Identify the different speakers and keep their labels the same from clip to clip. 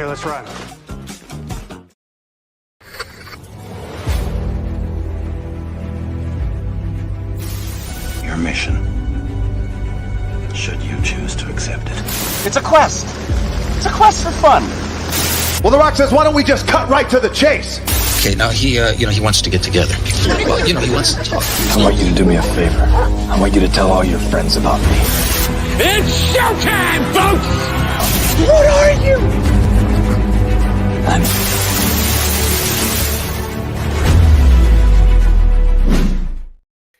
Speaker 1: Okay, let's run.
Speaker 2: Your mission, should you choose to accept it.
Speaker 3: It's a quest. It's a quest for fun.
Speaker 4: Well, The Rock says, why don't we just cut right to the chase?
Speaker 2: Okay, now he wants to get together. Well, he wants to talk.
Speaker 5: I want you to do me a favor. I want you to tell all your friends about me.
Speaker 3: It's showtime, folks!
Speaker 4: What are you?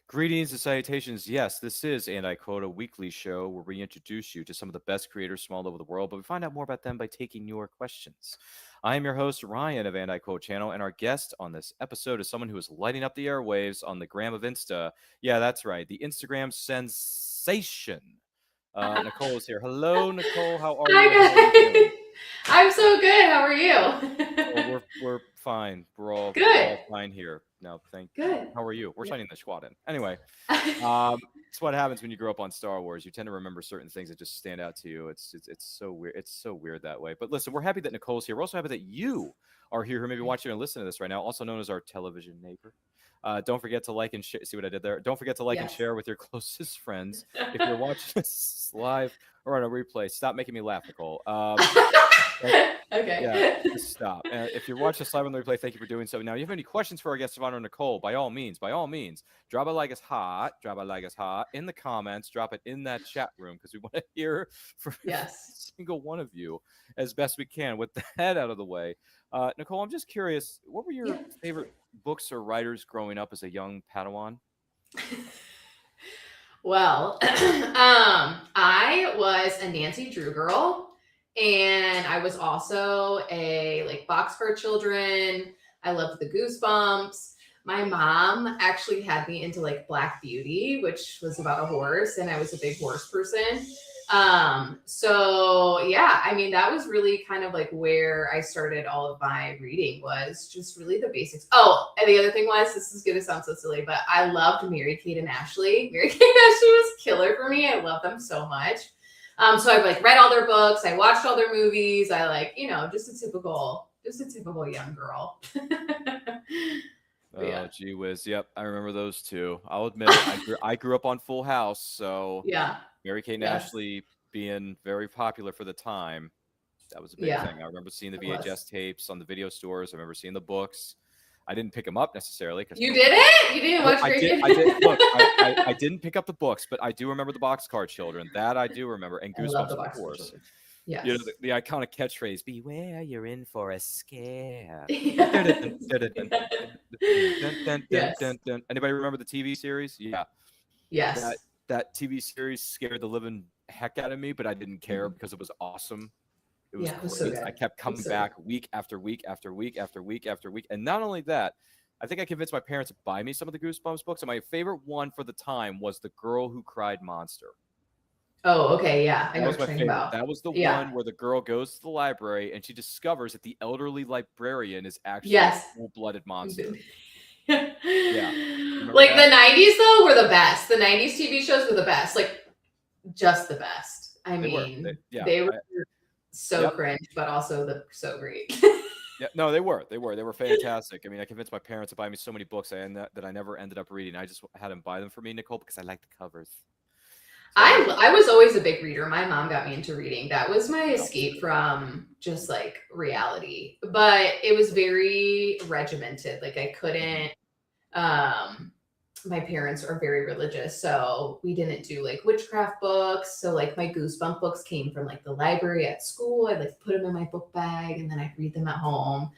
Speaker 6: Greetings and salutations. Yes, this is, and I quote, a weekly show where we introduce you to some of the best creators from all over the world, but we find out more about them by taking your questions. I am your host, Ryan of And I Quote Channel, and our guest on this episode is someone who is lighting up the airwaves on the gram of Insta. Yeah, that's right, the Instagram sensation. Nicole is here. Hello, Nicole. How are you?
Speaker 7: Hi, guys. I'm so good. How are you?
Speaker 6: Well, we're fine. We're all fine here. No, thank you.
Speaker 7: Good.
Speaker 6: How are you? We're signing the squad in. Anyway, it's what happens when you grow up on Star Wars. You tend to remember certain things that just stand out to you. It's so weird. It's so weird that way. But listen, we're happy that Nicole's here. We're also happy that you are here who may be watching and listening to this right now, also known as our television neighbor. Don't forget to like and share. See what I did there? Don't forget to like and share with your closest friends. If you're watching this live or on a replay, stop making me laugh, Nicole.
Speaker 7: Okay.
Speaker 6: Yeah, just stop. If you're watching this live on the replay, thank you for doing so. Now, if you have any questions for our guest of honor, Nicole, by all means, drop a like us hot in the comments. Drop it in that chat room because we want to hear from every single one of you as best we can. With that out of the way, Nicole, I'm just curious, what were your favorite books or writers growing up as a young Padawan?
Speaker 7: Well, I was a Nancy Drew girl, and I was also a Boxcar Children. I loved the Goosebumps. My mom actually had me into Black Beauty, which was about a horse, and I was a big horse person. So yeah, I mean, that was really kind of where I started all of my reading, was just really the basics. Oh, and the other thing was, this is going to sound so silly, but I loved Mary-Kate and Ashley. Mary-Kate and Ashley was killer for me. I love them so much. So I've read all their books. I watched all their movies. I just a typical young girl.
Speaker 6: Oh, gee whiz. Yep. I remember those two. I'll admit I grew up on Full House. So
Speaker 7: yeah.
Speaker 6: Mary-Kate and Ashley being very popular for the time. That was a big thing. I remember seeing the VHS tapes on the video stores. I remember seeing the books. I didn't pick them up necessarily.
Speaker 7: You didn't? You didn't watch
Speaker 6: I did. Look, I didn't pick up the books, but I do remember the Boxcar Children. That I do remember. And Goosebumps, of course.
Speaker 7: Yes.
Speaker 6: You know, the iconic catchphrase, beware, you're in for a scare. Anybody remember the TV series? Yeah.
Speaker 7: Yes.
Speaker 6: That TV series scared the living heck out of me, but I didn't care because it was awesome. It was
Speaker 7: so good.
Speaker 6: I kept coming back week after week after week after week after week. And not only that, I think I convinced my parents to buy me some of the Goosebumps books. And my favorite one for the time was The Girl Who Cried Monster.
Speaker 7: Oh, okay. Yeah. I know what
Speaker 6: my
Speaker 7: you're talking about.
Speaker 6: That was the one where the girl goes to the library and she discovers that the elderly librarian is actually a full-blooded monster.
Speaker 7: Yeah.
Speaker 6: The
Speaker 7: 90s though were the best. The 90s TV shows were the best. Just the best. I mean, they were so cringe, but also so great.
Speaker 6: Yeah, no, they were fantastic. I mean, I convinced my parents to buy me so many books that I never ended up reading. I just had them buy them for me, Nicole, because I like the covers. So,
Speaker 7: I was always a big reader. My mom got me into reading. That was my escape from just reality. But it was very regimented. I couldn't. My parents are very religious, so we didn't do witchcraft books. So my Goosebump books came from the library at school. I'd put them in my book bag and then I'd read them at home.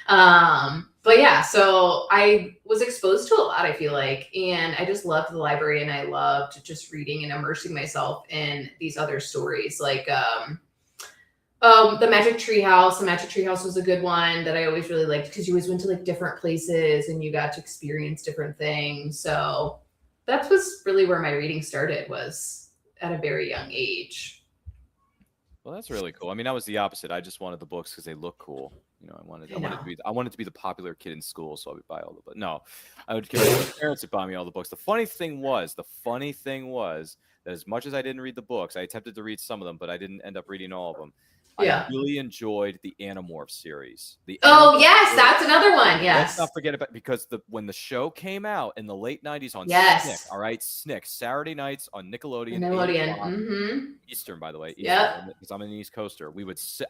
Speaker 7: But yeah, so I was exposed to a lot, I feel and I just loved the library, and I loved just reading and immersing myself in these other stories. The Magic Tree House. The Magic Tree House was a good one that I always really liked, because you always went to different places and you got to experience different things. So that was really where my reading started, was at a very young age.
Speaker 6: Well, that's really cool. I mean, I was the opposite. I just wanted the books because they look cool. You know, I wanted to be the popular kid in school, so I would buy all the books. No, I would give my parents to buy me all the books. The funny thing was that as much as I didn't read the books, I attempted to read some of them, but I didn't end up reading all of them.
Speaker 7: Yeah.
Speaker 6: I really enjoyed the Animorphs series.
Speaker 7: Oh yes, that's another one. Yes.
Speaker 6: Let's not forget about, because when the show came out in the late 90s on
Speaker 7: Yes.
Speaker 6: SNICK, all right, SNICK, Saturday nights on Nickelodeon.
Speaker 7: Nickelodeon.
Speaker 6: Eastern, by the way.
Speaker 7: Yep.
Speaker 6: Because I'm an East Coaster.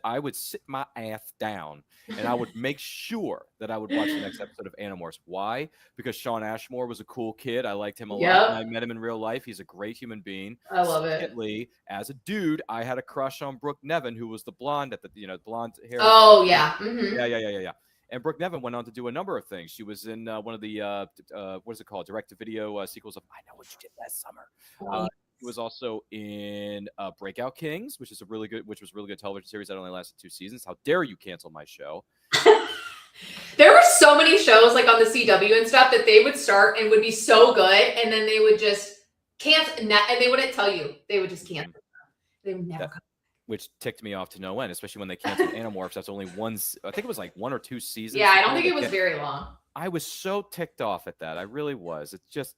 Speaker 6: I would sit my ass down and I would make sure that I would watch the next episode of Animorphs. Why? Because Sean Ashmore was a cool kid. I liked him a lot. And I met him in real life. He's a great human being.
Speaker 7: I love it.
Speaker 6: Secondly, as a dude, I had a crush on Brooke Nevin, who was the blonde at the blonde hair.
Speaker 7: Oh yeah.
Speaker 6: Yeah. And Brooke Nevin went on to do a number of things. She was in one of the what is it called, direct-to-video sequels of I Know What You Did Last Summer. He was also in Breakout Kings, which was a really good television series that only lasted 2 seasons. How dare you cancel my show?
Speaker 7: There were so many shows like on the CW and stuff that they would start and would be so good, and then they would just cancel, and they wouldn't tell you. They would just cancel. They would never come.
Speaker 6: Which ticked me off to no end, especially when they canceled Animorphs. That's only I think it was like 1 or 2 seasons.
Speaker 7: Yeah, I don't think it was very long.
Speaker 6: I was so ticked off at that. I really was. It's just,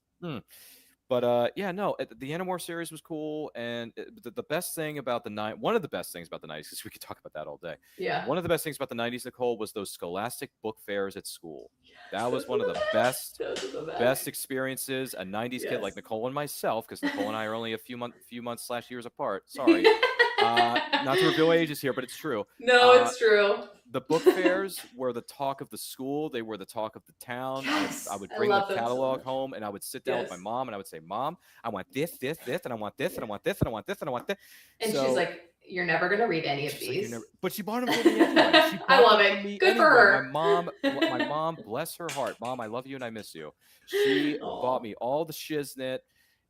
Speaker 6: But yeah, no, the Animorphs series was cool, and the best thing about one of the best things about the 90s, because we could talk about that all day.
Speaker 7: Yeah.
Speaker 6: One of the best things about the 90s, Nicole, was those scholastic book fairs at school. That was one of the best experiences. A 90s kid like Nicole and myself, because Nicole and I are only a few months/years apart. Sorry. Not to reveal ages here, but it's true.
Speaker 7: No, it's true.
Speaker 6: The book fairs were the talk of the school. They were the talk of the town.
Speaker 7: Yes,
Speaker 6: I would bring the catalog home, and I would sit down with my mom, and I would say, "Mom, I want this, and I want this, and I want this, and I want this, and I want this."
Speaker 7: And she's like, "You're never gonna read any of these."
Speaker 6: But she bought them for me anyway.
Speaker 7: I love it. Good for her.
Speaker 6: My mom, bless her heart. Mom, I love you and I miss you. She bought me all the shiznit.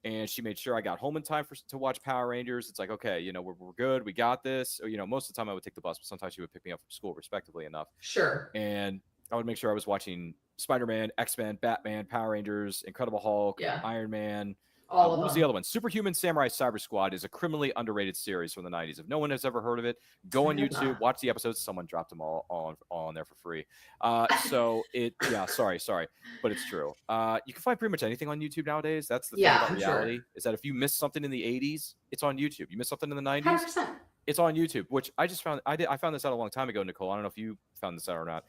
Speaker 6: And she made sure I got home in time to watch Power Rangers. It's like, okay, we're good. We got this. Or, most of the time I would take the bus, but sometimes she would pick me up from school, respectively enough.
Speaker 7: Sure.
Speaker 6: And I would make sure I was watching Spider-Man, X-Men, Batman, Power Rangers, Incredible Hulk, Iron Man.
Speaker 7: All of them.
Speaker 6: What was the other one? Superhuman Samurai Cyber Squad is a criminally underrated series from the 90s. If no one has ever heard of it, go on YouTube, watch the episodes. Someone dropped them all on there for free. Sorry, but it's true. You can find pretty much anything on YouTube nowadays. That's the thing about reality, is that if you missed something in the 80s, it's on YouTube. You missed something in the 90s,
Speaker 7: 100%.
Speaker 6: It's on YouTube, which I just found. I found this out a long time ago, Nicole. I don't know if you found this out or not.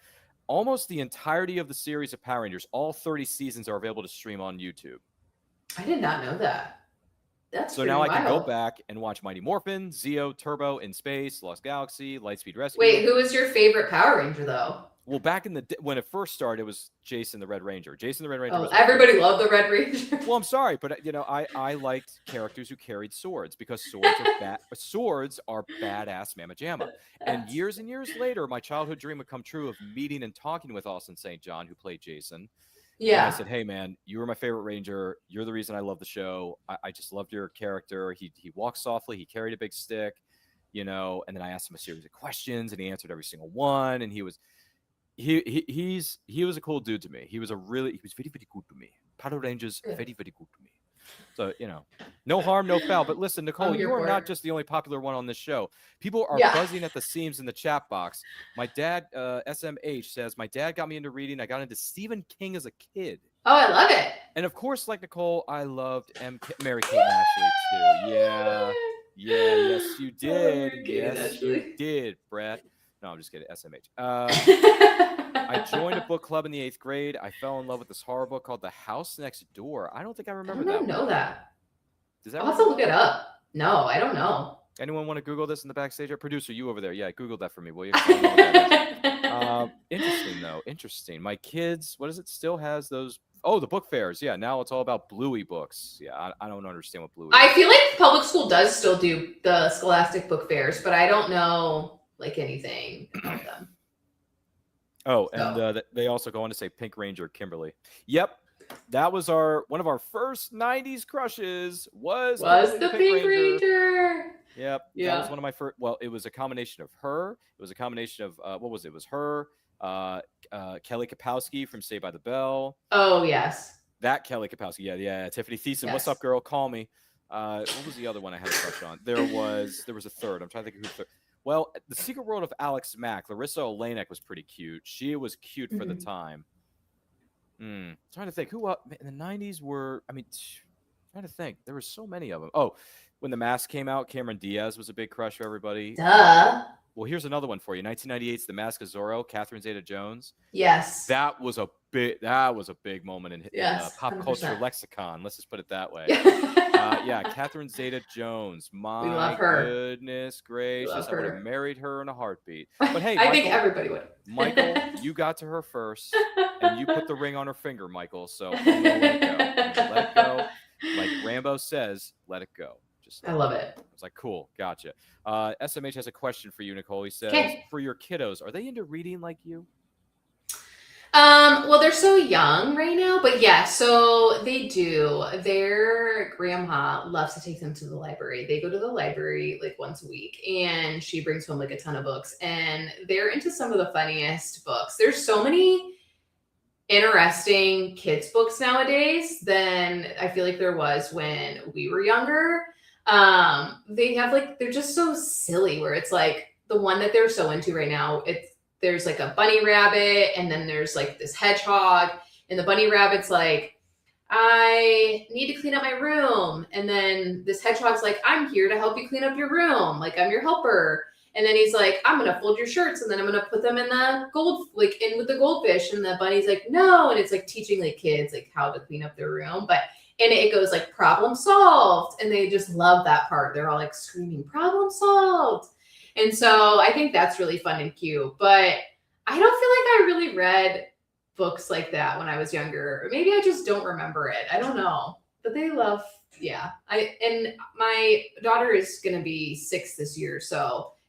Speaker 6: Almost the entirety of the series of Power Rangers, all 30 seasons, are available to stream on YouTube.
Speaker 7: I did not know that. That's
Speaker 6: so now I can go back and watch Mighty Morphin, Zeo, Turbo, In Space, Lost Galaxy, Lightspeed Rescue.
Speaker 7: Wait, who was your favorite Power Ranger though?
Speaker 6: Well, back in when it first started, it was Jason the Red Ranger. Jason the Red Ranger.
Speaker 7: Everybody loved the Red Ranger.
Speaker 6: Well, I'm sorry, but I liked characters who carried swords, because swords are badass mamma jamma. And years later, my childhood dream would come true of meeting and talking with Austin St. John, who played Jason.
Speaker 7: Yeah.
Speaker 6: And I said, "Hey, man, you were my favorite Ranger. You're the reason I love the show. I just loved your character. He walked softly. He carried a big stick, And then I asked him a series of questions, and he answered every single one. And he was a cool dude to me. He was very, very good to me. Power Rangers, very, very good to me. So, no harm, no foul. But listen, Nicole, you are not just the only popular one on this show. People are buzzing at the seams in the chat box. My dad, SMH, says, my dad got me into reading. I got into Stephen King as a kid.
Speaker 7: Oh, I love it.
Speaker 6: And of course, like Nicole, I loved Mary-Kate and Ashley too. Yeah. Yes, you did. Yes, you did, Brett. No, I'm just kidding. SMH. I joined a book club in the 8th grade. I fell in love with this horror book called The House Next Door. I don't think I remember that.
Speaker 7: I don't know that.
Speaker 6: Does that?
Speaker 7: I'll have to look it up. No, I don't know.
Speaker 6: Anyone want to Google this in the backstage? Our producer, you over there. Yeah, Google that for me, will you? Interesting, though. Interesting. My kids, what is it? Still has those. Oh, the book fairs. Yeah, now it's all about Bluey books. Yeah, I don't understand what Bluey is.
Speaker 7: I feel like public school does still do the Scholastic book fairs, but I don't know anything about them.
Speaker 6: Oh, and they also go on to say Pink Ranger Kimberly. Yep. That was one of our first 90s crushes was
Speaker 7: the Pink Ranger.
Speaker 6: Yep.
Speaker 7: Yeah.
Speaker 6: That was one of my first. Well, it was a combination of her. It was a combination of what was it? It was her, Kelly Kapowski from Saved by the Bell.
Speaker 7: Oh, yes.
Speaker 6: That Kelly Kapowski. Yeah. Tiffany Thiessen. Yes. What's up, girl? Call me. What was the other one I had a crush on? There was a third. I'm trying to think of who the third. Well, The Secret World of Alex Mack. Larissa Olenek was pretty cute. She was cute for the time. Trying to think who in the 90s were. I mean, trying to think. There were so many of them. Oh, when The Mask came out, Cameron Diaz was a big crush for everybody.
Speaker 7: Duh.
Speaker 6: Well, here's another one for you. 1998's The Mask of Zorro, Catherine Zeta-Jones.
Speaker 7: Yes.
Speaker 6: That was a big moment in
Speaker 7: Yes,
Speaker 6: pop
Speaker 7: 100%.
Speaker 6: culture lexicon. Let's just put it that way.
Speaker 7: Yeah.
Speaker 6: Yeah, Catherine Zeta-Jones. My
Speaker 7: love her.
Speaker 6: goodness gracious,
Speaker 7: love
Speaker 6: I would have
Speaker 7: her.
Speaker 6: married her in a heartbeat. But hey,
Speaker 7: I think everybody would.
Speaker 6: Michael, you got to her first, and you put the ring on her finger, Michael. So I'm gonna let it go. I'm gonna let it go. Like Rambo says, let it go. Just
Speaker 7: I love it.
Speaker 6: I was like, cool, gotcha. SMH has a question for you, Nicole. He says,
Speaker 7: 'Kay.
Speaker 6: for your kiddos, are they into reading like you?
Speaker 7: Well, they're so young right now, but yeah, so they do. Their grandma loves to take them to the library. They go to the library like once a week, and she brings home like a ton of books, and they're into some of the funniest books. There's so many interesting kids books nowadays than I feel like there was when we were younger. They have like, they're just so silly, where it's like the one that they're so into right now, there's like a bunny rabbit, and then there's like this hedgehog, and the bunny rabbit's like, I need to clean up my room. And then this hedgehog's like, I'm here to help you clean up your room. Like, I'm your helper. And then he's like, I'm going to fold your shirts, and then I'm going to put them in the in with the goldfish. And the bunny's like, no. And it's like teaching like kids like how to clean up their room. And it goes like, problem solved. And they just love that part. They're all like screaming, problem solved. And so I think that's really fun and cute. But I don't feel like I really read books like that when I was younger. Or maybe I just don't remember it. I don't know. But they love, yeah. And my daughter is going to be 6 this year,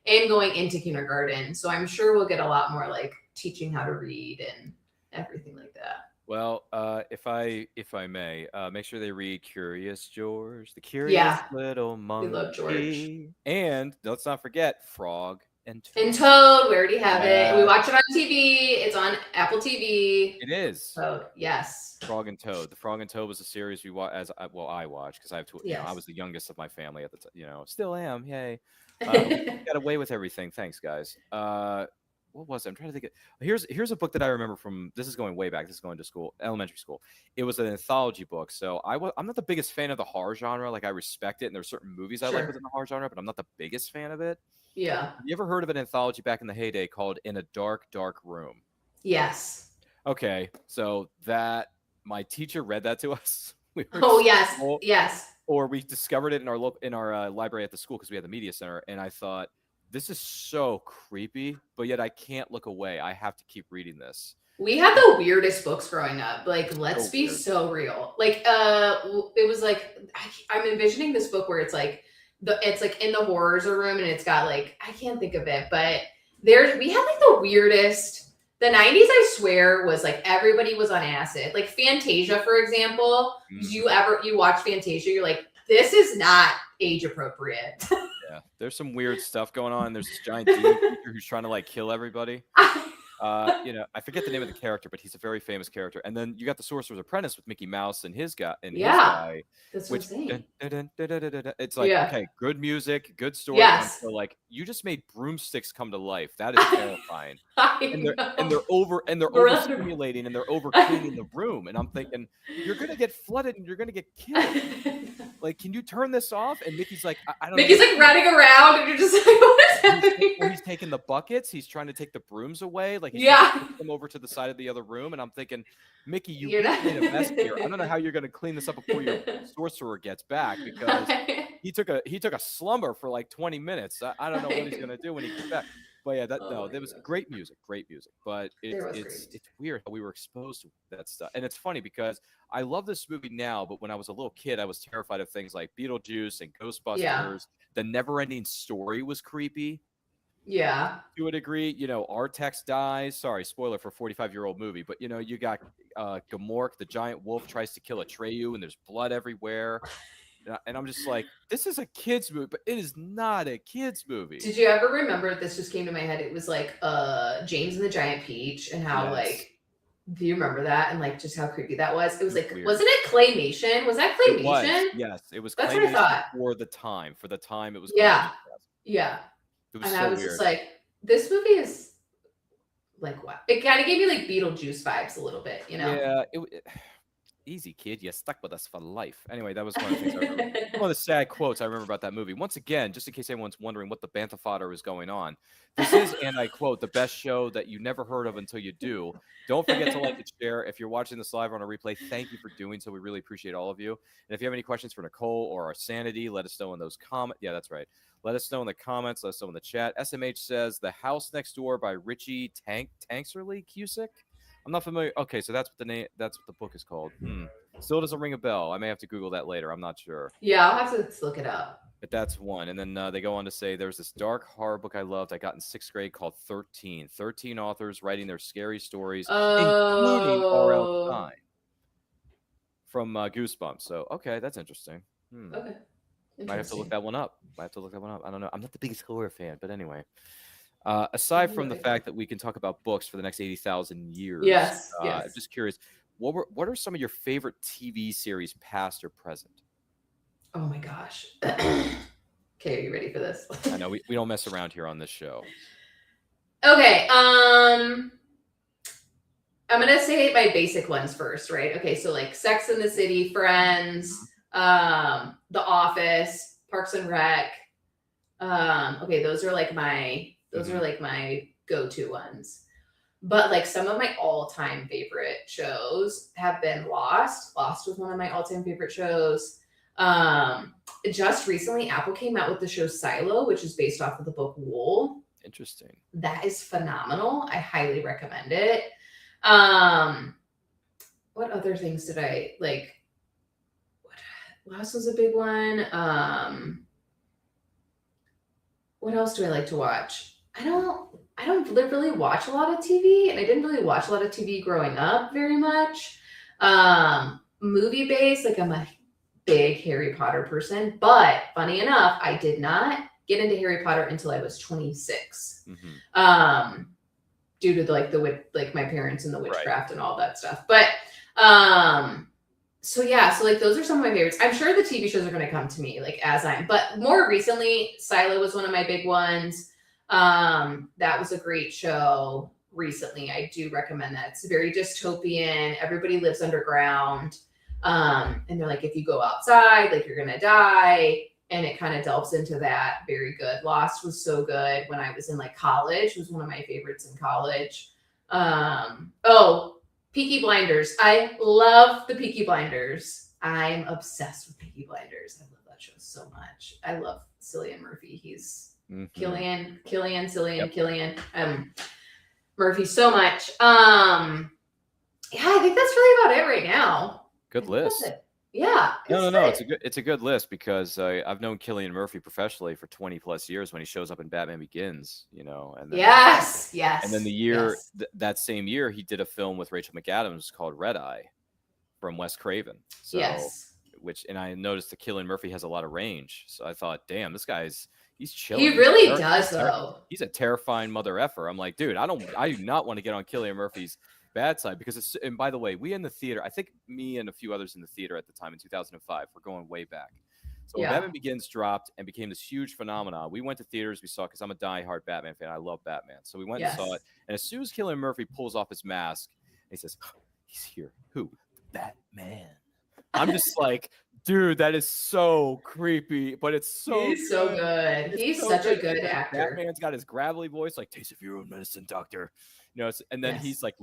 Speaker 7: and going into kindergarten. So I'm sure we'll get a lot more like teaching how to read and everything like that.
Speaker 6: Well, if I may, make sure they read Curious George, the Curious Little Monkey.
Speaker 7: We love George.
Speaker 6: And let's not forget Frog and Toad.
Speaker 7: And Toad, we already have it. We watch it on TV. It's on Apple TV.
Speaker 6: It is.
Speaker 7: Toad, yes.
Speaker 6: Frog and Toad. The Frog and Toad was a series we watched I watched because I have I was the youngest of my family at the time. Still am. Yay. Got away with everything. Thanks, guys. What was it? I'm trying to think. Here's a book that I remember from. This is going way back. This is going to school, elementary school. It was an anthology book. So I'm not the biggest fan of the horror genre. Like, I respect it, and there's certain movies I like within the horror genre, but I'm not the biggest fan of it.
Speaker 7: Yeah.
Speaker 6: Have you ever heard of an anthology back in the heyday called In a Dark, Dark Room?
Speaker 7: Yes.
Speaker 6: Okay, so that my teacher read that to us.
Speaker 7: Yes, yes.
Speaker 6: Or we discovered it in our library at the school because we had the media center, and I thought, this is so creepy, but yet I can't look away. I have to keep reading this.
Speaker 7: We had the weirdest books growing up. Like, let's be so real. Like, it was like, I'm envisioning this book where it's like in the horrors room, and it's got like, I can't think of it, but we had like the weirdest. The 90s, I swear, was like everybody was on acid. Like Fantasia, for example. You watch Fantasia, you're like, this is not age appropriate.
Speaker 6: Yeah, there's some weird stuff going on. There's this giant demon creature who's trying to like kill everybody. I forget the name of the character, but he's a very famous character. And then you got the Sorcerer's Apprentice with Mickey Mouse and his guy.
Speaker 7: That's insane.
Speaker 6: It's like, okay, good music, good story.
Speaker 7: Yes.
Speaker 6: So like, you just made broomsticks come to life. That is terrifying. And they're overstimulating, and they're over cleaning the room. And I'm thinking, you're gonna get flooded and you're gonna get killed. Like, can you turn this off? And Mickey's like, I don't know.
Speaker 7: Mickey's like running around, and you're just like, what is happening?
Speaker 6: He's taking the buckets. He's trying to take the brooms away. Like, he's trying to put them over to the side of the other room. And I'm thinking, Mickey, you made a mess here. I don't know how you're going to clean this up before your sorcerer gets back, because he took a slumber for like 20 minutes. I don't know what he's going to do when he gets back. But yeah, there was great music. But it's weird how we were exposed to that stuff. And it's funny because I love this movie now, but when I was a little kid, I was terrified of things like Beetlejuice and Ghostbusters. Yeah. The never-ending story was creepy.
Speaker 7: Yeah.
Speaker 6: To a degree, Artex dies. Sorry, spoiler for a 45-year-old movie. But, you got Gamork, the giant wolf, tries to kill Atreyu, and there's blood everywhere. And I'm just like, this is a kid's movie, but it is not a kid's movie.
Speaker 7: Did you ever remember, this just came to my head, it was like James and the Giant Peach, and how do you remember that? And like just how creepy that was? It was like, weird. Wasn't it claymation? Was that claymation?
Speaker 6: It was. Yes, it was.
Speaker 7: That's
Speaker 6: claymation
Speaker 7: what I thought.
Speaker 6: For the time, it was.
Speaker 7: Yeah.
Speaker 6: It was
Speaker 7: and
Speaker 6: so
Speaker 7: I was
Speaker 6: weird.
Speaker 7: just like, this movie is like, what? It kind of gave me like Beetlejuice vibes a little bit,
Speaker 6: Yeah. Easy, kid. You stuck with us for life. Anyway, that was one of the things I remember. One of the sad quotes I remember about that movie. Once again, just in case anyone's wondering what the Bantha fodder is going on, this is, and I quote, the best show that you never heard of until you do. Don't forget to like and share. If you're watching this live on a replay, thank you for doing so. We really appreciate all of you. And if you have any questions for Nicole or our sanity, let us know in those comments. Yeah, that's right. Let us know in the comments. Let us know in the chat. SMH says The House Next Door by Richie Tankserly Cusick. I'm not familiar. Okay, so that's what the name. That's what the book is called. Still doesn't ring a bell. I may have to Google that later. I'm not sure.
Speaker 7: Yeah, I'll have to look it up.
Speaker 6: But that's one. And then they go on to say there's this dark horror book I loved. I got in 6th grade called 13. 13 authors writing their scary stories, including R.L. Stein from Goosebumps. So okay, that's interesting.
Speaker 7: Okay.
Speaker 6: Might have to look that one up. I don't know. I'm not the biggest horror fan, but anyway. Aside from the fact that we can talk about books for the next 80,000 years,
Speaker 7: yes.
Speaker 6: I'm just curious, what are some of your favorite TV series, past or present?
Speaker 7: Oh my gosh. Okay, are you ready for this?
Speaker 6: I know we don't mess around here on this show.
Speaker 7: Okay, I'm gonna say my basic ones first, right? Okay, so like Sex and the City, Friends, The Office, Parks and Rec. Okay, those are like my go-to ones. But like some of my all-time favorite shows have been Lost. Lost was one of my all-time favorite shows. Just recently, Apple came out with the show Silo, which is based off of the book Wool.
Speaker 6: Interesting.
Speaker 7: That is phenomenal. I highly recommend it. What other things did I like? Lost was a big one. What else do I like to watch? I don't really watch a lot of TV, and I didn't really watch a lot of TV growing up very much. Movie based, like I'm a big Harry Potter person, but funny enough, I did not get into Harry Potter until I was 26. Due to like my parents and the witchcraft and all that stuff. But so yeah, so like those are some of my favorites. I'm sure the TV shows are going to come to me but more recently, Silo was one of my big ones. That was a great show recently. I do recommend that. It's very dystopian. Everybody lives underground. And they're like, if you go outside, like you're going to die. And it kind of delves into that. Very good. Lost was so good when I was in like college. It was one of my favorites in college. Peaky Blinders. I love the Peaky Blinders. I'm obsessed with Peaky Blinders. I love that show so much. I love Cillian Murphy. He's Cillian Murphy so much. Yeah, I think that's really about it right now.
Speaker 6: Good list.
Speaker 7: Yeah.
Speaker 6: No. It's a good list because I've known Cillian Murphy professionally for 20 plus years when he shows up in Batman Begins, and then,
Speaker 7: yes.
Speaker 6: And then the year that same year he did a film with Rachel McAdams called Red Eye from Wes Craven. So, and I noticed that Cillian Murphy has a lot of range. So I thought, damn, this guy's he's chilling.
Speaker 7: He really does though.
Speaker 6: He's a terrifying mother effer. I'm like, dude, I do not want to get on Cillian Murphy's bad side because and by the way, we in the theater, I think me and a few others in the theater at the time in 2005, we're going way back. So when Batman Begins dropped and became this huge phenomenon, we went to theaters, we saw, because I'm a diehard Batman fan. I love Batman. So we went and saw it. And as soon as Cillian Murphy pulls off his mask, he says, he's here. Who? Batman. I'm just like, dude, that is so creepy, but it's so
Speaker 7: He's so good. He's such a good actor.
Speaker 6: Batman's got his gravelly voice, like, taste of your own medicine, doctor. And then he's like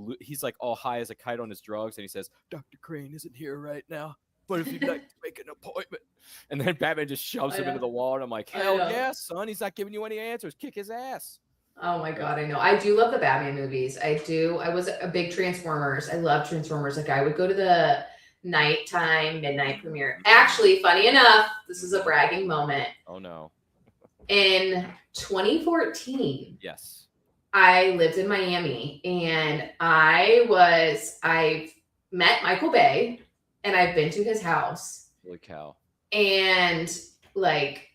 Speaker 6: all high as a kite on his drugs, and he says, Dr. Crane isn't here right now, but if you'd like to make an appointment. And then Batman just shoves him into the wall, and I'm like, hell yeah, son, he's not giving you any answers. Kick his ass.
Speaker 7: Oh my God, I know. I do love the Batman movies. I do. I was a big Transformers. I love Transformers. Like I would go to the midnight premiere. Actually, funny enough, this is a bragging moment.
Speaker 6: Oh no.
Speaker 7: In 2014.
Speaker 6: Yes.
Speaker 7: I lived in Miami and I've met Michael Bay and I've been to his house.
Speaker 6: Holy cow.
Speaker 7: And like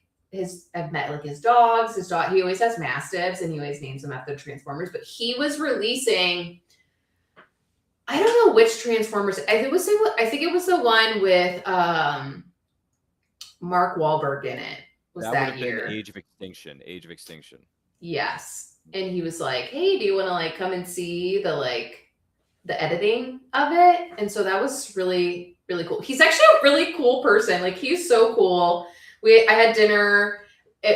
Speaker 7: I've met like his dogs, he always has mastiffs and he always names them after Transformers, but he was releasing, I don't know which Transformers. I think it was the one with Mark Wahlberg in it. That year?
Speaker 6: Age of Extinction.
Speaker 7: Yes. And he was like, hey, do you want to like come and see the editing of it? And so that was really really cool. He's actually a really cool person. Like, he's so cool. I had dinner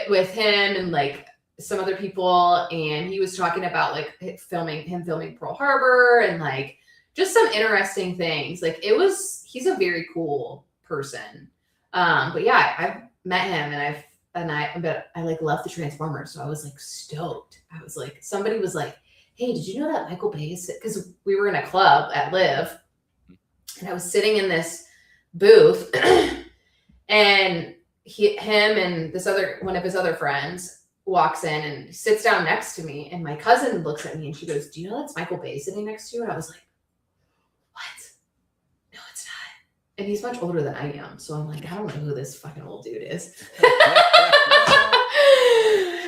Speaker 7: with him and like some other people, and he was talking about like filming Pearl Harbor and like just some interesting things. Like, he's a very cool person. But yeah, I've met him, and I like love the Transformers, so I was like stoked. I was like, somebody was like, "Hey, did you know that Michael Bay is?" Because we were in a club at Live, and I was sitting in this booth, and him and one of his other friends walks in and sits down next to me, and my cousin looks at me and she goes, "Do you know that's Michael Bay sitting next to you?" And I was like, "What? No, it's not." And he's much older than I am, so I'm like, I don't know who this fucking old dude is.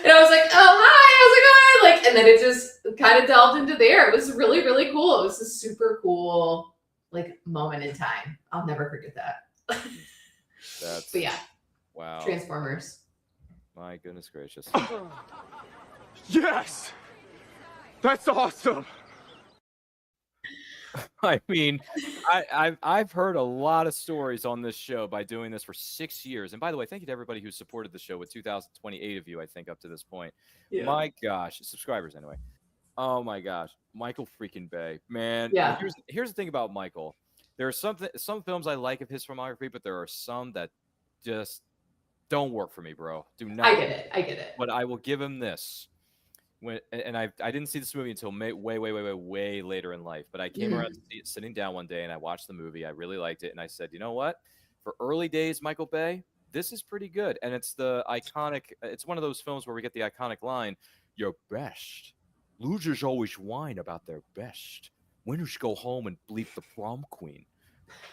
Speaker 7: And I was like, "Oh, hi, how's it going?" Like, and then it just kind of delved into there. It was really, really cool. It was a super cool like moment in time. I'll never forget that. But yeah.
Speaker 6: Wow.
Speaker 7: Transformers.
Speaker 6: My goodness gracious.
Speaker 4: Yes! That's awesome!
Speaker 6: I mean, I've heard a lot of stories on this show by doing this for 6 years. And by the way, thank you to everybody who supported the show with 2,028 of you, I think, up to this point. Yeah. My gosh, subscribers anyway. Oh my gosh, Michael freaking Bay, man.
Speaker 7: Yeah.
Speaker 6: Here's the thing about Michael. There are some films I like of his filmography, but there are some that just don't work for me, bro. Do not.
Speaker 7: I get it.
Speaker 6: But I will give him this. I didn't see this movie until way later in life, but I came around sitting down one day and I watched the movie. I really liked it, and I said, you know what? For early days Michael Bay, this is pretty good. And it's the iconic. It's one of those films where we get the iconic line, "Your best. Losers always whine about their best. Winners go home and bleep the prom queen."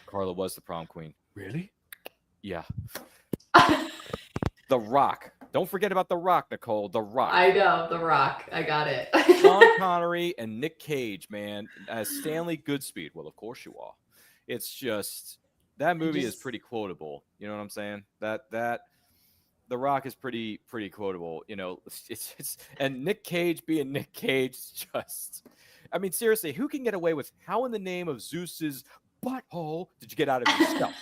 Speaker 6: Carla was the prom queen. Really? Yeah. The Rock. Don't forget about The Rock, Nicole. The Rock.
Speaker 7: I know, The Rock. I got it.
Speaker 6: Sean Connery and Nick Cage, man, as Stanley Goodspeed. Well, of course you are. It's just that movie is pretty quotable. You know what I'm saying? That The Rock is pretty quotable. You know, it's and Nick Cage being Nick Cage is just. I mean, seriously, who can get away with how in the name of Zeus's butthole did you get out of yourself?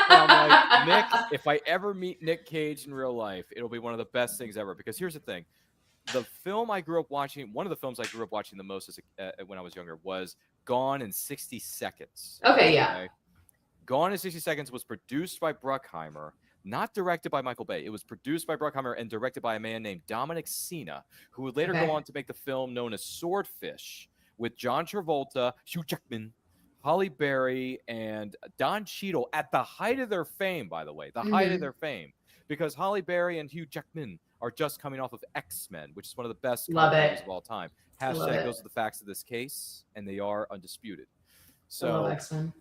Speaker 6: And I'm like, Nick, if I ever meet Nick Cage in real life, it'll be one of the best things ever. Because here's the thing. The film I grew up watching, one of the films I grew up watching the most when I was younger was Gone in 60 Seconds.
Speaker 7: Okay, yeah.
Speaker 6: Gone in 60 Seconds was produced by Bruckheimer, not directed by Michael Bay. It was produced by Bruckheimer and directed by a man named Dominic Sena, who would later go on to make the film known as Swordfish with John Travolta, Hugh Jackman, Halle Berry, and Don Cheadle at the height of their fame, by the way, height of their fame, because Halle Berry and Hugh Jackman are just coming off of X-Men, which is one of the best movies of all time. Hashtag those are the facts of this case, and they are undisputed. So,
Speaker 7: I love X-Men.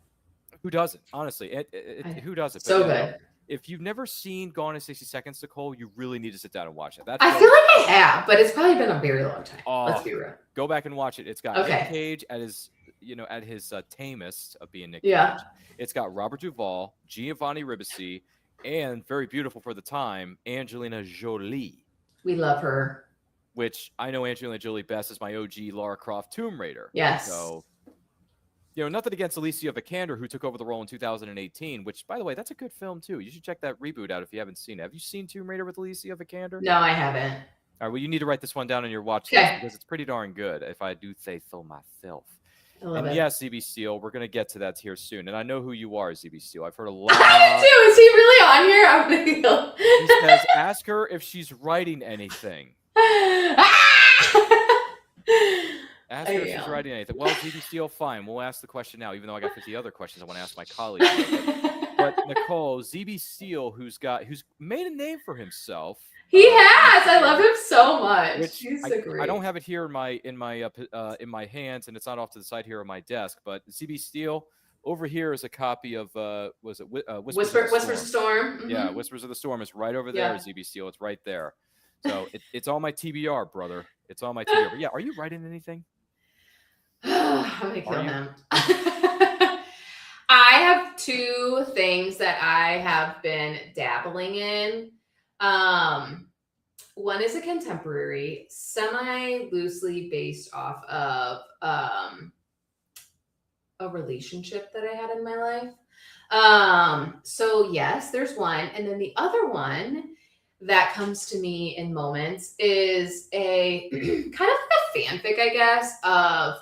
Speaker 6: Who doesn't? Honestly, who doesn't?
Speaker 7: So good.
Speaker 6: If you've never seen Gone in 60 Seconds, Nicole, you really need to sit down and watch it.
Speaker 7: I feel like I have, but it's probably been a very long time. Let's be real.
Speaker 6: Go back and watch it. It's got Nick Cage at his tamest of being Nick Cage.
Speaker 7: Yeah.
Speaker 6: It's got Robert Duvall, Giovanni Ribisi, and very beautiful for the time, Angelina Jolie.
Speaker 7: We love her.
Speaker 6: Which I know Angelina Jolie best as my OG Lara Croft Tomb Raider.
Speaker 7: Yes.
Speaker 6: So, nothing against Alicia Vikander, who took over the role in 2018, which, by the way, that's a good film, too. You should check that reboot out if you haven't seen it. Have you seen Tomb Raider with Alicia Vikander?
Speaker 7: No, I haven't.
Speaker 6: All right, well, you need to write this one down on your watch list because it's pretty darn good, if I do say so myself. And yes, ZB Steele, we're going to get to that here soon. And I know who you are, ZB Steele. I've heard a lot.
Speaker 7: I do. Is he really on here? I'm going to go.
Speaker 6: He says, ask her if she's writing anything. Ask her if she's writing anything. Well, ZB Steele, fine. We'll ask the question now, even though I got 50 other questions I want to ask my colleagues. But Nicole, ZB Steele, who's made a name for himself.
Speaker 7: He has. I love him so much. He's so great.
Speaker 6: I don't have it here in my hands, and it's not off to the side here on my desk. But ZB Steele, over here is a copy of Whispers of the
Speaker 7: Storm? Mm-hmm.
Speaker 6: Yeah, Whispers of the Storm is right over there. ZB Steele, it's right there. So it's on my TBR, brother. It's on my TBR. But yeah, are you writing anything?
Speaker 7: I'm gonna kill him. I have two things that I have been dabbling in. One is a contemporary, semi loosely based off of a relationship that I had in my life. So yes, there's one. And then the other one that comes to me in moments is a kind of like a fanfic, I guess, of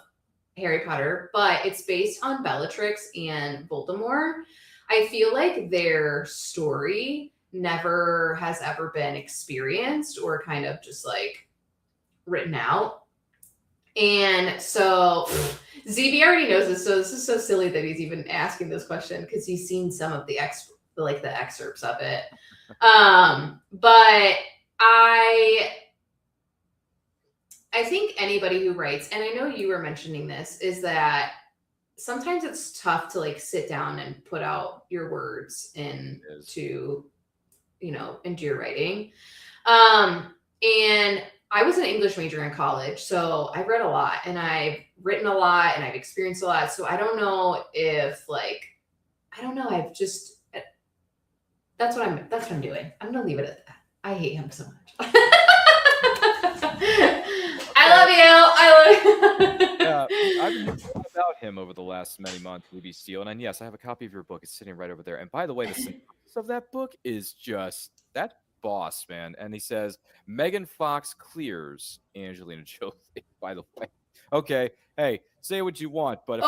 Speaker 7: Harry Potter, but it's based on Bellatrix and Voldemort. I feel like their story never has ever been experienced or kind of just like written out. And so ZB already knows this, so this is so silly that he's even asking this question because he's seen some of the excerpts of it. But I think anybody who writes, and I know you were mentioning this, is that sometimes it's tough to like sit down and put out your words into your writing. And I was an English major in college, so I've read a lot and I've written a lot and I've experienced a lot. So I don't know if that's what I'm doing. I'm gonna leave it at that. I hate him so much. I love you.
Speaker 6: Yeah, I've been thinking about him over the last many months, Ruby Steele, and yes, I have a copy of your book. It's sitting right over there. And by the way, the synopsis of that book is just that boss, man. And he says Megan Fox clears Angelina Jolie. By the way, okay, hey, say what you want, but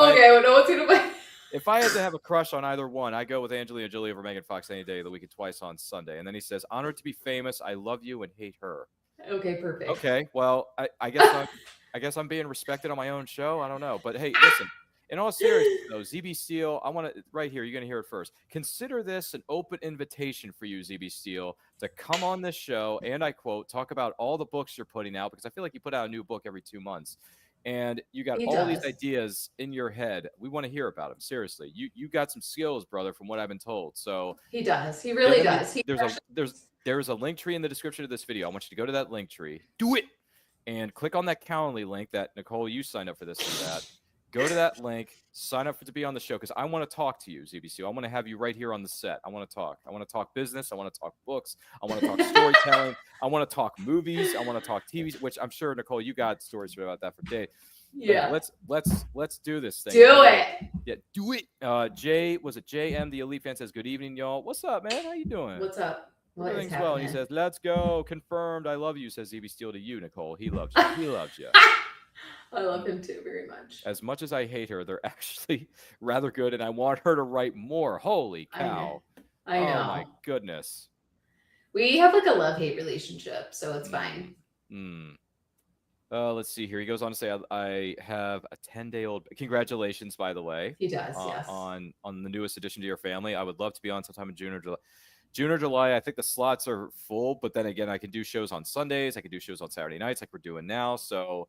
Speaker 6: if I had to have a crush on either one, I go with Angelina Jolie over Megan Fox any day of the week and twice on Sunday. And then he says, honored to be famous. I love you and hate her.
Speaker 7: Okay, perfect.
Speaker 6: Okay, well, I guess I'm being respected on my own show. I don't know, but hey, listen. In all seriousness, though, ZB Steele, I want to right here. You're going to hear it first. Consider this an open invitation for you, ZB Steele, to come on this show and I quote, talk about all the books you're putting out because I feel like you put out a new book every 2 months, and you got these ideas in your head. We want to hear about them. Seriously, you got some skills, brother, from what I've been told. So
Speaker 7: he does. He really does.
Speaker 6: There's a link tree in the description of this video. I want you to go to that link tree. Do it. And click on that Calendly link that Nicole, you signed up for this and that. Go to that link, sign up to be on the show because I want to talk to you, ZBC. I want to have you right here on the set. I want to talk. I want to talk business. I want to talk books. I want to talk storytelling. I want to talk movies. I want to talk TVs, which I'm sure, Nicole, you got stories about that for days.
Speaker 7: Yeah.
Speaker 6: Let's do this thing.
Speaker 7: Do it.
Speaker 6: Yeah, do it. JM, the Elite fan says, good evening, y'all. What's up, man? How you doing?
Speaker 7: What's up?
Speaker 6: Everything's well. And he says, let's go. Confirmed. I love you, says ZB Steele to you, Nicole. He loves you. He loves you.
Speaker 7: I love him too very much.
Speaker 6: As much as I hate her, they're actually rather good, and I want her to write more. Holy cow.
Speaker 7: I know.
Speaker 6: Oh, my goodness.
Speaker 7: We have like a love-hate relationship, so it's fine.
Speaker 6: Let's see here. He goes on to say, I have a 10-day-old. Congratulations, by the way.
Speaker 7: He does, yes.
Speaker 6: On the newest addition to your family. I would love to be on sometime in June or July. I think the slots are full, but then again, I can do shows on Sundays. I can do shows on Saturday nights like we're doing now. So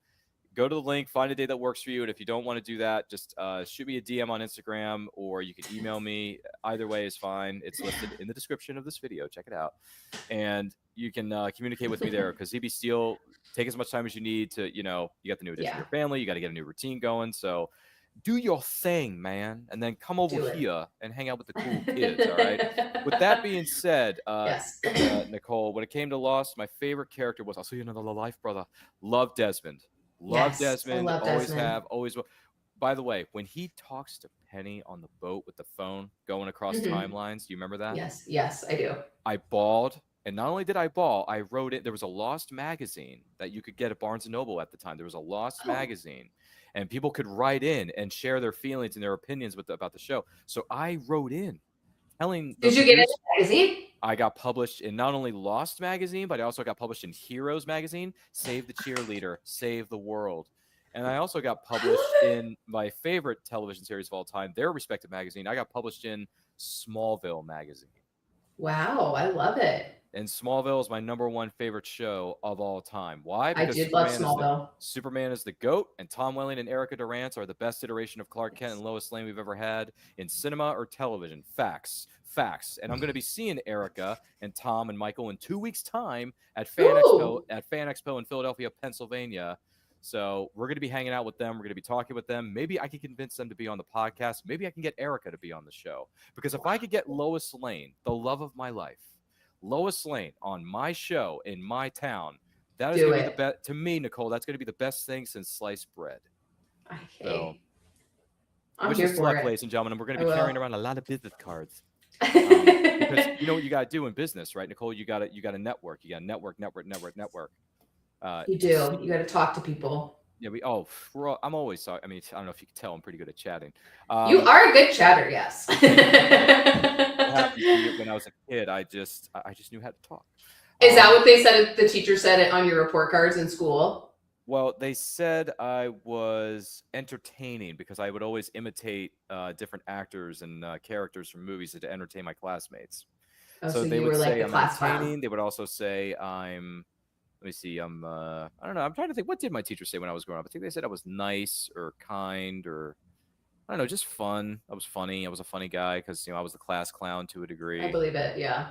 Speaker 6: go to the link, find a day that works for you. And if you don't want to do that, just shoot me a DM on Instagram or you can email me. Either way is fine. It's listed in the description of this video. Check it out. And you can communicate with me there because ZB Steele, take as much time as you need to, you got the new addition to your family. You got to get a new routine going. So do your thing, man. And then come over here and hang out with the cool kids. All right. With that being said, Nicole, when it came to Lost, my favorite character was, I'll see you another life, brother. Love Desmond. Love Desmond. Always have. Always will. By the way, when he talks to Penny on the boat with the phone going across timelines, do you remember that?
Speaker 7: Yes, I do.
Speaker 6: I bawled. And not only did I bawl, I wrote it. There was a Lost magazine that you could get at Barnes & Noble at the time. There was a Lost magazine. And people could write in and share their feelings and their opinions about the show. So I wrote in telling.
Speaker 7: Did you get in the magazine?
Speaker 6: I got published in not only Lost magazine, but I also got published in Heroes magazine, Save the Cheerleader, Save the World. And I also got published in my favorite television series of all time, their respective magazine. I got published in Smallville magazine.
Speaker 7: Wow, I love it.
Speaker 6: And Smallville is my #1 favorite show of all time. Why?
Speaker 7: Because I did love Smallville.
Speaker 6: Superman is the GOAT, and Tom Welling and Erica Durant are the best iteration of Clark Kent and Lois Lane we've ever had in cinema or television. Facts. And I'm going to be seeing Erica and Tom and Michael in 2 weeks' time at Fan Expo in Philadelphia, Pennsylvania. So we're going to be hanging out with them. We're going to be talking with them. Maybe I can convince them to be on the podcast. Maybe I can get Erica to be on the show. Because if I could get Lois Lane, the love of my life, Lois Lane on my show in my town, that is going to be the best. To me, Nicole, that's going to be the best thing since sliced bread.
Speaker 7: Okay. I'm
Speaker 6: Wish
Speaker 7: here
Speaker 6: us
Speaker 7: for
Speaker 6: luck,
Speaker 7: it.
Speaker 6: ladies and gentlemen. And we're going
Speaker 7: I
Speaker 6: to be
Speaker 7: will.
Speaker 6: carrying around a lot of business cards. Because you know what you got to do in business, right, Nicole? You got to network. You got to network.
Speaker 7: You do. You got to talk to people.
Speaker 6: Yeah, I'm always sorry. I mean, I don't know if you can tell, I'm pretty good at chatting.
Speaker 7: You are a good chatter, yes.
Speaker 6: When I was a kid, I just knew how to talk.
Speaker 7: Is that what they said? The teacher said it on your report cards in school?
Speaker 6: Well, they said I was entertaining because I would always imitate different actors and characters from movies to entertain my classmates.
Speaker 7: Oh,
Speaker 6: So they
Speaker 7: you
Speaker 6: would
Speaker 7: were like
Speaker 6: say
Speaker 7: the
Speaker 6: I'm
Speaker 7: class clown.
Speaker 6: entertaining. They would also say I'm. Let me see. I don't know. I'm trying to think. What did my teacher say when I was growing up? I think they said I was nice or kind or I don't know, just fun. I was funny. I was a funny guy because I was the class clown to a degree.
Speaker 7: I believe it. Yeah.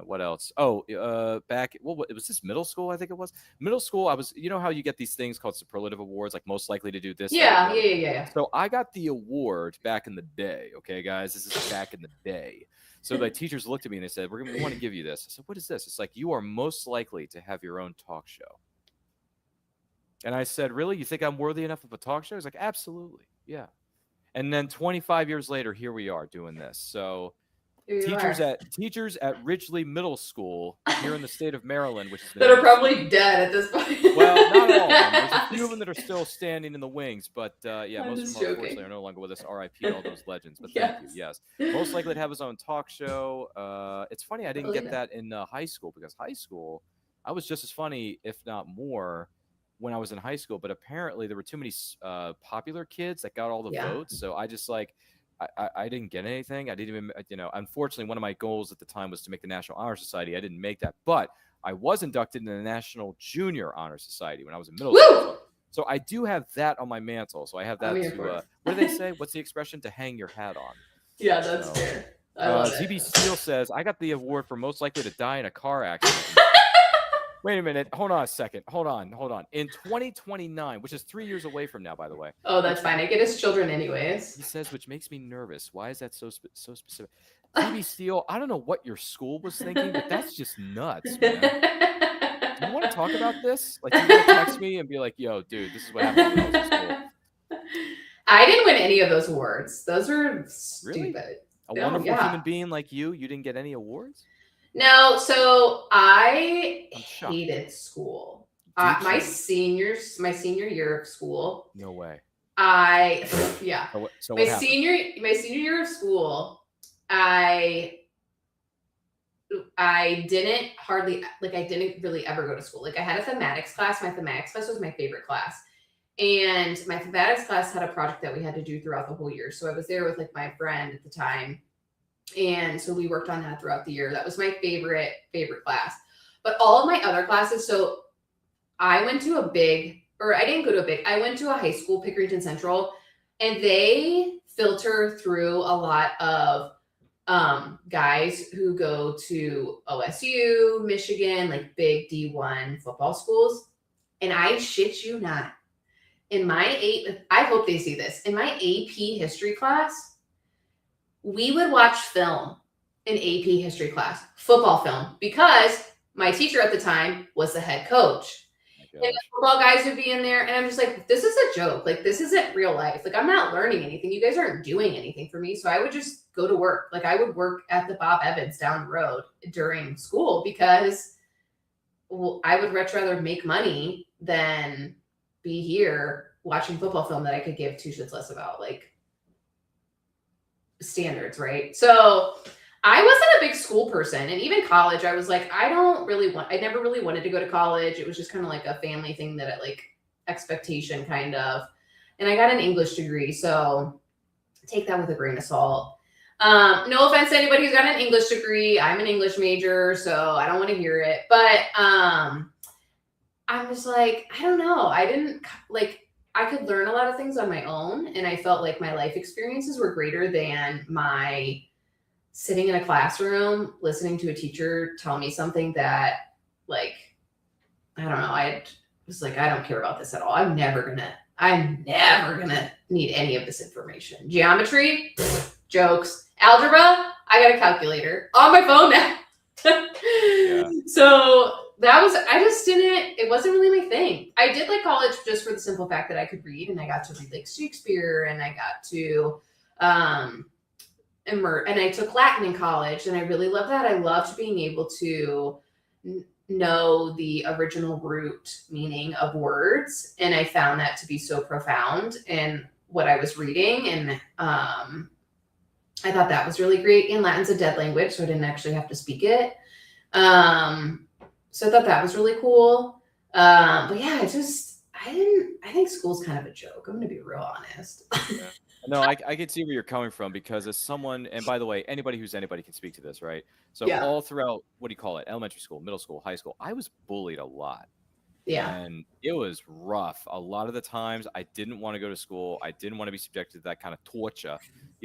Speaker 6: What else? Oh, it was this middle school. I think it was middle school. I was. You know how you get these things called superlative awards, like most likely to do this.
Speaker 7: Yeah. Yeah.
Speaker 6: So I got the award back in the day. Okay, guys, this is back in the day. So my teachers looked at me and they said, we want to give you this. I said, what is this? It's like, you are most likely to have your own talk show. And I said, really? You think I'm worthy enough of a talk show? He's like, absolutely. Yeah. And then 25 years later, here we are doing this. So teachers at Ridgely Middle School here in the state of Maryland, which is
Speaker 7: that are probably dead at this point.
Speaker 6: Well, not all of them. There's a few of them that are still standing in the wings, but yeah, most of them unfortunately are no longer with us. R.I.P. all those legends. But thank you. Yes, most likely to have his own talk show. It's funny I didn't get that in high school because high school I was just as funny, if not more, when I was in high school. But apparently there were too many popular kids that got all the votes, so I just I didn't get anything. I didn't even, unfortunately, one of my goals at the time was to make the National Honor Society. I didn't make that, but I was inducted into the National Junior Honor Society when I was in middle school. So I do have that on my mantle. So I have that to, what do they say? What's the expression? To hang your hat on.
Speaker 7: Yeah, that's fair. I love it.
Speaker 6: ZB Steele says, I got the award for most likely to die in a car accident. Wait a minute. Hold on a second. Hold on. In 2029, which is 3 years away from now, by the way.
Speaker 7: Oh, that's fine. I get his children anyways.
Speaker 6: He says, which makes me nervous. Why is that so specific? TV Steele, I don't know what your school was thinking, but that's just nuts, man. Do you want to talk about this? Like, you want to text me and be like, yo, dude, this is what happened when I was in school.
Speaker 7: I didn't win any of those awards. Those are stupid.
Speaker 6: Really? A wonderful human being like you didn't get any awards?
Speaker 7: No, so I hated school. My senior year of school.
Speaker 6: No way.
Speaker 7: So my senior year of school, I didn't really ever go to school. Like I had a thematics class. My thematics class was my favorite class. And my thematics class had a project that we had to do throughout the whole year. So I was there with like my friend at the time. And so we worked on that throughout the year. That was my favorite class. But all of my other classes, so I went to I went to a high school, Pickerington Central, and they filter through a lot of guys who go to OSU, Michigan, like big D1 football schools. And I shit you not. I hope they see this. In my AP history class, we would watch film in AP history class, football film, because my teacher at the time was the head coach. And the football guys would be in there, and I'm just like, this is a joke. Like, this isn't real life. Like, I'm not learning anything. You guys aren't doing anything for me. So I would just go to work. Like, I would work at the Bob Evans down the road during school because I would much rather make money than be here watching football film that I could give two shits less about. Like, standards, right? So I wasn't a big school person, and even college, I was like, I never really wanted to go to college. It was just kind of like a family thing that expectation kind of, and I got an English degree. So take that with a grain of salt. No offense to anybody who's got an English degree. I'm an English major, so I don't want to hear it, but, I'm just like, I don't know. I could learn a lot of things on my own. And I felt like my life experiences were greater than my sitting in a classroom, listening to a teacher tell me something that I don't know. I was like, I don't care about this at all. I'm never gonna need any of this information. Geometry, jokes. Algebra, I got a calculator on my phone now. So I just didn't, it wasn't really my thing. I did like college just for the simple fact that I could read and I got to read like Shakespeare and I got to and I took Latin in college and I really loved that. I loved being able to know the original root meaning of words. And I found that to be so profound in what I was reading. And I thought that was really great. And Latin's a dead language, so I didn't actually have to speak it. So I thought that was really cool. But yeah, I think school's kind of a joke. I'm going to be real honest.
Speaker 6: Yeah. No, I can see where you're coming from because as someone, and by the way, anybody can speak to this, right? So all throughout, what do you call it? Elementary school, middle school, high school, I was bullied a lot.
Speaker 7: Yeah.
Speaker 6: And it was rough. A lot of the times I didn't want to go to school. I didn't want to be subjected to that kind of torture.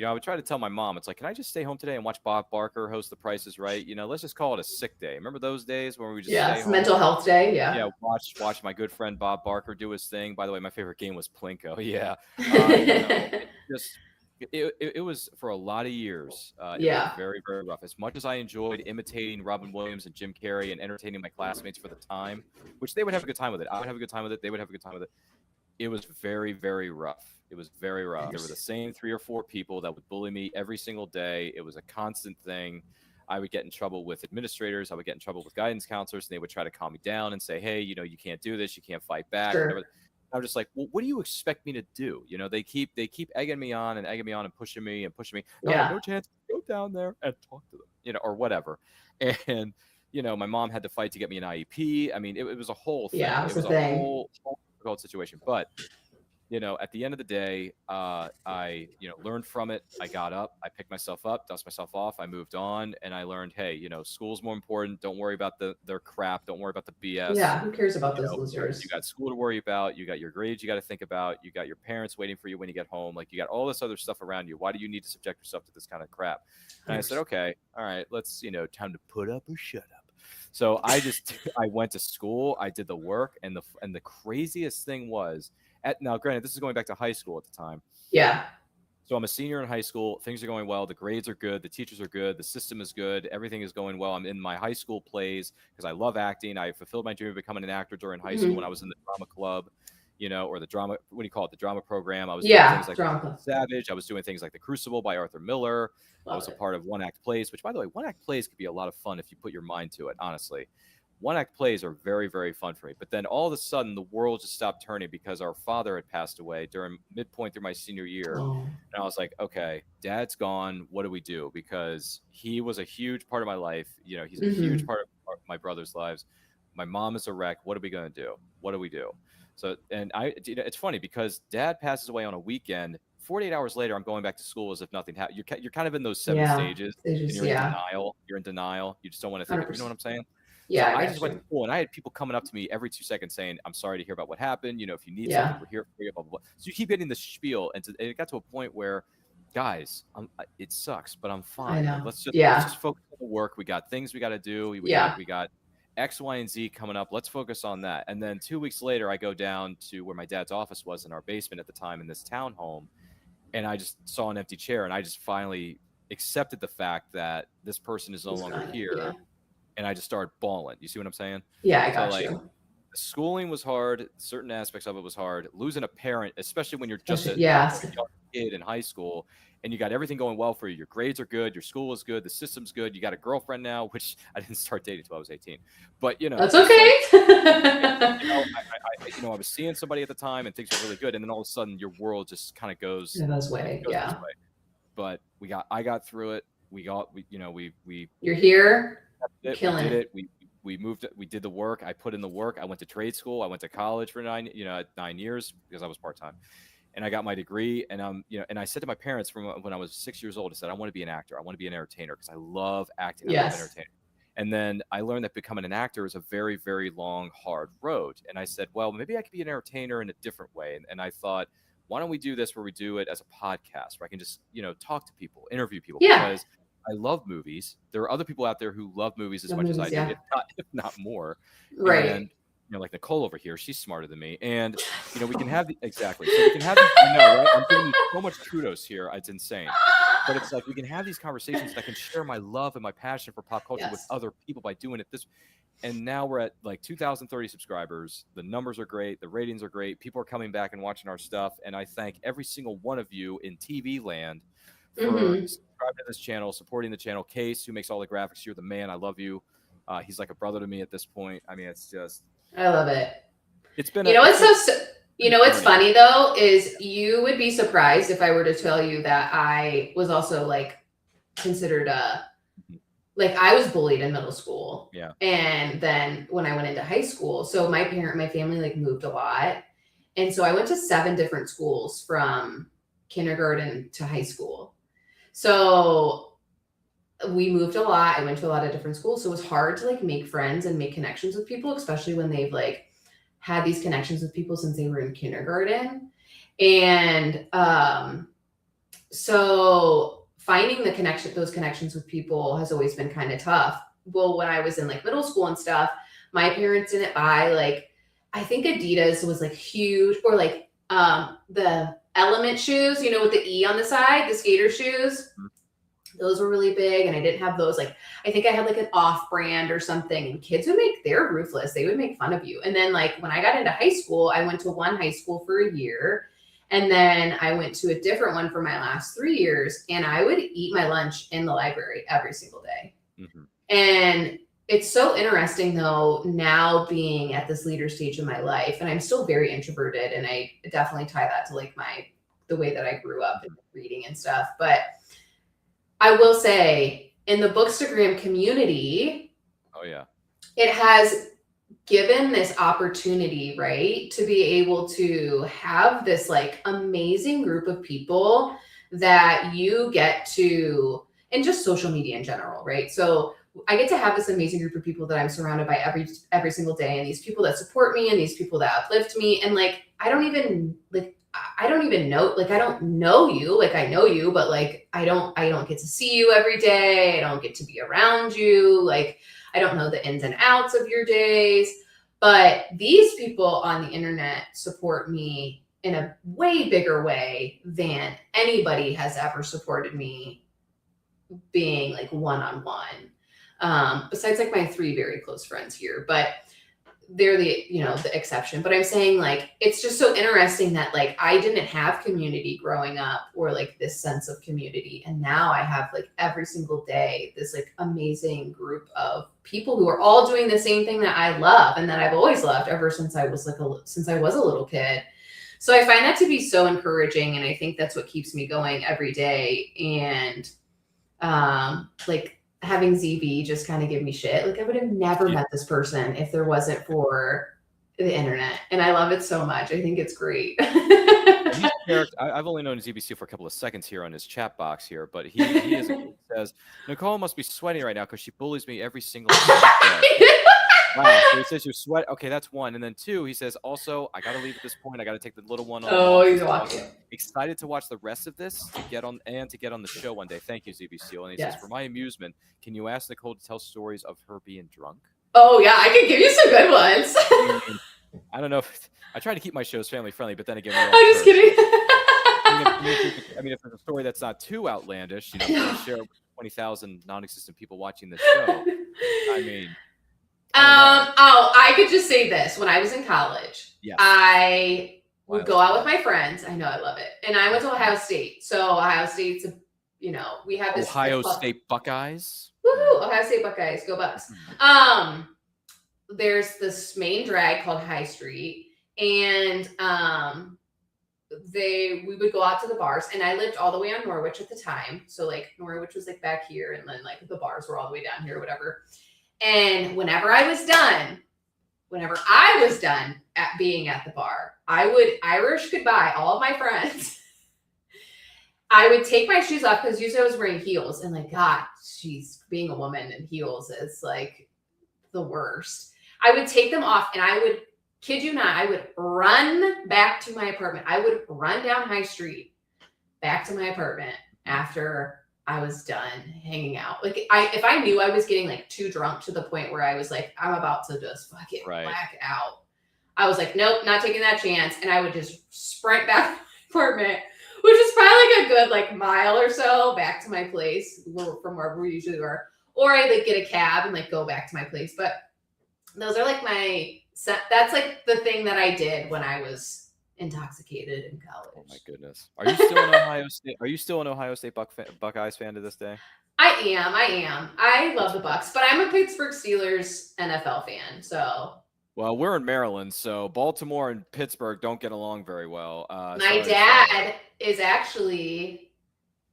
Speaker 6: I would try to tell my mom, it's like, can I just stay home today and watch Bob Barker host The Price is Right? Let's just call it a sick day. Remember those days when we would just stay home?
Speaker 7: Mental health day. Yeah.
Speaker 6: Yeah. Watch my good friend Bob Barker do his thing. By the way, my favorite game was Plinko. Yeah. It was for a lot of years. It was very, very rough. As much as I enjoyed imitating Robin Williams and Jim Carrey and entertaining my classmates for the time, which they would have a good time with it. I would have a good time with it. They would have a good time with it. It was very, very rough. It was very rough. There were the same 3 or 4 people that would bully me every single day. It was a constant thing. I would get in trouble with administrators. I would get in trouble with guidance counselors, and they would try to calm me down and say, hey, you can't do this. You can't fight back.
Speaker 7: Sure.
Speaker 6: I'm just like, well, what do you expect me to do? They keep egging me on and pushing me. No chance to go down there and talk to them, or whatever. And, my mom had to fight to get me an IEP. I mean, it was a whole thing.
Speaker 7: Yeah,
Speaker 6: it was a whole difficult situation. But, at the end of the day, I, learned from it. I got up, I picked myself up, dust myself off. I moved on and I learned, hey, school's more important. Don't worry about their crap. Don't worry about the BS.
Speaker 7: Yeah. Who cares about those losers?
Speaker 6: You got school to worry about. You got your grades you got to think about. You got your parents waiting for you when you get home. Like you got all this other stuff around you. Why do you need to subject yourself to this kind of crap? And I said, okay, all right, let's, time to put up or shut up. So I went to school. I did the work. And the craziest thing was, now, granted, this is going back to high school at the time.
Speaker 7: Yeah.
Speaker 6: So I'm a senior in high school. Things are going well. The grades are good. The teachers are good. The system is good. Everything is going well. I'm in my high school plays because I love acting. I fulfilled my dream of becoming an actor during high school when I was in the drama club, or the drama, what do you call it? The drama program. I was doing things like
Speaker 7: drama.
Speaker 6: Savage. I was doing things like The Crucible by Arthur Miller. I was a part of one-act plays, which, by the way, one-act plays could be a lot of fun if you put your mind to it, honestly. One-act plays are very, very fun for me. But then all of a sudden, the world just stopped turning because our father had passed away during midpoint through my senior year. Oh. And I was like, okay, Dad's gone. What do we do? Because he was a huge part of my life. He's a huge part of my brother's lives. My mom is a wreck. What are we going to do? What do we do? So, and it's funny because Dad passes away on a weekend. 48 hours later, I'm going back to school as if nothing happened. You're kind of in those 7 stages and you're in denial. You're in denial. You just don't want to think. 100%. You know what I'm saying?
Speaker 7: Yeah,
Speaker 6: so I just went to school and I had people coming up to me every 2 seconds saying, I'm sorry to hear about what happened. If you need something, we're here for you, blah, blah, blah. So you keep getting the spiel. And it got to a point where, guys, it sucks, but I'm fine. Let's just focus on the work. We got things we got to do. We got X, Y, and Z coming up. Let's focus on that. And then 2 weeks later, I go down to where my dad's office was in our basement at the time in this townhome. And I just saw an empty chair. And I just finally accepted the fact that this person is no longer here. Yeah. And I just started bawling. You see what I'm saying?
Speaker 7: Yeah, I got you.
Speaker 6: Schooling was hard. Certain aspects of it was hard. Losing a parent, especially when you're just a young kid in high school and you got everything going well for you. Your grades are good. Your school is good. The system's good. You got a girlfriend now, which I didn't start dating until I was 18. But,
Speaker 7: that's okay.
Speaker 6: I was seeing somebody at the time and things were really good. And then all of a sudden your world just kind of goes
Speaker 7: this way. Yeah.
Speaker 6: But I got through it.
Speaker 7: You're here.
Speaker 6: Killing it. We moved. We did the work. I put in the work. I went to trade school. I went to college for 9 years because I was part-time, and I got my degree. And and I said to my parents from when I was 6 years old, I said, I want to be an actor. I want to be an entertainer because I love acting. I love entertaining. And then I learned that becoming an actor is a very, very long, hard road. And I said, well, maybe I could be an entertainer in a different way. And I thought, why don't we do this where we do it as a podcast where I can just talk to people, interview people because I love movies. There are other people out there who love movies as much as I do, if not more.
Speaker 7: Right.
Speaker 6: And, like Nicole over here, she's smarter than me. And, we can have exactly. So we can have, I know, right? I'm giving you so much kudos here. It's insane. But it's like we can have these conversations and I can share my love and my passion for pop culture with other people by doing it this. And now we're at like 2,030 subscribers. The numbers are great. The ratings are great. People are coming back and watching our stuff. And I thank every single one of you in TV land for subscribing to this channel, supporting the channel. Case, who makes all the graphics, you're the man. I love you. He's like a brother to me at this point. I mean, it's just.
Speaker 7: I love it.
Speaker 6: It's been.
Speaker 7: You know what's funny though is you would be surprised if I were to tell you that I was also like considered like I was bullied in middle school.
Speaker 6: Yeah.
Speaker 7: And then when I went into high school, so my family like moved a lot. And so I went to 7 different schools from kindergarten to high school. So we moved a lot. I went to a lot of different schools. So it was hard to like make friends and make connections with people, especially when they've like had these connections with people since they were in kindergarten. And so finding those connections with people has always been kind of tough. Well, when I was in like middle school and stuff, my parents didn't buy like, I think Adidas was like huge, or like the Element shoes, you know, with the E on the side, the skater shoes. Those were really big. And I didn't have those. Like, I think I had like an off brand or something, and kids they're ruthless. They would make fun of you. And then like when I got into high school, I went to one high school for a year. And then I went to a different one for my last 3 years, and I would eat my lunch in the library every single day. And it's so interesting though, now being at this leader stage in my life, and I'm still very introverted, and I definitely tie that to like the way that I grew up and reading and stuff. But I will say in the Bookstagram community,
Speaker 6: oh yeah,
Speaker 7: it has given this opportunity, right, to be able to have this like amazing group of people that you get to, and just social media in general, right? So I get to have this amazing group of people that I'm surrounded by every single day, and these people that support me and these people that uplift me. And like, I don't even know, like, I don't know you, like I know you, but like, I don't get to see you every day. I don't get to be around you. Like, I don't know the ins and outs of your days, but these people on the internet support me in a way bigger way than anybody has ever supported me being like one-on-one. Besides like my 3 very close friends here, but they're the exception. But I'm saying like, it's just so interesting that like, I didn't have community growing up, or like this sense of community. And now I have like every single day, this like amazing group of people who are all doing the same thing that I love and that I've always loved ever since I was since I was a little kid. So I find that to be so encouraging. And I think that's what keeps me going every day. And like, having ZB just kind of give me shit. Like, I would have never met this person if there wasn't for the internet. And I love it so much. I think it's great.
Speaker 6: I've only known ZBC for a couple of seconds here on his chat box here, but he says, Nicole must be sweating right now because she bullies me every single day. Wow. So he says you sweat. Okay, that's 1. And then 2, he says, also, I got to leave at this point. I got to take the little one on.
Speaker 7: Oh, he's walking.
Speaker 6: Excited to watch the rest of this to get on the show one day. Thank you, ZBC. And he says, for my amusement, can you ask Nicole to tell stories of her being drunk?
Speaker 7: Oh, yeah, I can give you some good ones.
Speaker 6: I don't know I try to keep my shows family friendly, but then again,
Speaker 7: I'm just kidding.
Speaker 6: I mean, if there's a story that's not too outlandish, share it with 20,000 non-existent people watching this show. I mean,
Speaker 7: I could just say this. When I was in college, I would go out with my friends. I know, I love it. And I went to Ohio State. So Ohio State's, we have this
Speaker 6: Ohio State Buckeyes.
Speaker 7: Woo-hoo, Ohio State Buckeyes, go Bucks. There's this main drag called High Street, and we would go out to the bars, and I lived all the way on Norwich at the time. So like Norwich was like back here, and then like the bars were all the way down here, whatever. And whenever I was done at being at the bar, I would Irish goodbye all of my friends. I would take my shoes off because usually I was wearing heels, and like, God, being a woman in heels is like the worst. I would take them off, and I would, kid you not, I would run back to my apartment. I would run down High Street back to my apartment after I was done hanging out. Like, if I knew I was getting like too drunk to the point where I was like, I'm about to just fucking black out, I was like, nope, not taking that chance. And I would just sprint back to my apartment, which is probably like a good like mile or so back to my place from where we usually were. Or I like get a cab and like go back to my place. But those are like that's like the thing that I did when I was intoxicated in college.
Speaker 6: Oh my goodness. Are you still an Ohio State? Are you still an Ohio State Buckeyes fan to this day?
Speaker 7: I am. I love the Bucks, but I'm a Pittsburgh Steelers NFL fan. So.
Speaker 6: Well, we're in Maryland, so Baltimore and Pittsburgh don't get along very well.
Speaker 7: My dad is actually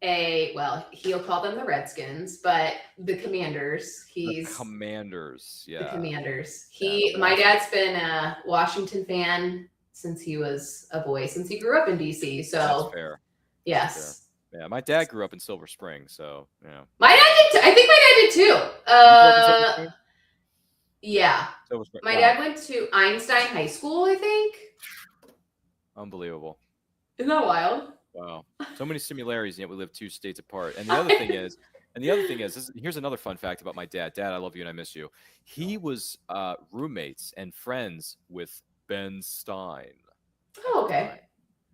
Speaker 7: he'll call them the Redskins, but the Commanders.
Speaker 6: The Commanders, yeah.
Speaker 7: The Commanders.
Speaker 6: Yeah,
Speaker 7: my dad's been a Washington fan since he was a boy, since he grew up in DC. So
Speaker 6: that's fair.
Speaker 7: Yes.
Speaker 6: That's fair. Yeah, my dad grew up in Silver Spring, so yeah.
Speaker 7: My dad did. I think my dad did too. Yeah. My dad went to Einstein High School, I think.
Speaker 6: Unbelievable.
Speaker 7: Isn't that wild?
Speaker 6: Wow. So many similarities, and yet we live 2 states apart. And the other thing is, here's another fun fact about my dad. Dad, I love you and I miss you. He was roommates and friends with Ben Stein.
Speaker 7: Oh, okay.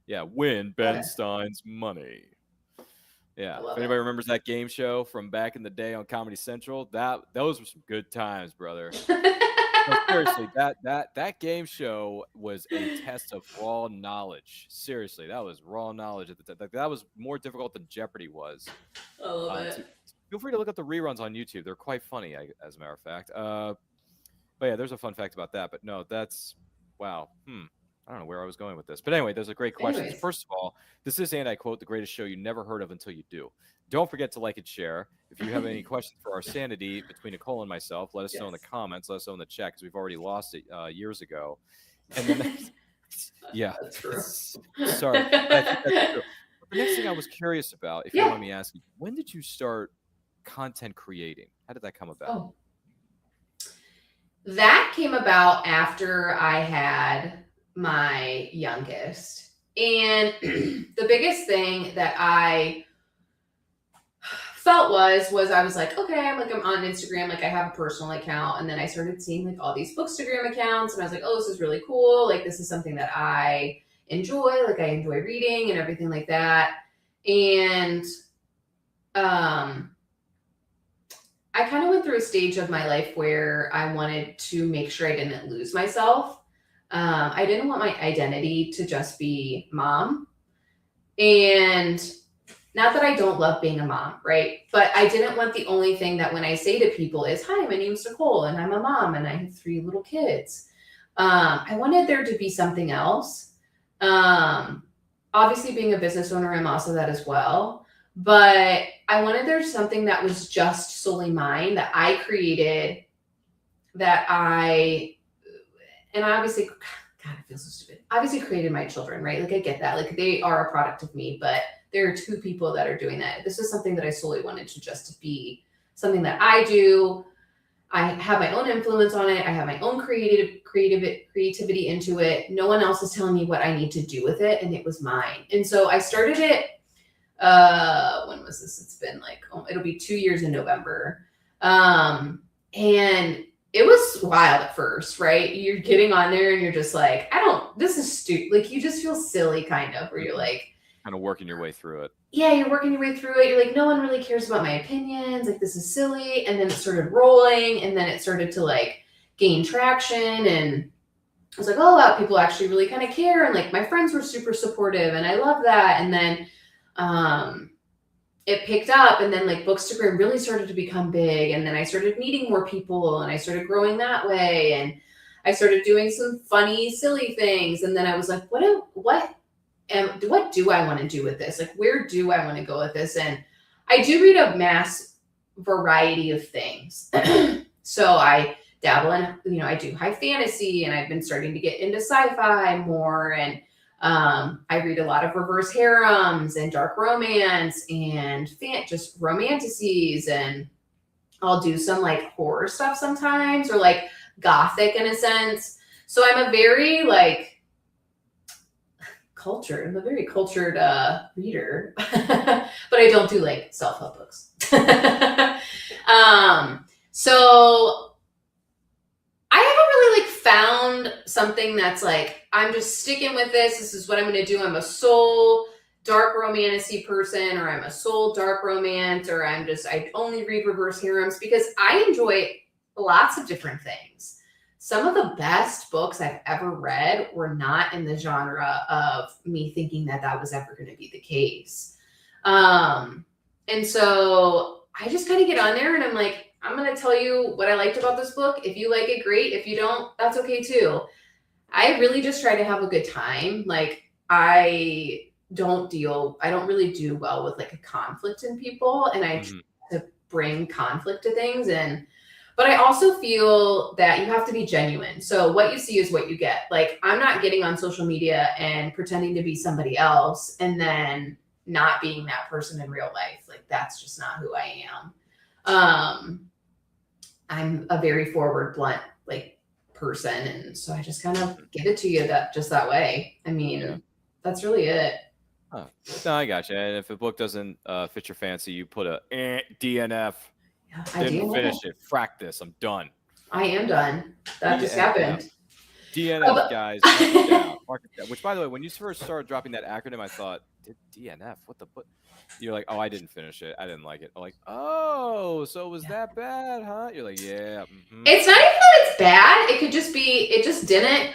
Speaker 6: Yeah, win Ben Stein's money. Yeah. If anybody remembers that game show from back in the day on Comedy Central, those were some good times, brother. No, seriously, that game show was a test of raw knowledge. Seriously, that was raw knowledge at the time. That was more difficult than Jeopardy was.
Speaker 7: I love it.
Speaker 6: Feel free to look at the reruns on YouTube. They're quite funny, as a matter of fact. But yeah, there's a fun fact about that. But no, that's wow. I don't know where I was going with this. But anyway, those are great questions.
Speaker 7: Anyways.
Speaker 6: First of all, this is, and I quote, the greatest show you never heard of until you do. Don't forget to like and share. If you have any questions for our sanity between Nicole and myself, let us know in the comments. Let us know in the chat, because we've already lost it years ago. And then, yeah.
Speaker 7: That's true.
Speaker 6: Sorry. I think that's true. The next thing I was curious about, if you want me asking, when did you start content creating? How did that come about?
Speaker 7: Oh. That came about after I had my youngest. And the biggest thing that I felt was I was like, okay, I'm on Instagram, like I have a personal account. And then I started seeing like all these Bookstagram accounts, and I was like, oh, this is really cool. Like, this is something that I enjoy. Like, I enjoy reading and everything like that. And I kind of went through a stage of my life where I wanted to make sure I didn't lose myself. I didn't want my identity to just be mom. And not that I don't love being a mom, right? But I didn't want the only thing that when I say to people is, hi, my name's Nicole and I'm a mom and I have 3 little kids. I wanted there to be something else. Obviously, being a business owner, I'm also that as well. But I wanted there something that was just solely mine, that I created, and I obviously, God, I feel so stupid. Obviously created my children, right? Like, I get that. Like, they are a product of me, but there are 2 people that are doing that. This is something that I solely wanted to just be something that I do. I have my own influence on it. I have my own creativity into it. No one else is telling me what I need to do with it, and it was mine. And so I started it. When was this? It's been like, it'll be 2 years in November. And it was wild at first, right? You're getting on there and you're just like, this is stupid. Like, you just feel silly kind of, where you're like,
Speaker 6: kind of working your way through it.
Speaker 7: Yeah, you're working your way through it. You're like, no one really cares about my opinions. Like, this is silly. And then it started rolling, and then it started to like gain traction. And I was like, oh, wow, people actually really kind of care. And like, my friends were super supportive, and I love that. And then it picked up, and then like Bookstagram really started to become big. And then I started meeting more people, and I started growing that way. And I started doing some funny, silly things. And then I was like, what do I want to do with this? Like, where do I want to go with this? And I do read a mass variety of things. So I dabble in, I do high fantasy, and I've been starting to get into sci-fi more. And I read a lot of reverse harems and dark romance and just romanticies. And I'll do some like horror stuff sometimes, or like gothic in a sense. So I'm a very like cultured. I'm a very cultured reader, but I don't do like self-help books. So I haven't really like found something that's like, I'm just sticking with this. This is what I'm going to do. I'm a soul dark romantic-y person, or I'm a soul dark romance, or I only read reverse harems, because I enjoy lots of different things. some of the best books I've ever read were not in the genre of me thinking that that was ever going to be the case. And so I just kind of get on there and I'm like, I'm going to tell you what I liked about this book. If you like it, great. If you don't, that's okay too. I really just try to have a good time. Like I don't really do well with like a conflict in people. And I try to bring conflict to things. But I also feel that you have to be genuine. So what you see is what you get. Like I'm not getting on social media and pretending to be somebody else and then not being that person in real life. Like that's just not who I am. I'm a very forward, blunt, like person. And so I just kind of give it to you that way. I mean, that's really it.
Speaker 6: Oh, no, I got you. And if a book doesn't fit your fancy, you put a DNF.
Speaker 7: Yeah,
Speaker 6: Didn't finish it. Frack this. I'm done.
Speaker 7: I am done. That just happened.
Speaker 6: DNF, guys. Mark it down. Mark it down. Which, by the way, when you first started dropping that acronym, I thought, DNF? What the? You're like, oh, I didn't finish it. I didn't like it. I'm like, oh, so it was that bad, huh? You're like, yeah.
Speaker 7: It's not even that it's bad. It could just be, it just didn't.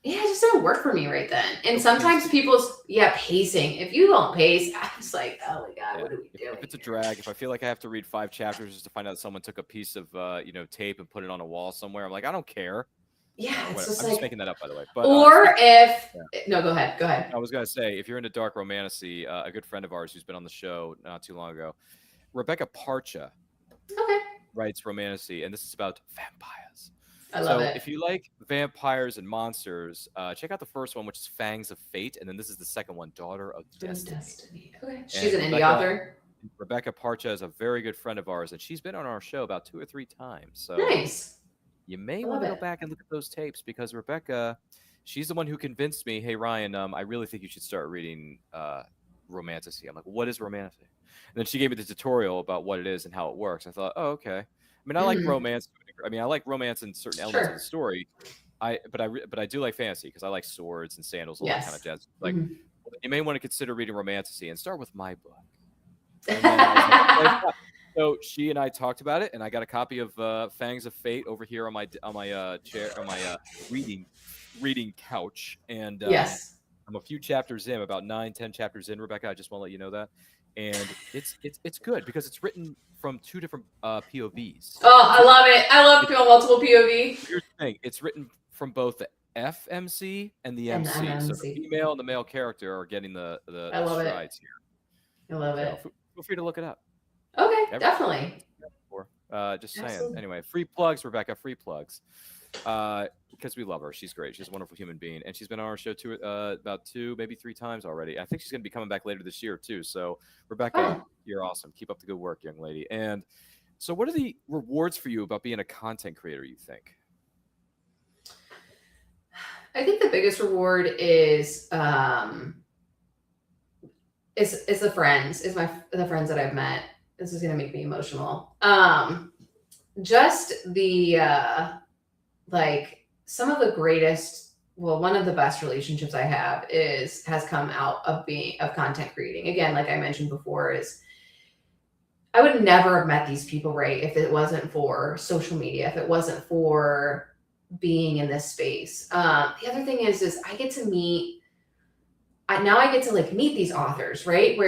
Speaker 7: Yeah, it just didn't work for me right then. And sometimes people's pacing. If you don't pace, I'm just like, oh my God, what are we doing?
Speaker 6: If it's a drag, if I feel like I have to read 5 chapters just to find out someone took a piece of tape and put it on a wall somewhere, I'm like, I don't care.
Speaker 7: Yeah, it's just
Speaker 6: I'm
Speaker 7: like,
Speaker 6: just making that up, by the way. But,
Speaker 7: or no, go ahead.
Speaker 6: I was gonna say, if you're into dark romantasy, a good friend of ours who's been on the show not too long ago, Rebecca Parcha, writes romantasy, and this is about vampires.
Speaker 7: I love it.
Speaker 6: If you like vampires and monsters, check out the first one, which is Fangs of Fate, and then this is the second one, Daughter of Destiny.
Speaker 7: Okay, she's an indie author.
Speaker 6: Rebecca Parcha is a very good friend of ours, and she's been on our show about 2 or 3 times. So
Speaker 7: nice.
Speaker 6: You may want to go back and look at those tapes because Rebecca, she's the one who convinced me, hey, Ryan, I really think you should start reading romantasy. I'm like, what is romantasy? And then she gave me the tutorial about what it is and how it works. I thought, oh, okay. I mean, I like romance. I mean, I like romance in certain elements of the story. But I do like fantasy because I like swords and sandals, all that kind of jazz. Like, you may want to consider reading romantasy and start with my book. And then I was like, so she and I talked about it, and I got a copy of Fangs of Fate over here on my chair, on my reading couch. And I'm a few chapters in, about 9-10 chapters in, Rebecca. I just want to let you know that. And it's good because it's written from 2 different POVs.
Speaker 7: Oh, I love it. I love multiple POV.
Speaker 6: Here's the thing. It's written from both the FMC and the MC. So the female and the male character are getting the strides here.
Speaker 7: I love it.
Speaker 6: Feel free to look it up.
Speaker 7: Okay, definitely.
Speaker 6: Just saying. Anyway, free plugs, Rebecca. Free plugs. Because we love her. She's great. She's a wonderful human being, and she's been on our show about 2, maybe 3 times already. I think she's going to be coming back later this year too. So, Rebecca, you're awesome. Keep up the good work, young lady. And so, what are the rewards for you about being a content creator? You think?
Speaker 7: I think the biggest reward is the friends. The friends that I've met. This is going to make me emotional. Just the like some of the greatest, one of the best relationships I have has come out of content creating. Again, like I mentioned before, is I would never have met these people, right, if it wasn't for social media, if it wasn't for being in this space. The other thing is I get to meet these authors, right?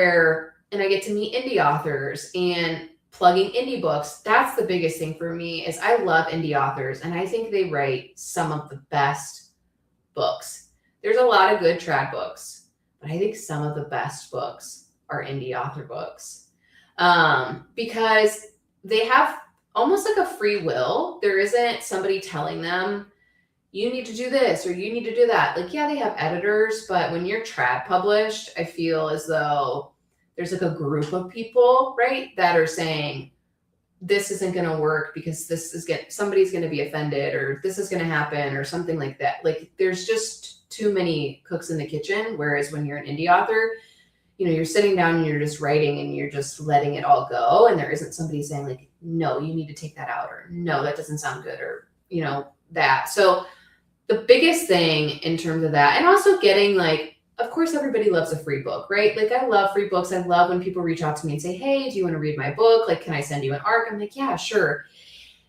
Speaker 7: And I get to meet indie authors and plugging indie books. That's the biggest thing for me is I love indie authors and I think they write some of the best books. There's a lot of good trad books, but I think some of the best books are indie author books because they have almost like a free will. There isn't somebody telling them you need to do this or you need to do that. Like, yeah, they have editors, but when you're trad published, I feel as though there's like a group of people, right, that are saying this isn't going to work because somebody's going to be offended or this is going to happen or something like that. Like there's just too many cooks in the kitchen. Whereas when you're an indie author, you're sitting down and you're just writing and you're just letting it all go. And there isn't somebody saying like, no, you need to take that out or no, that doesn't sound good or, that. So the biggest thing in terms of that, and also getting like, of course, everybody loves a free book, right? Like I love free books. I love when people reach out to me and say, hey, do you want to read my book? Like, can I send you an ARC? I'm like, yeah, sure.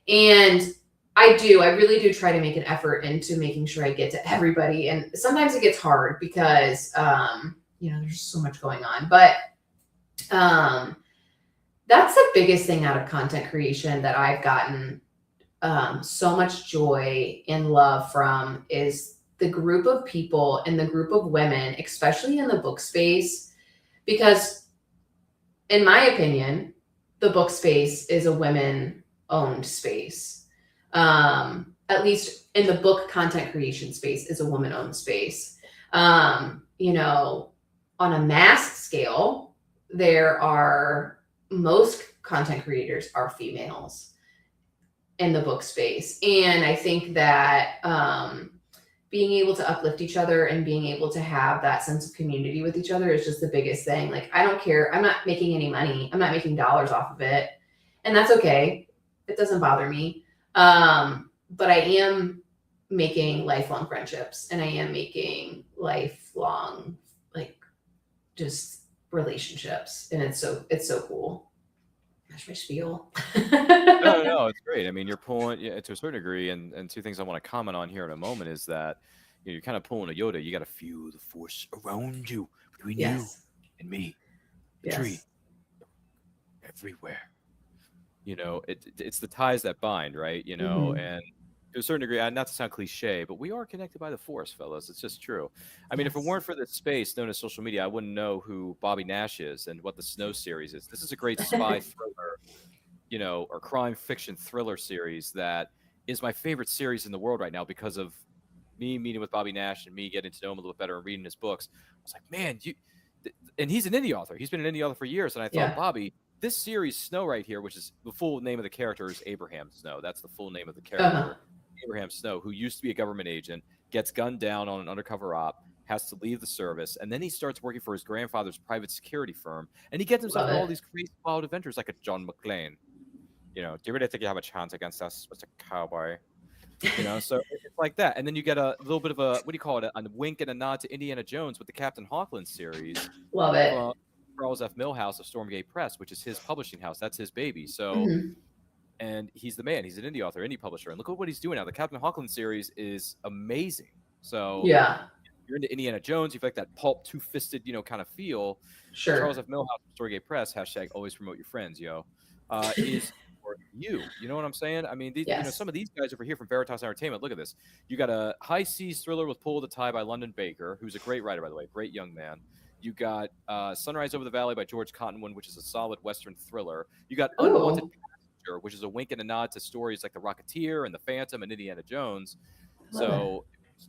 Speaker 7: And I do. I really do try to make an effort into making sure I get to everybody. And sometimes it gets hard because, there's so much going on. But that's the biggest thing out of content creation that I've gotten so much joy and love from is the group of people and the group of women, especially in the book space, because in my opinion, the book space is a women-owned space. At least in the book content creation space is a woman-owned space. On a mass scale, most content creators are females in the book space. And I think that being able to uplift each other and being able to have that sense of community with each other is just the biggest thing. Like, I don't care. I'm not making any money. I'm not making dollars off of it. And that's okay. It doesn't bother me. But I am making lifelong friendships, and I am making lifelong, just relationships. And it's so cool. That's my spiel.
Speaker 6: No, it's great. I mean, you're pulling to a certain degree, and two things I want to comment on here in a moment is that you're kind of pulling a Yoda. You got to feel the force around you, between you and me, the tree, everywhere. It's the ties that bind, right? And to a certain degree, not to sound cliche, but we are connected by the force, fellas. It's just true. I mean, if it weren't for this space known as social media, I wouldn't know who Bobby Nash is and what the Snow series is. This is a great spy thriller, or crime fiction thriller series that is my favorite series in the world right now because of me meeting with Bobby Nash and me getting to know him a little better and reading his books. I was like, man, and he's an indie author. He's been an indie author for years. And I thought, Bobby, this series Snow right here, which is the full name of the character is Abraham Snow. That's the full name of the character. Abraham Snow, who used to be a government agent, gets gunned down on an undercover op, has to leave the service, and then he starts working for his grandfather's private security firm, and he gets himself in all these crazy wild adventures like a John McClane. Do you really think you have a chance against us, Mr. Cowboy? So it's like that. And then you get a little bit of a, what do you call it, a wink and a nod to Indiana Jones with the Captain Hawkland series.
Speaker 7: Love it.
Speaker 6: Charles F. Millhouse of Stormgate Press, which is his publishing house. That's his baby. So, and he's the man. He's an indie author, indie publisher. And look at what he's doing now. The Captain Hawkland series is amazing. So, if you're into Indiana Jones, you like that pulp, two-fisted, kind of feel.
Speaker 7: Sure.
Speaker 6: Charles F. Millhouse of Stormgate Press, # always promote your friends, is for you. You know what I'm saying? I mean, some of these guys over here from Veritas Entertainment, look at this. You got a high seas thriller with Pull of the Tide by London Baker, who's a great writer, by the way, great young man. You got Sunrise Over the Valley by George Cottonwood, which is a solid Western thriller. You got Unwanted Passenger, which is a wink and a nod to stories like The Rocketeer and The Phantom and Indiana Jones.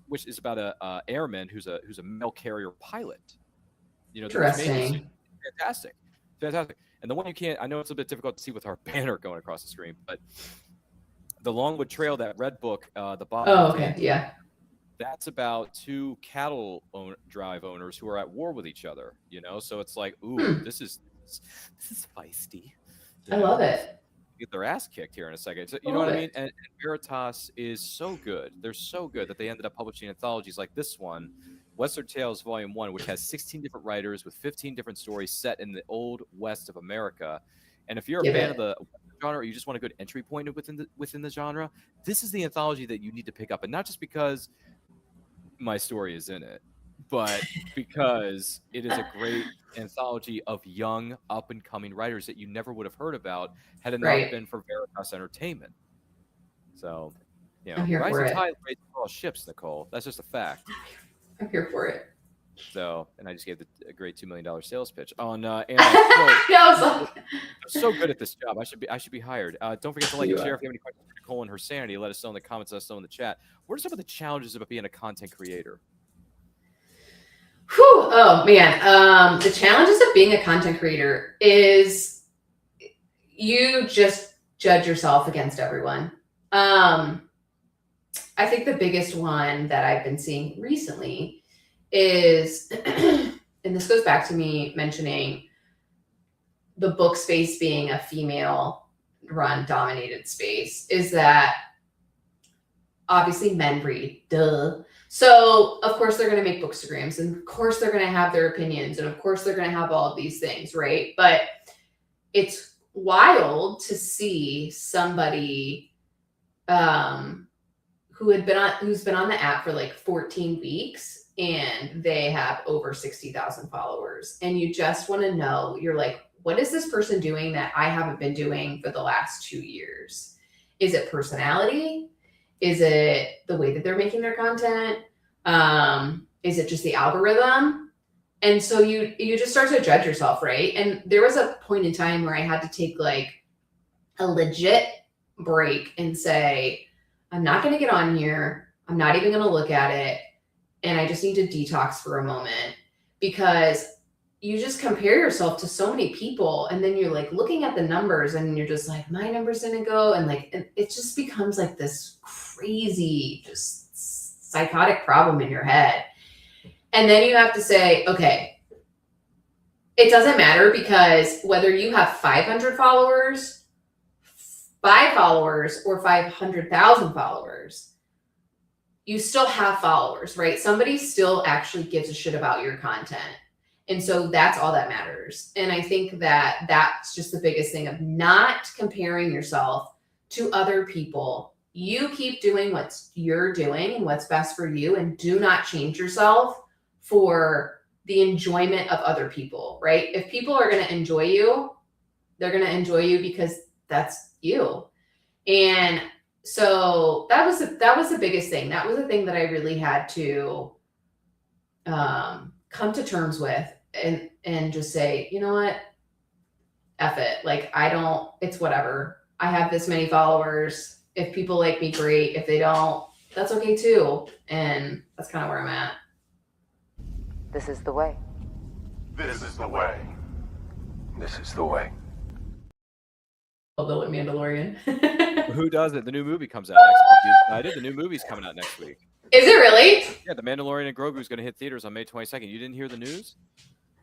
Speaker 6: Which is about a airman who's a mail carrier pilot.
Speaker 7: Interesting.
Speaker 6: Fantastic. And the one you can't, I know it's a bit difficult to see with our banner going across the screen, but The Longwood Trail, that red book, the bottom.
Speaker 7: Oh, okay, yeah.
Speaker 6: That's about two cattle drive owners who are at war with each other, So it's like, ooh, this is feisty.
Speaker 7: I love it.
Speaker 6: Get their ass kicked here in a second. So, you know what I mean? And Veritas is so good. They're so good that they ended up publishing anthologies like this one, Western Tales Volume 1, which has 16 different writers with 15 different stories set in the old West of America. And if you're a fan of the genre, or you just want a good entry point within the genre, this is the anthology that you need to pick up. And not just because my story is in it, but because it is a great anthology of young, up-and-coming writers that you never would have heard about had it not been for Veritas Entertainment. So, rising tide raises all ships, Nicole. That's just a fact.
Speaker 7: I'm here for it.
Speaker 6: So, and I just gave a great $2 million sales pitch on
Speaker 7: I'm
Speaker 6: so good at this job. I should be hired. Don't forget to like and share if you have any questions for Nicole and her sanity. Let us know in the comments. Let us know in the chat. What are some of the challenges about being a content creator?
Speaker 7: Whew, oh man, the challenges of being a content creator is you just judge yourself against everyone. I think the biggest one that I've been seeing recently is, and this goes back to me mentioning the book space being a female run dominated space, is that obviously men read, duh. So of course they're going to make bookstagrams, and of course they're going to have their opinions, and of course they're going to have all of these things, right? But it's wild to see somebody who's been on the app for like 14 weeks, and they have over 60,000 followers. And you just want to know, you're like, what is this person doing that I haven't been doing for the last 2 years? Is it personality? Is it the way that they're making their content? Is it just the algorithm? And so you just start to judge yourself, right? And there was a point in time where I had to take like a legit break and say, I'm not going to get on here. I'm not even going to look at it. And I just need to detox for a moment, because you just compare yourself to so many people. And then you're like looking at the numbers and you're just like, my numbers didn't go. And like, it just becomes like this crazy, just psychotic problem in your head. And then you have to say, okay, it doesn't matter, because whether you have 500 followers, 5 followers, or 500,000 followers, you still have followers, right? Somebody still actually gives a shit about your content. And so that's all that matters. And I think that that's just the biggest thing of not comparing yourself to other people. You keep doing what you're doing and what's best for you, and do not change yourself for the enjoyment of other people, right? If people are going to enjoy you, they're going to enjoy you because that's you. And so that was the biggest thing. That was the thing that I really had to come to terms with, and just say, you know what? F it. Like, it's whatever. I have this many followers. If people like me, great. If they don't, that's okay too. And that's kind of where I'm at.
Speaker 1: This is the way.
Speaker 4: This is the way.
Speaker 5: This is the way.
Speaker 7: The Mandalorian.
Speaker 6: Who does it? The new movie comes out next week. You excited? The new movie's coming out next week.
Speaker 7: Is it really?
Speaker 6: Yeah, The Mandalorian and Grogu is going to hit theaters on May 22nd. You didn't hear the news?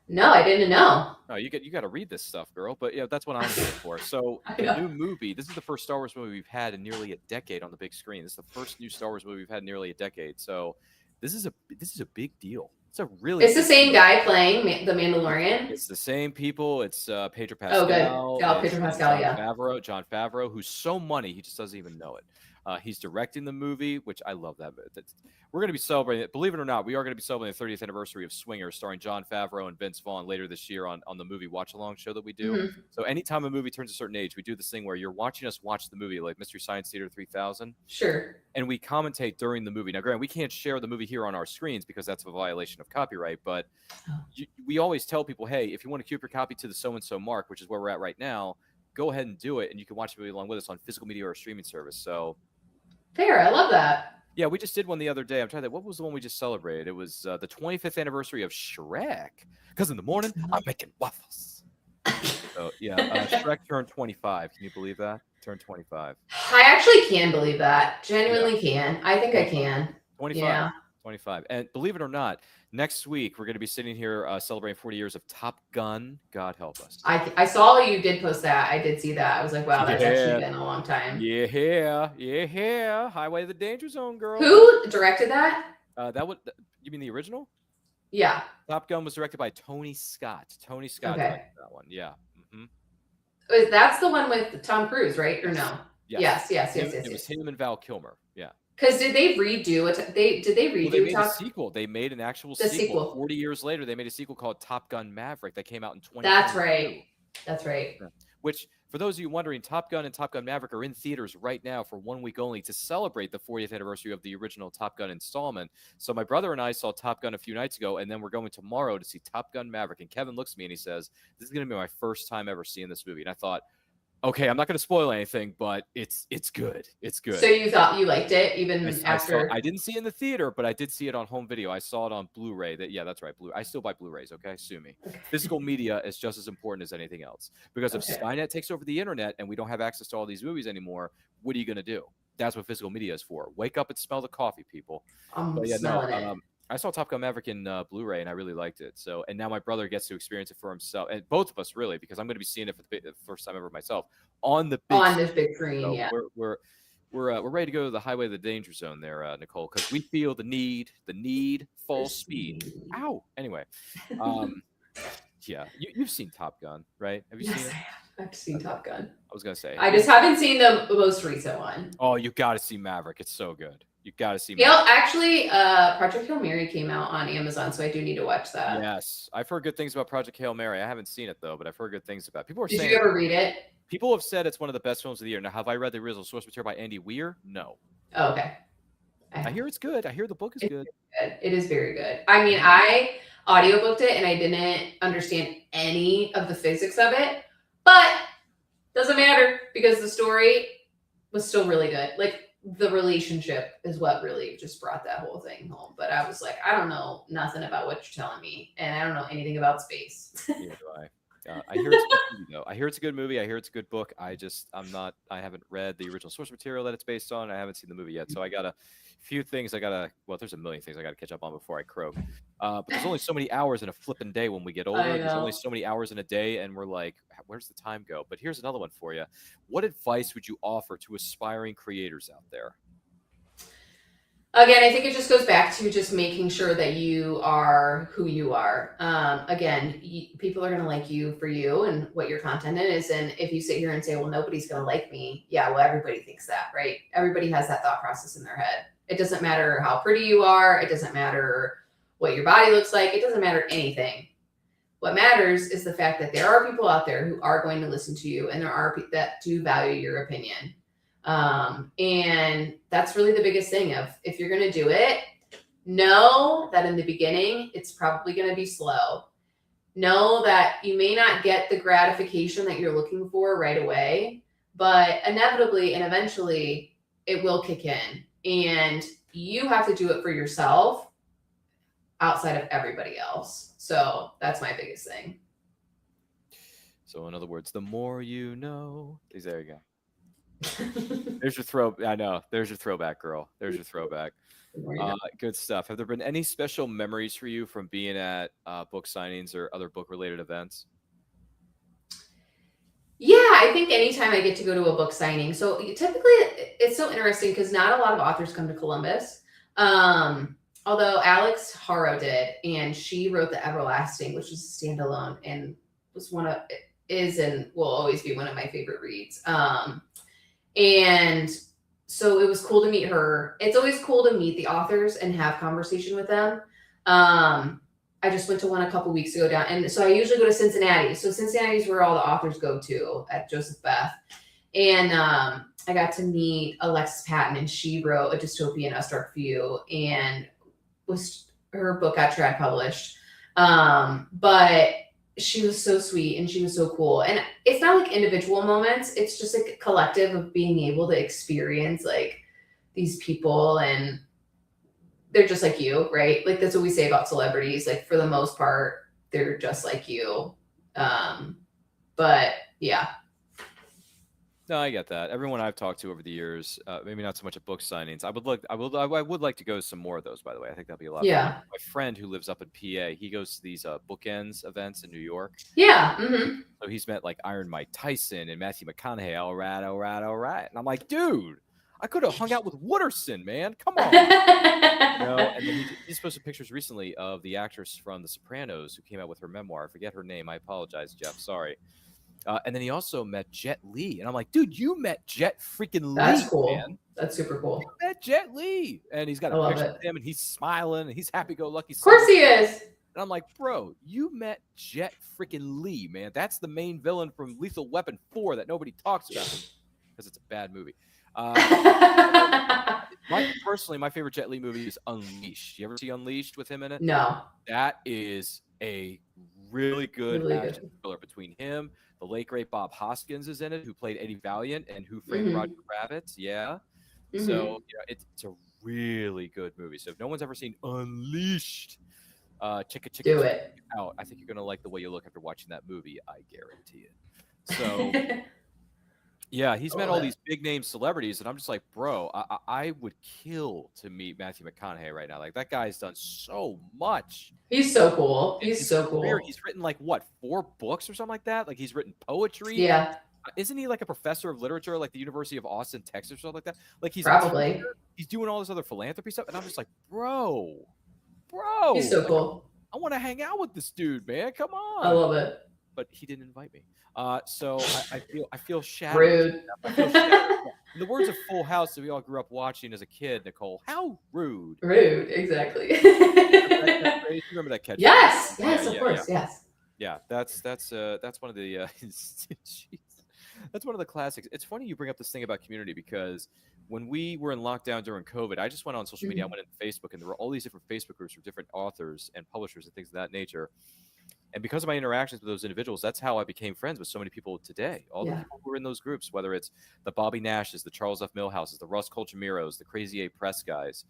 Speaker 7: No, I didn't know.
Speaker 6: Oh, you got to read this stuff, girl. But yeah, that's what I'm here for. So the new movie. This is the first Star Wars movie we've had in nearly a decade on the big screen. This is the first new Star Wars movie we've had in nearly a decade. So this is a big deal. It's the
Speaker 7: same guy playing the Mandalorian.
Speaker 6: It's the same people. It's Pedro Pascal.
Speaker 7: Oh, good. Yeah, Pedro Pascal,
Speaker 6: John Favreau, who's so money he just doesn't even know it. He's directing the movie, which I love that. We're going to be celebrating it. Believe it or not, we are going to be celebrating the 30th anniversary of Swingers, starring John Favreau and Vince Vaughn later this year on the movie watch-along show that we do. Mm-hmm. So anytime a movie turns a certain age, we do this thing where you're watching us watch the movie, like Mystery Science Theater 3000.
Speaker 7: Sure.
Speaker 6: And we commentate during the movie. Now, granted, we can't share the movie here on our screens because that's a violation of copyright, but we always tell people, hey, if you want to keep your copy to the so-and-so mark, which is where we're at right now, go ahead and do it, and you can watch the movie along with us on physical media or a streaming service. So
Speaker 7: fair. I love that.
Speaker 6: Yeah, we just did one the other day. I'm trying to think, what was the one we just celebrated? It was the 25th anniversary of Shrek. Because in the morning, I'm making waffles. So, yeah, Shrek turned 25. Can you believe that? Turned 25.
Speaker 7: I actually can believe that. Genuinely can. I think I can.
Speaker 6: 25.
Speaker 7: Yeah.
Speaker 6: 25. And believe it or not, next week we're going to be sitting here celebrating 40 years of Top Gun. God help us.
Speaker 7: I saw you did post that. I did see that. I was like, wow, that's actually been a long time.
Speaker 6: Yeah. Highway to the Danger Zone, girl.
Speaker 7: Who directed that?
Speaker 6: You mean the original?
Speaker 7: Yeah.
Speaker 6: Top Gun was directed by Tony Scott. Tony Scott directed that one. Yeah.
Speaker 7: Mm-hmm. That's the one with Tom Cruise, right? Or no? Yes.
Speaker 6: It was him and Val Kilmer. Yeah.
Speaker 7: Because did they redo it? Did they redo
Speaker 6: they made a sequel? They made an actual
Speaker 7: sequel.
Speaker 6: 40 years later, they made a sequel called Top Gun Maverick that came out in 2020.
Speaker 7: That's right.
Speaker 6: Yeah. Which, for those of you wondering, Top Gun and Top Gun Maverick are in theaters right now for 1 week only to celebrate the 40th anniversary of the original Top Gun installment. So my brother and I saw Top Gun a few nights ago, and then we're going tomorrow to see Top Gun Maverick. And Kevin looks at me and he says, "This is going to be my first time ever seeing this movie." And I thought, okay, I'm not going to spoil anything, but it's good. It's good.
Speaker 7: So you thought you liked it even after?
Speaker 6: I didn't see it in the theater, but I did see it on home video. I saw it on Blu-ray. That's right. I still buy Blu-rays. Okay, sue me. Okay. Physical media is just as important as anything else, because if Skynet takes over the internet and we don't have access to all these movies anymore, what are you going to do? That's what physical media is for. Wake up and smell the coffee, people.
Speaker 7: Smelling it.
Speaker 6: I saw Top Gun Maverick in Blu-ray, and I really liked it. So, and now my brother gets to experience it for himself, and both of us really, because I'm going to be seeing it for the first time ever myself on the big screen. So
Speaker 7: yeah.
Speaker 6: We're ready to go to the highway of the danger zone there, Nicole, because we feel the need, full speed. Ow. Anyway, yeah, you've seen Top Gun, right? Have you seen it?
Speaker 7: I've seen Top Gun.
Speaker 6: I was gonna say.
Speaker 7: I just haven't seen the most recent one.
Speaker 6: Oh, you got to see Maverick. It's so good. You got to see.
Speaker 7: Yeah,
Speaker 6: Maverick.
Speaker 7: actually, Project Hail Mary came out on Amazon, so I do need to watch that.
Speaker 6: Yes, I've heard good things about Project Hail Mary. I haven't seen it though, but I've heard good things about it. People are
Speaker 7: Did
Speaker 6: saying.
Speaker 7: you ever read it?
Speaker 6: People have said it's one of the best films of the year. Now, have I read the original source material by Andy Weir? No.
Speaker 7: Oh, okay.
Speaker 6: I hear it's good. I hear the book is good.
Speaker 7: It is very good. I mean, I audiobooked it and I didn't understand any of the physics of it, but doesn't matter because the story was still really good. Like the relationship is what really just brought that whole thing home. But I was like, I don't know nothing about what you're telling me, and I don't know anything about space.
Speaker 6: Neither do I. I hear it's a good movie, though. I hear it's a good movie. I hear it's a good book. I haven't read the original source material that it's based on. I haven't seen the movie yet. So I got a few things well, there's a million things I got to catch up on before I croak. But there's only so many hours in a flipping day when we get older. There's only so many hours in a day. And we're like, where's the time go? But here's another one for you. What advice would you offer to aspiring creators out there?
Speaker 7: Again, I think it just goes back to just making sure that you are who you are. Again, people are going to like you for you and what your content is. And if you sit here and say, well, nobody's going to like me. Yeah, well, everybody thinks that, right? Everybody has that thought process in their head. It doesn't matter how pretty you are. It doesn't matter what your body looks like. It doesn't matter anything. What matters is the fact that there are people out there who are going to listen to you, and there are people that do value your opinion. And that's really the biggest thing of if you're going to do it, know that in the beginning, it's probably going to be slow. Know that you may not get the gratification that you're looking for right away, but inevitably and eventually it will kick in, and you have to do it for yourself outside of everybody else. So that's my biggest thing.
Speaker 6: So in other words, the more you know. There you go. There's your throw. I know. There's your throwback, girl. There's your throwback. Good stuff. Have there been any special memories for you from being at book signings or other book-related events?
Speaker 7: Yeah, I think anytime I get to go to a book signing. So typically, it's so interesting because not a lot of authors come to Columbus. Although Alex Haro did, and she wrote The Everlasting, which is a standalone and was and will always be one of my favorite reads. And so it was cool to meet her. It's always cool to meet the authors and have conversation with them. I just went to one a couple weeks ago down. And so I usually go to Cincinnati. So Cincinnati is where all the authors go to at Joseph Beth. And I got to meet Alexis Patton, and she wrote A Dystopian Us Dark View, and her book got trad published. But she was so sweet and she was so cool. And it's not like individual moments. It's just like a collective of being able to experience like these people, and they're just like you, right? Like that's what we say about celebrities. Like for the most part, they're just like you. But yeah.
Speaker 6: No, I get that. Everyone I've talked to over the years, maybe not so much at book signings. I would like to go to some more of those, by the way. I think that'd be a lot of fun. My friend who lives up in PA, he goes to these bookends events in New York.
Speaker 7: Yeah. Mm-hmm.
Speaker 6: So he's met like Iron Mike Tyson and Matthew McConaughey. All right. And I'm like, dude, I could have hung out with Wooderson, man. Come on. And then he just posted pictures recently of the actress from The Sopranos who came out with her memoir. I forget her name. I apologize, Jeff. Sorry. And then he also met Jet Li. And I'm like, dude, you met Jet freaking Li.
Speaker 7: That's cool.
Speaker 6: Man.
Speaker 7: That's super cool.
Speaker 6: You met Jet Li. And he's got a picture of him, and he's smiling, and he's happy-go-lucky.
Speaker 7: Of course he is.
Speaker 6: And I'm like, bro, you met Jet freaking Li, man. That's the main villain from Lethal Weapon 4 that nobody talks about because it's a bad movie. Personally, my favorite Jet Li movie is Unleashed. You ever see Unleashed with him in it?
Speaker 7: No.
Speaker 6: That is a really good action thriller between him. The late great Bob Hoskins is in it, who played Eddie Valiant and Who Framed Roger Rabbit. Yeah. Mm-hmm. So it's a really good movie. So if no one's ever seen Unleashed, check it out. I think you're gonna like the way you look after watching that movie. I guarantee it. So yeah, he's met all these big name celebrities, and I'm just like, bro, I would kill to meet Matthew McConaughey right now. Like that guy's done so much.
Speaker 7: He's so cool. He's so cool.
Speaker 6: He's written like 4 books or something like that. Like he's written poetry.
Speaker 7: Yeah.
Speaker 6: Isn't he like a professor of literature, like the University of Austin, Texas, or something like that? Like he's
Speaker 7: probably
Speaker 6: he's doing all this other philanthropy stuff, and I'm just like, bro,
Speaker 7: he's so cool.
Speaker 6: I want to hang out with this dude, man. Come on.
Speaker 7: I love it.
Speaker 6: but he didn't invite me. So I feel shattered.
Speaker 7: Rude.
Speaker 6: I feel shattered. In the words of Full House that we all grew up watching as a kid, Nicole, how rude.
Speaker 7: Rude, exactly.
Speaker 6: Remember that catch?
Speaker 7: Yes, of course, yes.
Speaker 6: Yeah, that's one of the that's one of the classics. It's funny you bring up this thing about community because when we were in lockdown during COVID, I just went on social media. I went into Facebook, and there were all these different Facebook groups for different authors and publishers and things of that nature. And because of my interactions with those individuals, that's how I became friends with so many people today. All the people who are in those groups, whether it's the Bobby Nashes, the Charles F. Millhouses, the Russ Colchamiros, the Crazy 8 Press guys,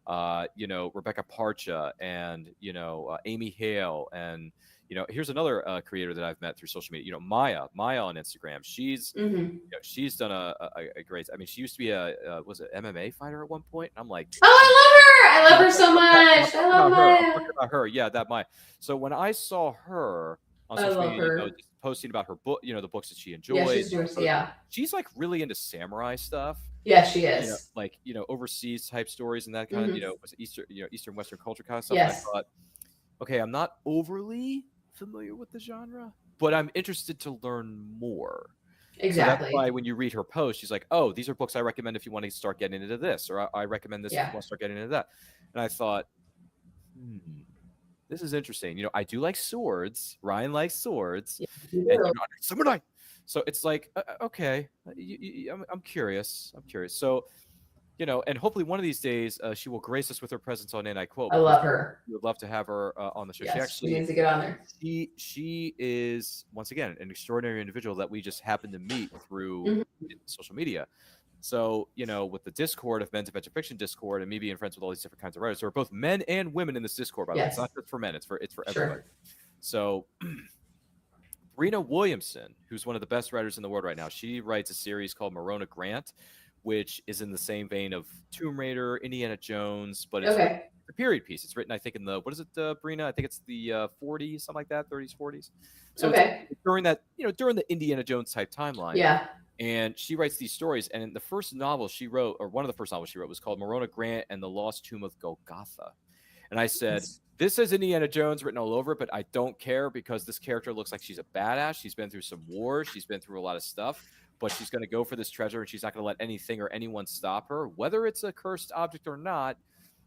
Speaker 6: Rebecca Parcha, and Amy Hale, and here's another creator that I've met through social media. Maya on Instagram. She's she's done a great. I mean, she used to be a was it MMA fighter at one point. I'm like,
Speaker 7: I love her so much. I love Maya.
Speaker 6: I'm talking about her. Yeah, that Maya. So when I saw her on social media, just posting about her book, the books that she enjoyed. She's like really into samurai stuff.
Speaker 7: Yeah, she is.
Speaker 6: Overseas type stories and that kind of was Eastern Western culture kind of stuff.
Speaker 7: Yes.
Speaker 6: And I thought, okay, I'm not overly familiar with the genre, but I'm interested to learn more.
Speaker 7: Exactly.
Speaker 6: So that's why when you read her post, she's like, "Oh, these are books I recommend if you want to start getting into this, or I recommend this if you want to start getting into that." And I thought, this is interesting. I do like swords. Ryan likes swords. And samurai. So it's like, okay, I'm curious. So, and hopefully one of these days she will grace us with her presence on And I Quote.
Speaker 7: I love her.
Speaker 6: We would love to have her on the show.
Speaker 7: Yes, she needs to get on there.
Speaker 6: She is, once again, an extraordinary individual that we just happened to meet through social media. So, with the Discord of Men's Adventure Fiction Discord and me being friends with all these different kinds of writers, there are both men and women in this Discord, by the way. It's not just for men, it's for everybody. So Brina Williamson, who's one of the best writers in the world right now, she writes a series called Morona Grant, which is in the same vein of Tomb Raider, Indiana Jones, but it's a period piece. It's written, I think, in the, what is it, Brina? I think it's the 40s, something like that, 30s, 40s. So it's during that, during the Indiana Jones type timeline.
Speaker 7: Yeah.
Speaker 6: And she writes these stories. And in the first novel she wrote, or one of the first novels she wrote, was called Morona Grant and the Lost Tomb of Golgotha. And I said, this says Indiana Jones written all over it, but I don't care because this character looks like she's a badass. She's been through some wars. She's been through a lot of stuff. But she's going to go for this treasure, and she's not going to let anything or anyone stop her, whether it's a cursed object or not,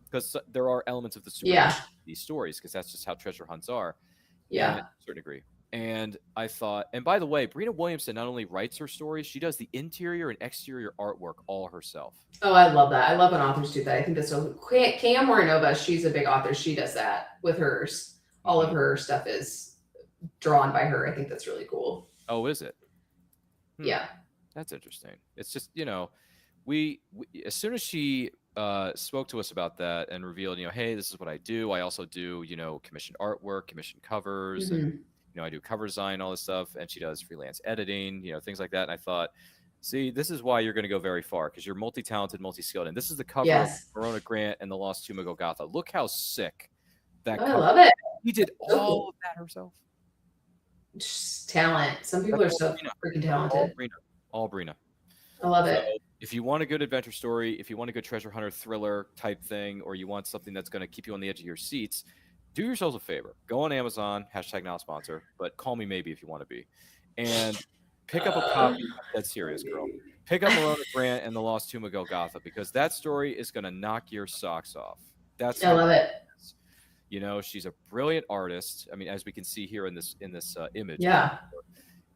Speaker 6: because there are elements of the supernatural in these stories, because that's just how treasure hunts are.
Speaker 7: Yeah.
Speaker 6: To a certain degree. And I thought, and by the way, Brina Williamson not only writes her stories, she does the interior and exterior artwork all herself.
Speaker 7: Oh, I love that. I love when authors do that. I think that's so. Cam Morinova, she's a big author. She does that with hers. All of her stuff is drawn by her. I think that's really cool.
Speaker 6: Oh, is it?
Speaker 7: Yeah.
Speaker 6: That's interesting. It's just, we as soon as she spoke to us about that and revealed, hey, this is what I do. I also do, commissioned artwork, commissioned covers, and I do cover design, all this stuff. And she does freelance editing, things like that. And I thought, see, this is why you're going to go very far, because you're multi-talented, multi-skilled. And this is the cover of Morona Grant and the Lost Tomb of Golgotha. Look how sick that cover.
Speaker 7: I love it.
Speaker 6: She did all of that herself.
Speaker 7: Just talent. Some people are so freaking talented.
Speaker 6: All Brina.
Speaker 7: I love it.
Speaker 6: So if you want a good adventure story, if you want a good treasure hunter thriller type thing, or you want something that's going to keep you on the edge of your seats, do yourselves a favor. Go on Amazon, #not sponsor, but call me maybe if you want to be. And pick up a copy of that serious, girl. Pick up Morona Grant and the Lost Tomb of Golgotha, because that story is going to knock your socks off.
Speaker 7: I love it.
Speaker 6: She's a brilliant artist. I mean, as we can see here in this image.
Speaker 7: Yeah.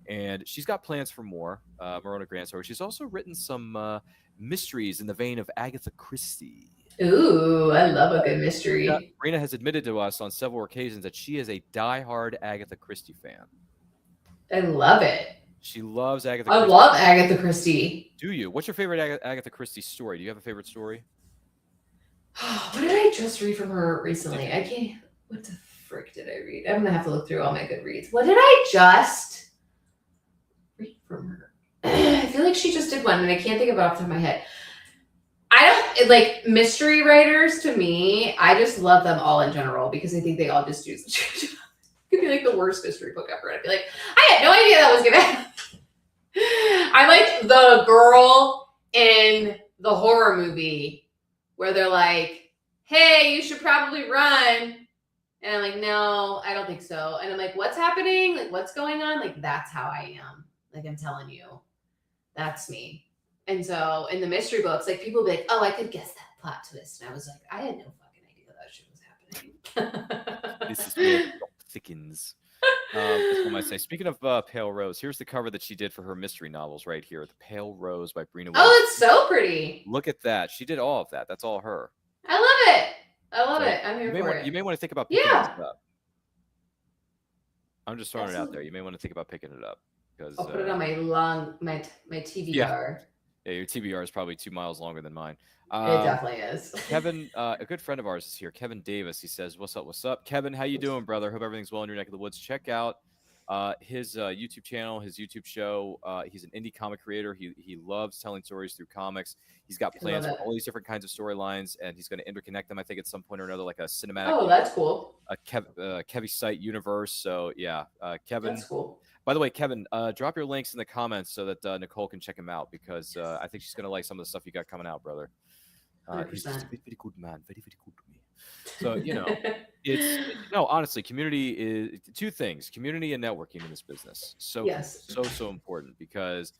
Speaker 6: And she's got plans for more Morona Grant stories. She's also written some mysteries in the vein of Agatha Christie.
Speaker 7: Ooh, I love a good mystery.
Speaker 6: Brina has admitted to us on several occasions that she is a diehard Agatha Christie fan.
Speaker 7: I love it.
Speaker 6: She loves Agatha Christie.
Speaker 7: I love Agatha Christie.
Speaker 6: Do you? What's your favorite Agatha Christie story? Do you have a favorite story?
Speaker 7: What did I just read from her recently? I can't. What the frick did I read? I'm going to have to look through all my good reads. What did I just read from her? I feel like she just did one, and I can't think of it off the top of my head. I don't like mystery writers. To me, I just love them all in general, because I think they all just do such a good job. It could be like the worst mystery book ever. I'd be like, I had no idea that was gonna happen. I like the girl in the horror movie where they're like, hey, you should probably run. And I'm like, no, I don't think so. And I'm like, what's happening? Like, what's going on? Like, that's how I am. Like, I'm telling you, that's me. And so in the mystery books, like people be like, oh, I could guess that plot twist. And I was like, I had no fucking idea that shit was happening.
Speaker 6: This is where the plot thickens. That's what I say. Speaking of Pale Rose, here's the cover that she did for her mystery novels right here. The Pale Rose by Brina Williams.
Speaker 7: Oh, it's so pretty.
Speaker 6: Look at that. She did all of that. That's all her.
Speaker 7: I love it. I love
Speaker 6: So
Speaker 7: it. I'm here for it.
Speaker 6: You may want to think about picking
Speaker 7: Yeah.
Speaker 6: this up. I'm just throwing it out there. You may want to think about picking it up because
Speaker 7: I'll put it on my TBR.
Speaker 6: Yeah, your TBR is probably 2 miles longer than mine.
Speaker 7: It definitely is.
Speaker 6: Kevin, a good friend of ours is here. Kevin Davis. He says, "What's up? What's up, Kevin? How you doing, brother? Hope everything's well in your neck of the woods. Check out his YouTube channel, his YouTube show. He's an indie comic creator. He loves telling stories through comics. He's got plans for all these different kinds of storylines, and he's going to interconnect them. I think at some point or another, like a cinematic.
Speaker 7: Oh, that's cool.
Speaker 6: A Kevy site universe. So yeah, Kevin.
Speaker 7: That's cool.
Speaker 6: By the way, Kevin, drop your links in the comments so that Nicole can check him out because I think she's going to like some of the stuff you got coming out, brother. He's just a very, very good man, very, very good to me. So, honestly, community is two things: community and networking in this business. So, so important because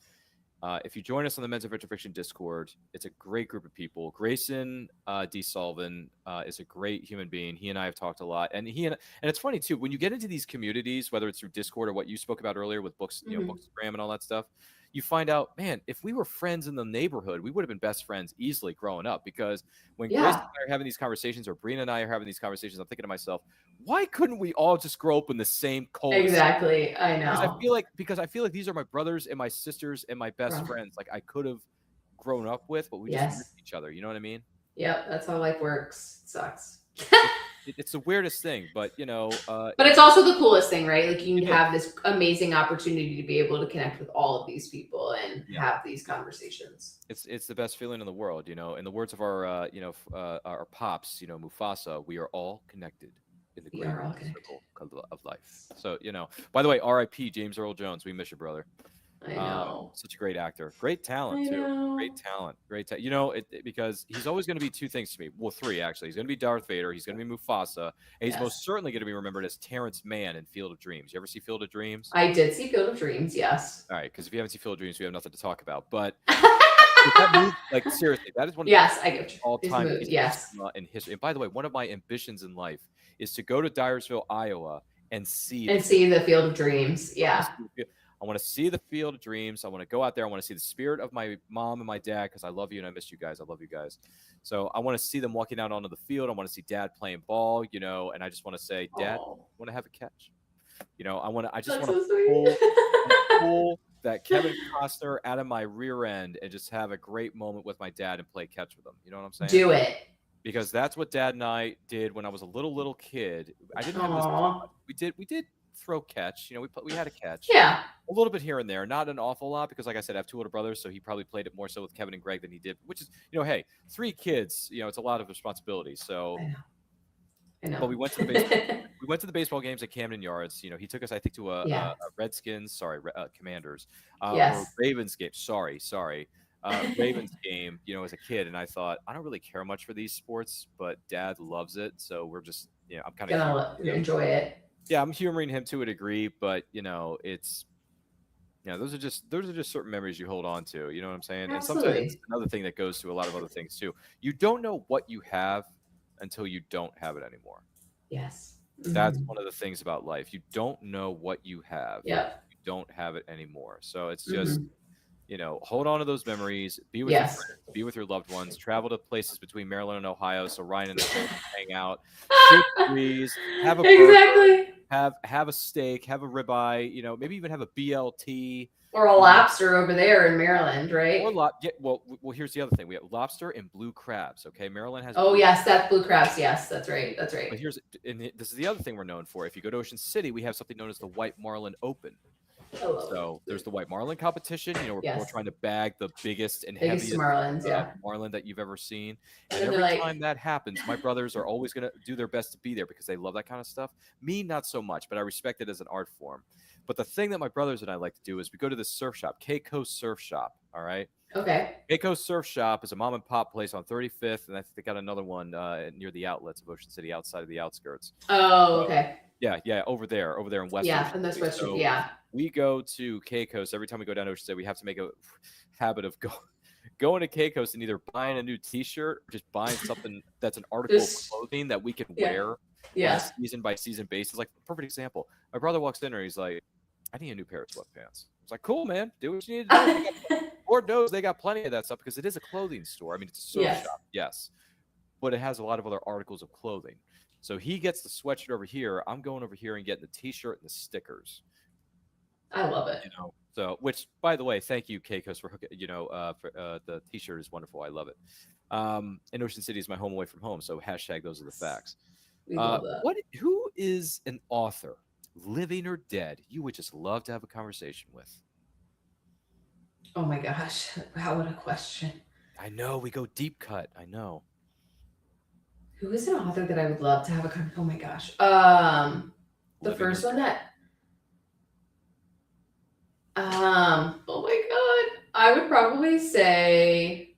Speaker 6: if you join us on the Men's Adventure Fiction Discord, it's a great group of people. Grayson D. Sullivan is a great human being. He and I have talked a lot, and it's funny too when you get into these communities, whether it's through Discord or what you spoke about earlier with books, Bookstagram and all that stuff. You find out, man, if we were friends in the neighborhood, we would have been best friends easily growing up. Because when Grace and I are having these conversations, or Brina and I are having these conversations, I'm thinking to myself, why couldn't we all just grow up in the same cul-de-sac?
Speaker 7: Exactly, I know.
Speaker 6: Because I feel like these are my brothers and my sisters and my best friends. Like I could have grown up with, but we just missed each other. You know what I mean?
Speaker 7: Yep, that's how life works. It sucks.
Speaker 6: It's the weirdest thing, but
Speaker 7: but it's also the coolest thing, right? Like you have this amazing opportunity to be able to connect with all of these people and have these conversations.
Speaker 6: It's the best feeling in the world, In the words of our our pops, Mufasa, we are all connected in the great circle of life. So by the way, R.I.P. James Earl Jones. We miss you, brother.
Speaker 7: I know.
Speaker 6: Such a great actor. Great talent, too. Great talent. Because he's always going to be two things to me. Well, three, actually. He's going to be Darth Vader. He's going to be Mufasa. And he's most certainly going to be remembered as Terrence Mann in Field of Dreams. You ever see Field of Dreams?
Speaker 7: I did see Field of Dreams, yes.
Speaker 6: All right, because if you haven't seen Field of Dreams, we have nothing to talk about. But seriously, that is one of
Speaker 7: the
Speaker 6: all-time
Speaker 7: in
Speaker 6: history. And by the way, one of my ambitions in life is to go to Dyersville, Iowa, and see
Speaker 7: the Field of Dreams. Yeah.
Speaker 6: I want to see the Field of Dreams. I want to go out there. I want to see the spirit of my mom and my dad because I love you and I miss you guys. I love you guys. So I want to see them walking out onto the field. I want to see Dad playing ball, and I just want to say, Dad, I want to have a catch. I just want to pull that Kevin Costner out of my rear end and just have a great moment with my dad and play catch with him. You know what I'm saying?
Speaker 7: Do it.
Speaker 6: Because that's what Dad and I did when I was a little kid. I didn't have this. We did throw catch. We had a catch.
Speaker 7: Yeah.
Speaker 6: A little bit here and there, not an awful lot because, like I said, I have two older brothers, so he probably played it more so with Kevin and Greg than he did. Which is, hey, 3 kids, it's a lot of responsibility. So,
Speaker 7: I know.
Speaker 6: But we went to the baseball. We went to the baseball games at Camden Yards. He took us, I think, to a Redskins, Commanders, or Ravens game. Sorry, Ravens game. As a kid, and I thought I don't really care much for these sports, but Dad loves it, so we're just, I'm kind of
Speaker 7: gonna enjoy it.
Speaker 6: Yeah, I'm humoring him to a degree, but it's those are just certain memories you hold on to. You know what I'm saying?
Speaker 7: Absolutely.
Speaker 6: And sometimes it's another thing that goes to a lot of other things too. You don't know what you have until you don't have it anymore.
Speaker 7: Yes.
Speaker 6: That's one of the things about life. You don't know what you have.
Speaker 7: Yeah.
Speaker 6: You don't have it anymore. So it's just hold on to those memories, be with your friends, be with your loved ones, travel to places between Maryland and Ohio so Ryan and Nicole can hang out, shoot trees, have a burger, have a steak, have a ribeye, maybe even have a BLT.
Speaker 7: Or a lobster over there in Maryland, right?
Speaker 6: Well, here's the other thing. We have lobster and blue crabs, okay? Maryland has
Speaker 7: that's blue crabs. Yes, that's right. That's right.
Speaker 6: But this is the other thing we're known for. If you go to Ocean City, we have something known as the White Marlin Open. So there's the White Marlin competition, where people are trying to bag the biggest and heaviest
Speaker 7: marlins,
Speaker 6: marlin that you've ever seen. And every time that happens, my brothers are always going to do their best to be there because they love that kind of stuff. Me, not so much, but I respect it as an art form. But the thing that my brothers and I like to do is we go to this surf shop, Keiko Surf Shop. All right.
Speaker 7: Okay.
Speaker 6: Keiko Surf Shop is a mom and pop place on 35th, and I think they got another one near the outlets of Ocean City, outside of the outskirts.
Speaker 7: Oh, okay.
Speaker 6: Yeah, over there in West.
Speaker 7: Yeah,
Speaker 6: Ocean
Speaker 7: and that's
Speaker 6: City.
Speaker 7: West.
Speaker 6: So
Speaker 7: Yeah.
Speaker 6: we go to Keiko's every time we go down to Ocean City. We have to make a habit of going to Keiko's and either buying a new T-shirt or just buying something that's an article of clothing that we can wear on a season by season basis. Like, perfect example. My brother walks in and he's like, "I need a new pair of sweatpants." I was like, "Cool, man. Do what you need to do." Lord knows they got plenty of that stuff because it is a clothing store. I mean, it's a surf shop, yes, but it has a lot of other articles of clothing. So he gets the sweatshirt over here. I'm going over here and getting the T-shirt and the stickers.
Speaker 7: I love it.
Speaker 6: So, which, by the way, thank you, Keikos, for hooking. The T-shirt is wonderful. I love it. And Ocean City is my home away from home. So hashtag those are the facts.
Speaker 7: We love that.
Speaker 6: Who is an author, living or dead, you would just love to have a conversation with?
Speaker 7: Oh my gosh! Wow, what a question.
Speaker 6: I know we go deep cut. I know.
Speaker 7: Who is an author that I would love to have a conversation? Oh my gosh. The first one that. Oh my god! I would probably say.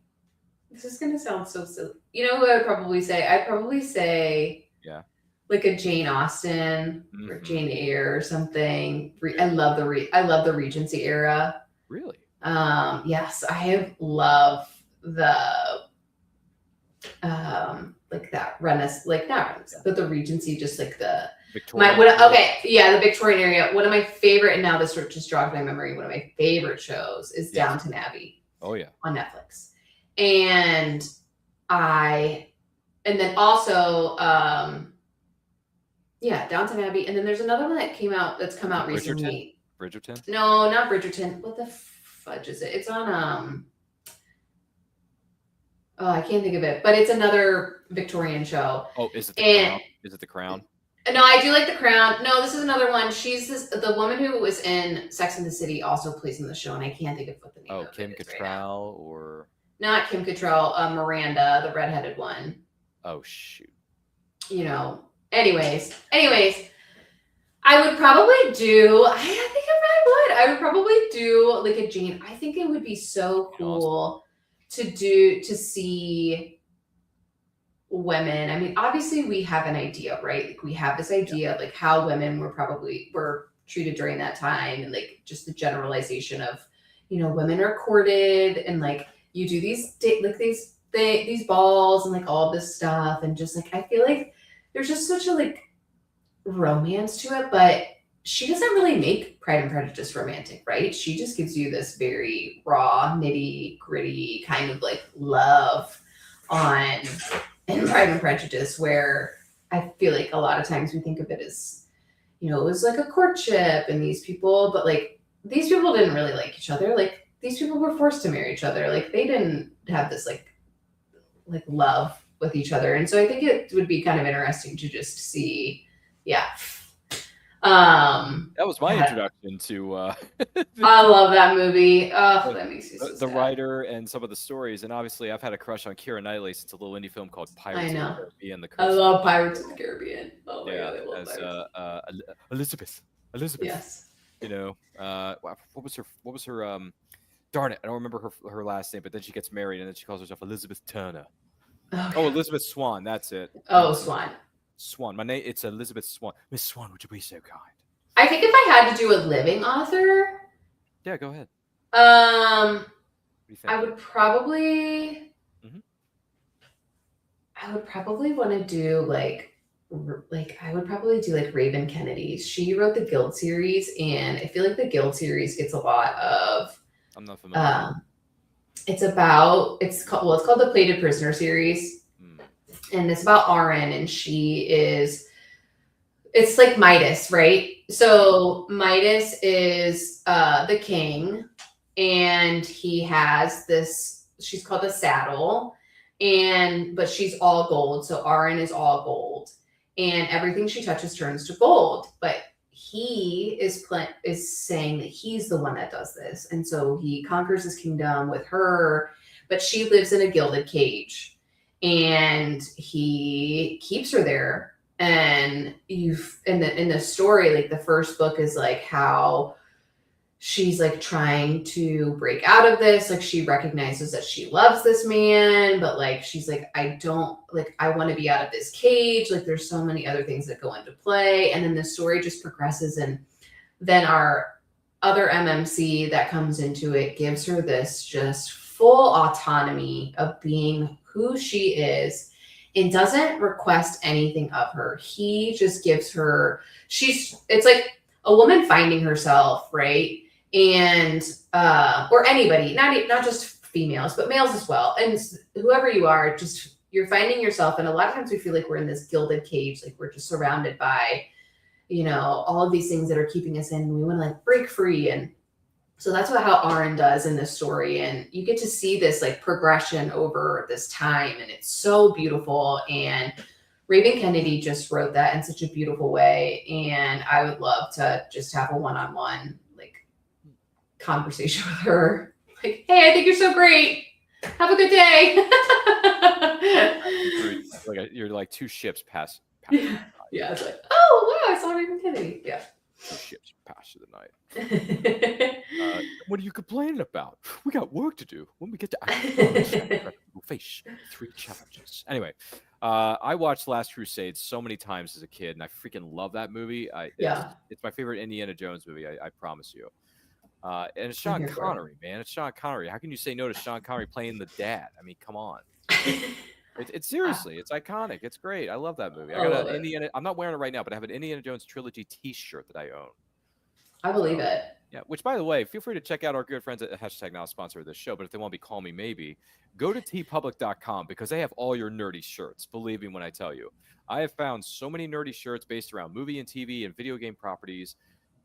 Speaker 7: This is gonna sound so silly. You know who I would probably say? I'd probably say.
Speaker 6: Yeah.
Speaker 7: Like a Jane Austen or Jane Eyre or something. I love the Regency era.
Speaker 6: Really?
Speaker 7: Yes, I have loved the like that Renaissance, like not Renaissance, but the Regency, just like the
Speaker 6: Victorian.
Speaker 7: the Victorian area. One of my favorite, and now this just jogged my memory. One of my favorite shows is Downton Abbey.
Speaker 6: Oh yeah,
Speaker 7: on Netflix, and then also Downton Abbey, and then there's another one that's come out recently.
Speaker 6: Bridgerton?
Speaker 7: No, not Bridgerton. What the fudge is it? It's on oh, I can't think of it, but it's another Victorian show.
Speaker 6: Oh, is it the Crown? Is it the Crown?
Speaker 7: No, I do like the Crown. No, this is another one. She's the woman who was in Sex and the City also plays in the show, and I can't think of what the name of
Speaker 6: Kim
Speaker 7: it is
Speaker 6: Cattrall or
Speaker 7: not Kim Cattrall, Miranda, the redheaded one.
Speaker 6: Oh shoot.
Speaker 7: Anyways, I would probably do. I would probably do like a Jane. I think it would be so cool to see women. I mean, obviously we have an idea, right? Like we have this idea of like how women were treated during that time, and like just the generalization of, women are courted and like you do these balls and like all this stuff, and just like I feel like there's just such a like romance to it, but she doesn't really make Pride and Prejudice romantic, right? She just gives you this very raw, nitty gritty kind of like love in Pride and Prejudice, where I feel like a lot of times we think of it as, it was like a courtship and these people, but like these people didn't really like each other. Like these people were forced to marry each other. Like they didn't have this like love with each other. And so I think it would be kind of interesting to just see,
Speaker 6: that was my introduction to
Speaker 7: I love that movie. Oh, that makes me so
Speaker 6: the
Speaker 7: sad.
Speaker 6: writer and some of the stories. And obviously I've had a crush on Keira Knightley since a little indie film called Pirates of the Caribbean.
Speaker 7: I love Pirates of the Caribbean. Oh my god, I love
Speaker 6: Pirates. Elizabeth.
Speaker 7: Yes.
Speaker 6: What was her darn it, I don't remember her last name, but then she gets married and then she calls herself Elizabeth Turner. Oh, Elizabeth Swan, that's it.
Speaker 7: Oh, Swan.
Speaker 6: Swan. My name, it's Elizabeth Swan. Miss Swan, would you be so kind?
Speaker 7: I think if I had to do a living author,
Speaker 6: yeah, go ahead.
Speaker 7: I would probably, I would probably want to do like I would probably do like Raven Kennedy. She wrote the Guild series, and I feel like the Guild series gets a lot of.
Speaker 6: I'm not familiar.
Speaker 7: It's called the Plated Prisoner series. And it's about Arin, and it's like Midas, right? So Midas is the king, and he has she's called the Saddle, but she's all gold. So Arin is all gold, and everything she touches turns to gold. But he is saying that he's the one that does this. And so he conquers his kingdom with her, but she lives in a gilded cage. And he keeps her there And in the story, like the first book is like how she's like trying to break out of this. Like she recognizes that she loves this man, but like she's like, I don't like, I want to be out of this cage. Like there's so many other things that go into play. And then the story just progresses. And then our other MMC that comes into it gives her this just full autonomy of being who she is and doesn't request anything of her. He just gives her, it's like a woman finding herself, right? And or anybody, not just females, but males as well. And whoever you are, just you're finding yourself. And a lot of times we feel like we're in this gilded cage, like we're just surrounded by, you know, all of these things that are keeping us in. And we want to like break free. And so that's how Aaron does in this story. And you get to see this like progression over this time. And it's so beautiful. And Raven Kennedy just wrote that in such a beautiful way. And I would love to just have a one-on-one conversation with her, like, hey, I think you're so great, have a good day.
Speaker 6: You're like two ships past
Speaker 7: yeah, it's like, oh wow, I saw Raven Kennedy. Yeah,
Speaker 6: two ships past the night. What are you complaining about? We got work to do. When we get to we'll face 3 challenges. Anyway, I watched Last Crusade so many times as a kid, and I freaking love that movie. It's my favorite Indiana Jones movie. I promise you. And it's Sean Connery, man. It's Sean Connery. How can you say no to Sean Connery playing the dad? I mean, come on. It's seriously, it's iconic. It's great. I love that movie. I got an Indiana. I'm not wearing it right now, but I have an Indiana Jones trilogy T-shirt that I own.
Speaker 7: I believe it.
Speaker 6: Yeah. Which, by the way, feel free to check out our good friends at hashtag not a sponsor of this show. But if they want to be call me maybe, go to tpublic.com because they have all your nerdy shirts. Believe me when I tell you, I have found so many nerdy shirts based around movie and TV and video game properties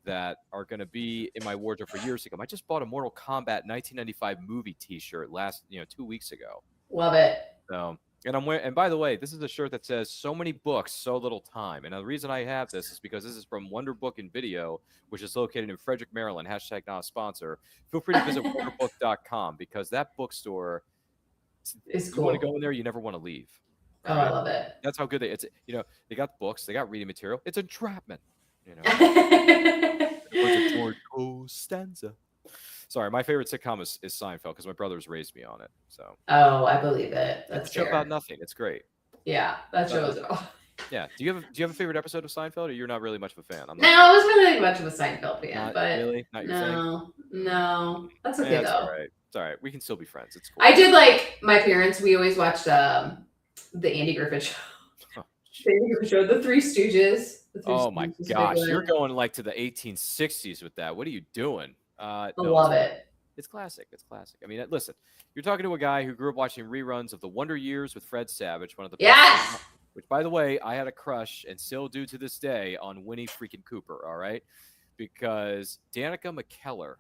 Speaker 6: that are going to be in my wardrobe for years to come. I just bought a Mortal Kombat 1995 movie T-shirt 2 weeks ago.
Speaker 7: Love it.
Speaker 6: So, and I'm wearing. And by the way, this is a shirt that says "So many books, so little time." And the reason I have this is because this is from Wonder Book and Video, which is located in Frederick, Maryland. Hashtag not a sponsor. Feel free to visit wonderbook.com because that bookstore
Speaker 7: is cool.
Speaker 6: You want to go in there, you never want to leave.
Speaker 7: Oh, right? I love it.
Speaker 6: That's how good it's. You know, they got books, they got reading material. It's entrapment. You know, George Costanza. Sorry, my favorite sitcom is Seinfeld because my brothers raised me on it. So.
Speaker 7: Oh, I believe it. That's
Speaker 6: fair. About nothing. It's great.
Speaker 7: Yeah, that shows it all.
Speaker 6: Yeah. Do you have a favorite episode of Seinfeld, or you're not really much of a fan?
Speaker 7: I wasn't really much of a Seinfeld fan, but
Speaker 6: really, not your thing?
Speaker 7: No, that's okay though.
Speaker 6: All right. It's all right. We can still be friends. It's cool.
Speaker 7: I did like my parents. We always watched the Andy Griffith Show. The Andy Griffith Show, the Three Stooges.
Speaker 6: Oh my gosh, you're going like to the 1860s with that. What are you doing?
Speaker 7: I love it.
Speaker 6: It's classic. It's classic. I mean, listen, you're talking to a guy who grew up watching reruns of The Wonder Years with Fred Savage, one of the best. Which, by the way, I had a crush and still do to this day on Winnie freaking Cooper. All right, because Danica McKellar.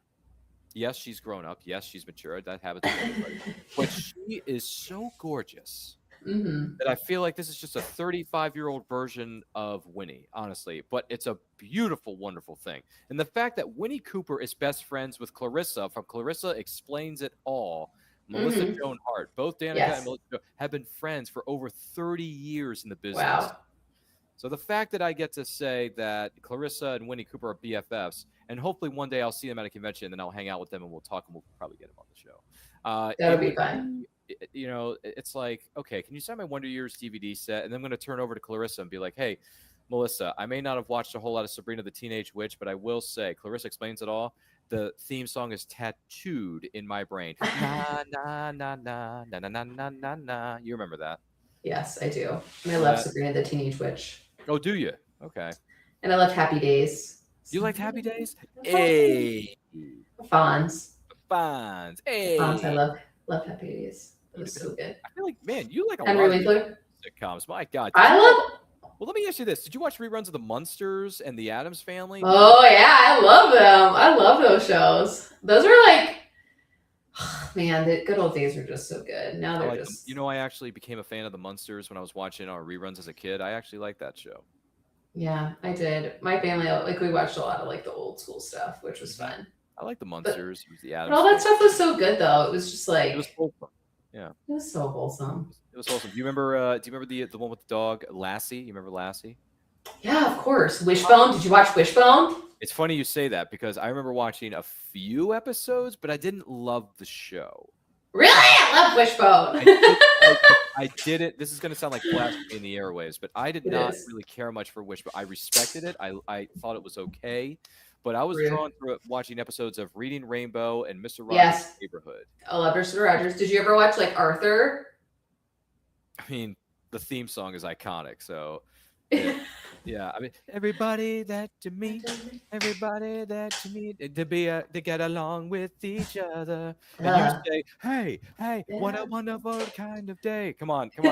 Speaker 6: Yes, she's grown up. Yes, she's matured. That happens to everybody. But she is so gorgeous. That I feel like this is just a 35-year-old version of Winnie, honestly. But it's a beautiful, wonderful thing. And the fact that Winnie Cooper is best friends with Clarissa from Clarissa Explains It All, Melissa Joan Hart, both Danica and Melissa have been friends for over 30 years in the business. Wow. So the fact that I get to say that Clarissa and Winnie Cooper are BFFs, and hopefully one day I'll see them at a convention, and then I'll hang out with them and we'll talk, and we'll probably get them on the show.
Speaker 7: That'll be fun.
Speaker 6: You know, it's like, okay, can you sign my Wonder Years DVD set? And then I'm going to turn over to Clarissa and be like, hey, Melissa, I may not have watched a whole lot of Sabrina the Teenage Witch, but I will say, Clarissa Explains It All. The theme song is tattooed in my brain. Na, na, na, na, na, na, na, na, na, na. You remember that?
Speaker 7: Yes, I do. And I love Sabrina the Teenage Witch.
Speaker 6: Oh, do you? Okay.
Speaker 7: And I love Happy Days.
Speaker 6: You liked Happy Days? Hey.
Speaker 7: Fonz.
Speaker 6: Hey.
Speaker 7: Fonz, I love Happy Days. It was so good.
Speaker 6: I feel like, man, you like a
Speaker 7: Henry
Speaker 6: lot
Speaker 7: Winkler?
Speaker 6: of sitcoms. My God. Well, let me ask you this. Did you watch reruns of The Munsters and The Addams Family?
Speaker 7: Oh, yeah. I love them. I love those shows. Those are like, man, the good old days are just so good. Now they're just...
Speaker 6: You know, I actually became a fan of The Munsters when I was watching our reruns as a kid. I actually liked that show.
Speaker 7: Yeah, I did. My family, like, we watched a lot of, like, the old school stuff, which was fun.
Speaker 6: I like The Munsters. The Addams.
Speaker 7: But all that stuff was so good, though. It was just like...
Speaker 6: It was wholesome. Yeah.
Speaker 7: It was so wholesome.
Speaker 6: It was wholesome. Do you remember the one with the dog, Lassie? You remember Lassie?
Speaker 7: Yeah, of course. Wishbone. Did you watch Wishbone?
Speaker 6: It's funny you say that because I remember watching a few episodes, but I didn't love the show.
Speaker 7: Really? I love Wishbone.
Speaker 6: I didn't. This is going to sound like blasphemy in the airwaves, but I did not
Speaker 7: is.
Speaker 6: really care much for Wishbone. I respected it. I thought it was okay, but I was
Speaker 7: Rude.
Speaker 6: drawn through watching episodes of Reading Rainbow and Mr. Rogers'
Speaker 7: Yes.
Speaker 6: Neighborhood.
Speaker 7: I love Mr. Rogers. Did you ever watch like Arthur?
Speaker 6: I mean, the theme song is iconic, so yeah. I mean, everybody that you meet, everybody that you meet, to get along with each other, and you say, "Hey, hey, what a wonderful kind of day!" Come on.
Speaker 7: No,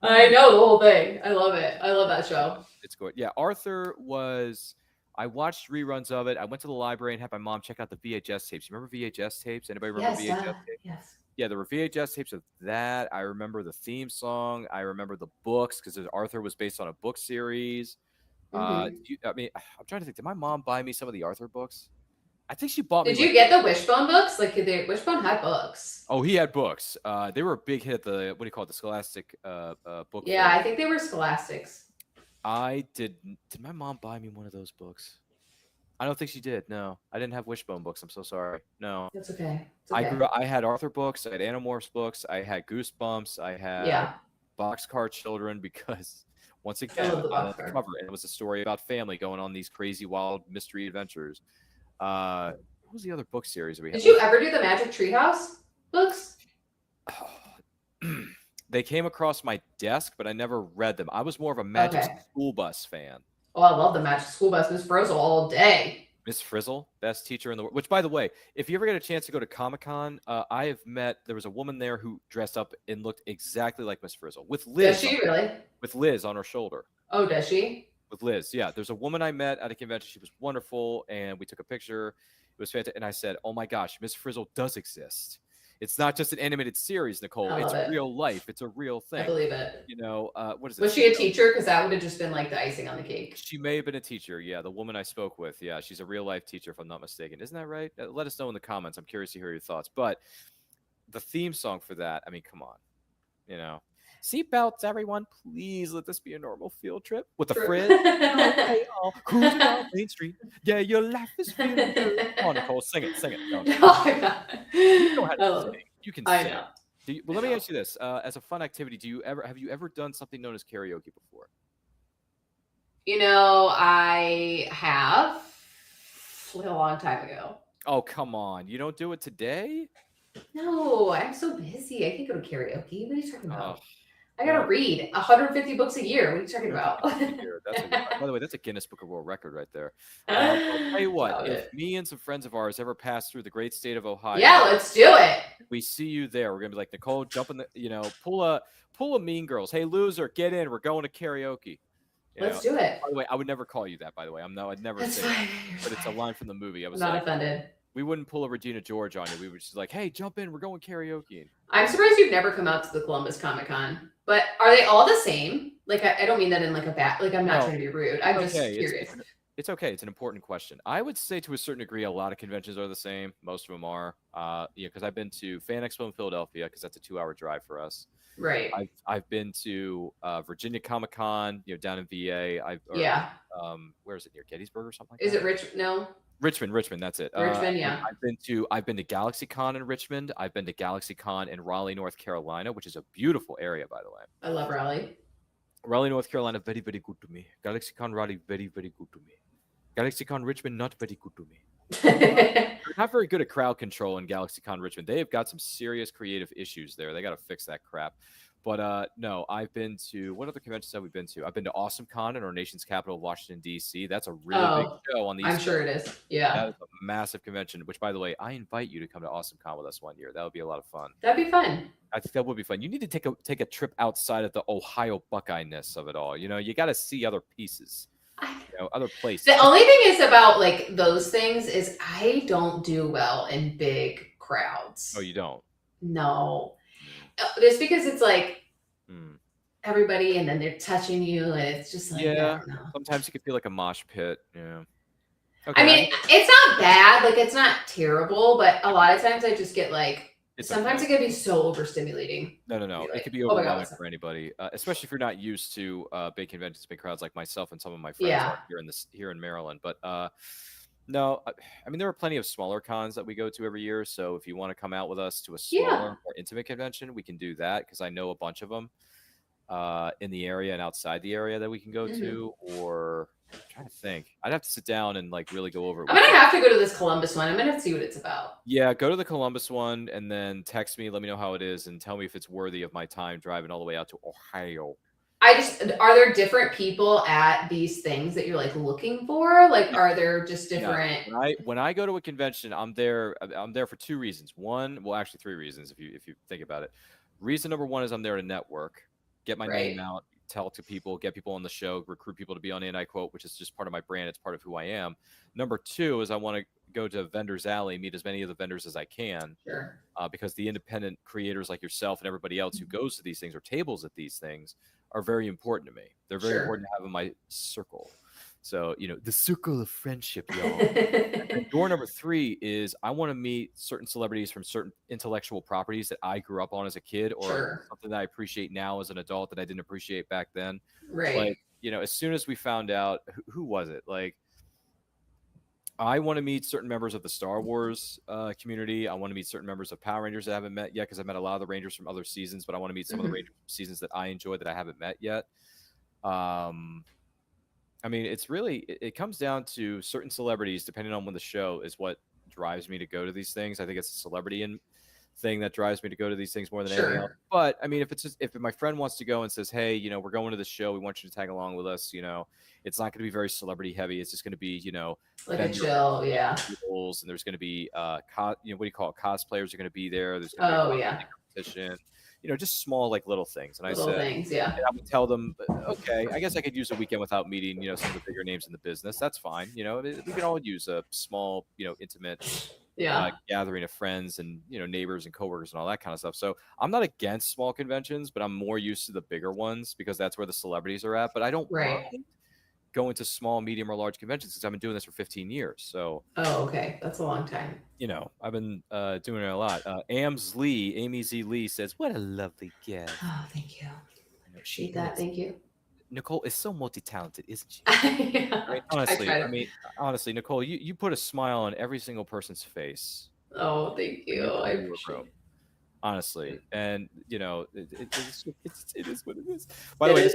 Speaker 7: I know the whole thing. I love it. I love that show.
Speaker 6: It's good. Yeah, Arthur was. I watched reruns of it. I went to the library and had my mom check out the VHS tapes. You remember VHS tapes? Anybody remember VHS tapes?
Speaker 7: Yes.
Speaker 6: Yeah, there were VHS tapes of that. I remember the theme song. I remember the books because Arthur was based on a book series. I'm trying to think. Did my mom buy me some of the Arthur books? I think she bought me.
Speaker 7: Did you get the Wishbone books? Like, Wishbone had books.
Speaker 6: Oh, he had books. They were a big hit at the, what do you call it, the Scholastic book.
Speaker 7: Yeah, I think they were Scholastics.
Speaker 6: Did my mom buy me one of those books? I don't think she did. No, I didn't have Wishbone books. I'm so sorry. No,
Speaker 7: that's okay.
Speaker 6: I had Arthur books. I had Animorphs books. I had Goosebumps. I had Boxcar Children because once again, I love the cover. And it was a story about family going on these crazy, wild mystery adventures. What was the other book series we had?
Speaker 7: Did you ever do the Magic Treehouse books?
Speaker 6: They came across my desk, but I never read them. I was more of a Magic School Bus fan.
Speaker 7: Oh, I love the Magic School Bus. Miss Frizzle all day.
Speaker 6: Miss Frizzle, best teacher in the world. Which, by the way, if you ever get a chance to go to Comic-Con, I have met. There was a woman there who dressed up and looked exactly like Miss Frizzle with Liz.
Speaker 7: Does she really?
Speaker 6: With Liz on her shoulder.
Speaker 7: Oh, does she?
Speaker 6: With Liz, yeah. There's a woman I met at a convention. She was wonderful, and we took a picture. It was fantastic. And I said, "Oh my gosh, Miss Frizzle does exist. It's not just an animated series, Nicole. It's real life. It's a real thing."
Speaker 7: I believe it.
Speaker 6: You know, what is it?
Speaker 7: Was she a teacher? Because that would have just been like the icing on the cake.
Speaker 6: She may have been a teacher. Yeah, the woman I spoke with. Yeah, she's a real life teacher, if I'm not mistaken. Isn't that right? Let us know in the comments. I'm curious to hear your thoughts. But the theme song for that, I mean, come on. You know, seatbelts, everyone. Please let this be a normal field trip with the frizz. Hey, cruising down Main Street. Yeah, your life is feeling good. Come on, Nicole, sing it. No.
Speaker 7: Oh my God.
Speaker 6: You know how to sing. You can sing.
Speaker 7: I know.
Speaker 6: Let me ask you this: as a fun activity, have you ever done something known as karaoke before?
Speaker 7: You know, I have a long time ago.
Speaker 6: Oh, come on! You don't do it today?
Speaker 7: No, I'm so busy. I can't go to karaoke. What are you talking about?
Speaker 6: Oh,
Speaker 7: I gotta read 150 books a year. What are you talking about?
Speaker 6: By the way, that's a Guinness Book of World Record right there. I'll tell you what, if me and some friends of ours ever pass through the great state of Ohio,
Speaker 7: yeah, let's do it.
Speaker 6: We see you there. We're gonna be like, Nicole, jump in the, pull a Mean Girls. Hey, loser, get in. We're going to karaoke.
Speaker 7: Let's do it.
Speaker 6: By the way, I would never call you that. By the way, I'd never say that. But it's a line from the movie. I was
Speaker 7: not offended.
Speaker 6: We wouldn't pull a Regina George on you. We were just like, hey, jump in. We're going karaoke.
Speaker 7: I'm surprised you've never come out to the Columbus Comic-Con. But are they all the same? Like, I don't mean that in like a bad, like I'm not trying to be rude. I'm just curious.
Speaker 6: It's okay. It's an important question. I would say to a certain degree, a lot of conventions are the same. Most of them are. Because I've been to Fan Expo in Philadelphia because that's a 2-hour drive for us.
Speaker 7: Right.
Speaker 6: I've been to Virginia Comic Con, down in VA. Where is it, near Gettysburg or something like that?
Speaker 7: Is it Richmond? No.
Speaker 6: Richmond, that's it.
Speaker 7: Richmond, yeah.
Speaker 6: I've been to Galaxy Con in Richmond. I've been to Galaxy Con in Raleigh, North Carolina, which is a beautiful area, by the way.
Speaker 7: I love Raleigh.
Speaker 6: Raleigh, North Carolina, very, very good to me. Galaxy Con Raleigh, very, very good to me. Galaxy Con Richmond, not very good to me. They're not very good at crowd control in Galaxy Con Richmond. They have got some serious creative issues there. They got to fix that crap. But no, I've been to, what other conventions have we been to? I've been to Awesome Con in our nation's capital, Washington, D.C. That's a really big show on the East
Speaker 7: I'm sure it is. Yeah.
Speaker 6: That is a massive convention, which, by the way, I invite you to come to Awesome Con with us one year. That would be a lot of fun.
Speaker 7: That'd be fun.
Speaker 6: I think that would be fun. You need to take a trip outside of the Ohio Buckeye-ness of it all. You got to see other pieces. Other places.
Speaker 7: The only thing is about like those things is I don't do well in big crowds.
Speaker 6: Oh, you don't?
Speaker 7: No. Just because it's like everybody and then they're touching you and it's just like, I don't know.
Speaker 6: Sometimes it can feel like a mosh pit. Yeah.
Speaker 7: Okay. I mean, it's not bad. Like, it's not terrible, but a lot of times I just get like, Sometimes
Speaker 6: okay.
Speaker 7: it can be so overstimulating.
Speaker 6: No.
Speaker 7: Be
Speaker 6: It
Speaker 7: like,
Speaker 6: could be
Speaker 7: oh my God,
Speaker 6: overwhelming
Speaker 7: what's up?
Speaker 6: for anybody, especially if you're not used to big conventions, big crowds like myself and some of my friends
Speaker 7: Yeah.
Speaker 6: are here in Maryland. But no, I mean there are plenty of smaller cons that we go to every year. So if you want to come out with us to a
Speaker 7: Yeah.
Speaker 6: smaller, more intimate convention, we can do that because I know a bunch of them in the area and outside the area that we can go
Speaker 7: Mhm.
Speaker 6: to. Or I'm trying to think, I'd have to sit down and like really go over it
Speaker 7: I'm
Speaker 6: with
Speaker 7: gonna
Speaker 6: you.
Speaker 7: have to go to this Columbus one. I'm gonna see what it's about.
Speaker 6: Yeah, go to the Columbus one and then text me, let me know how it is, and tell me if it's worthy of my time driving all the way out to Ohio.
Speaker 7: Are there different people at these things that you're like looking for? Like,
Speaker 6: Yeah.
Speaker 7: are there just
Speaker 6: Yeah.
Speaker 7: different?
Speaker 6: When I go to a convention, I'm there for two reasons. One, well, actually three reasons if you think about it. Reason number one is I'm there to network, get my name
Speaker 7: Right.
Speaker 6: out, tell to people, get people on the show, recruit people to be on And I Quote, which is just part of my brand. It's part of who I am. Number two is I want to go to Vendors Alley, meet as many of the vendors as I can.
Speaker 7: Sure.
Speaker 6: Because the independent creators like yourself and everybody else who goes to these things or tables at these things are very important to me. They're very
Speaker 7: Sure.
Speaker 6: important to have in my circle. So, the circle of friendship, y'all. And door number three is I want to meet certain celebrities from certain intellectual properties that I grew up on as a kid or
Speaker 7: Sure.
Speaker 6: something that I appreciate now as an adult that I didn't appreciate back then.
Speaker 7: Right.
Speaker 6: Like, as soon as we found out, who was it? Like, I want to meet certain members of the Star Wars community. I want to meet certain members of Power Rangers that I haven't met yet because I met a lot of the Rangers from other seasons, but I want to meet some of the Rangers seasons that I enjoy that I haven't met yet. I mean, it comes down to certain celebrities, depending on when the show is what drives me to go to these things. I think it's a celebrity thing that drives me to go to these things more than anything else. But I mean, if my friend wants to go and says, hey, we're going to the show, we want you to tag along with us, it's not going to be very celebrity heavy. It's just going to be,
Speaker 7: like a chill, yeah.
Speaker 6: And there's going to be, what do you call it? Cosplayers are going to be there. There's going to be a competition, just small, like little things. And
Speaker 7: little things, yeah.
Speaker 6: And I would tell them, okay, I guess I could use a weekend without meeting, some of the bigger names in the business. That's fine. We can all use a small, intimate gathering of friends and, neighbors and coworkers and all that kind of stuff. So I'm not against small conventions, but I'm more used to the bigger ones because that's where the celebrities are at. But I don't mind going to small, medium, or large conventions because I've been doing this for 15 years. So,
Speaker 7: okay, that's a long time.
Speaker 6: I've been doing it a lot. Amy Z. Lee says, "What a lovely gift."
Speaker 7: Oh, thank you. I appreciate that. Thank you.
Speaker 6: Nicole is so multi-talented, isn't she?
Speaker 7: Yeah.
Speaker 6: I mean, honestly, Nicole, you put a smile on every single person's face.
Speaker 7: Oh, thank you. I appreciate it.
Speaker 6: Honestly, and it is what it is. By the way, this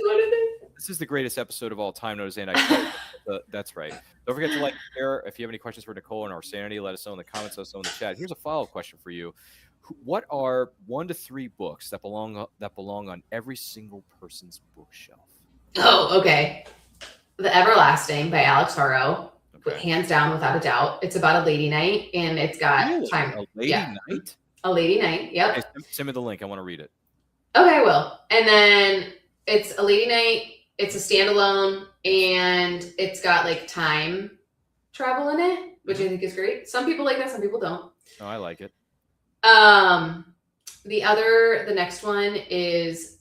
Speaker 6: is the greatest episode of all time, known as And I Quote. That's right. Don't forget to like and share. If you have any questions for Nicole and our sanity, let us know in the comments, let us know in the chat. Here's a follow-up question for you. What are 1 to 3 books that belong on every single person's bookshelf?
Speaker 7: Oh, okay. The Everlasting by Alex Haro. Hands down, without a doubt. It's about a lady knight, and it's got time.
Speaker 6: A lady knight?
Speaker 7: A lady knight, yep.
Speaker 6: Hey, send me the link. I want to read it.
Speaker 7: Okay, I will. And then it's a lady knight. It's a standalone, and it's got like time travel in it, which I think is great. Some people like that, some people don't.
Speaker 6: Oh, I like it.
Speaker 7: The next one is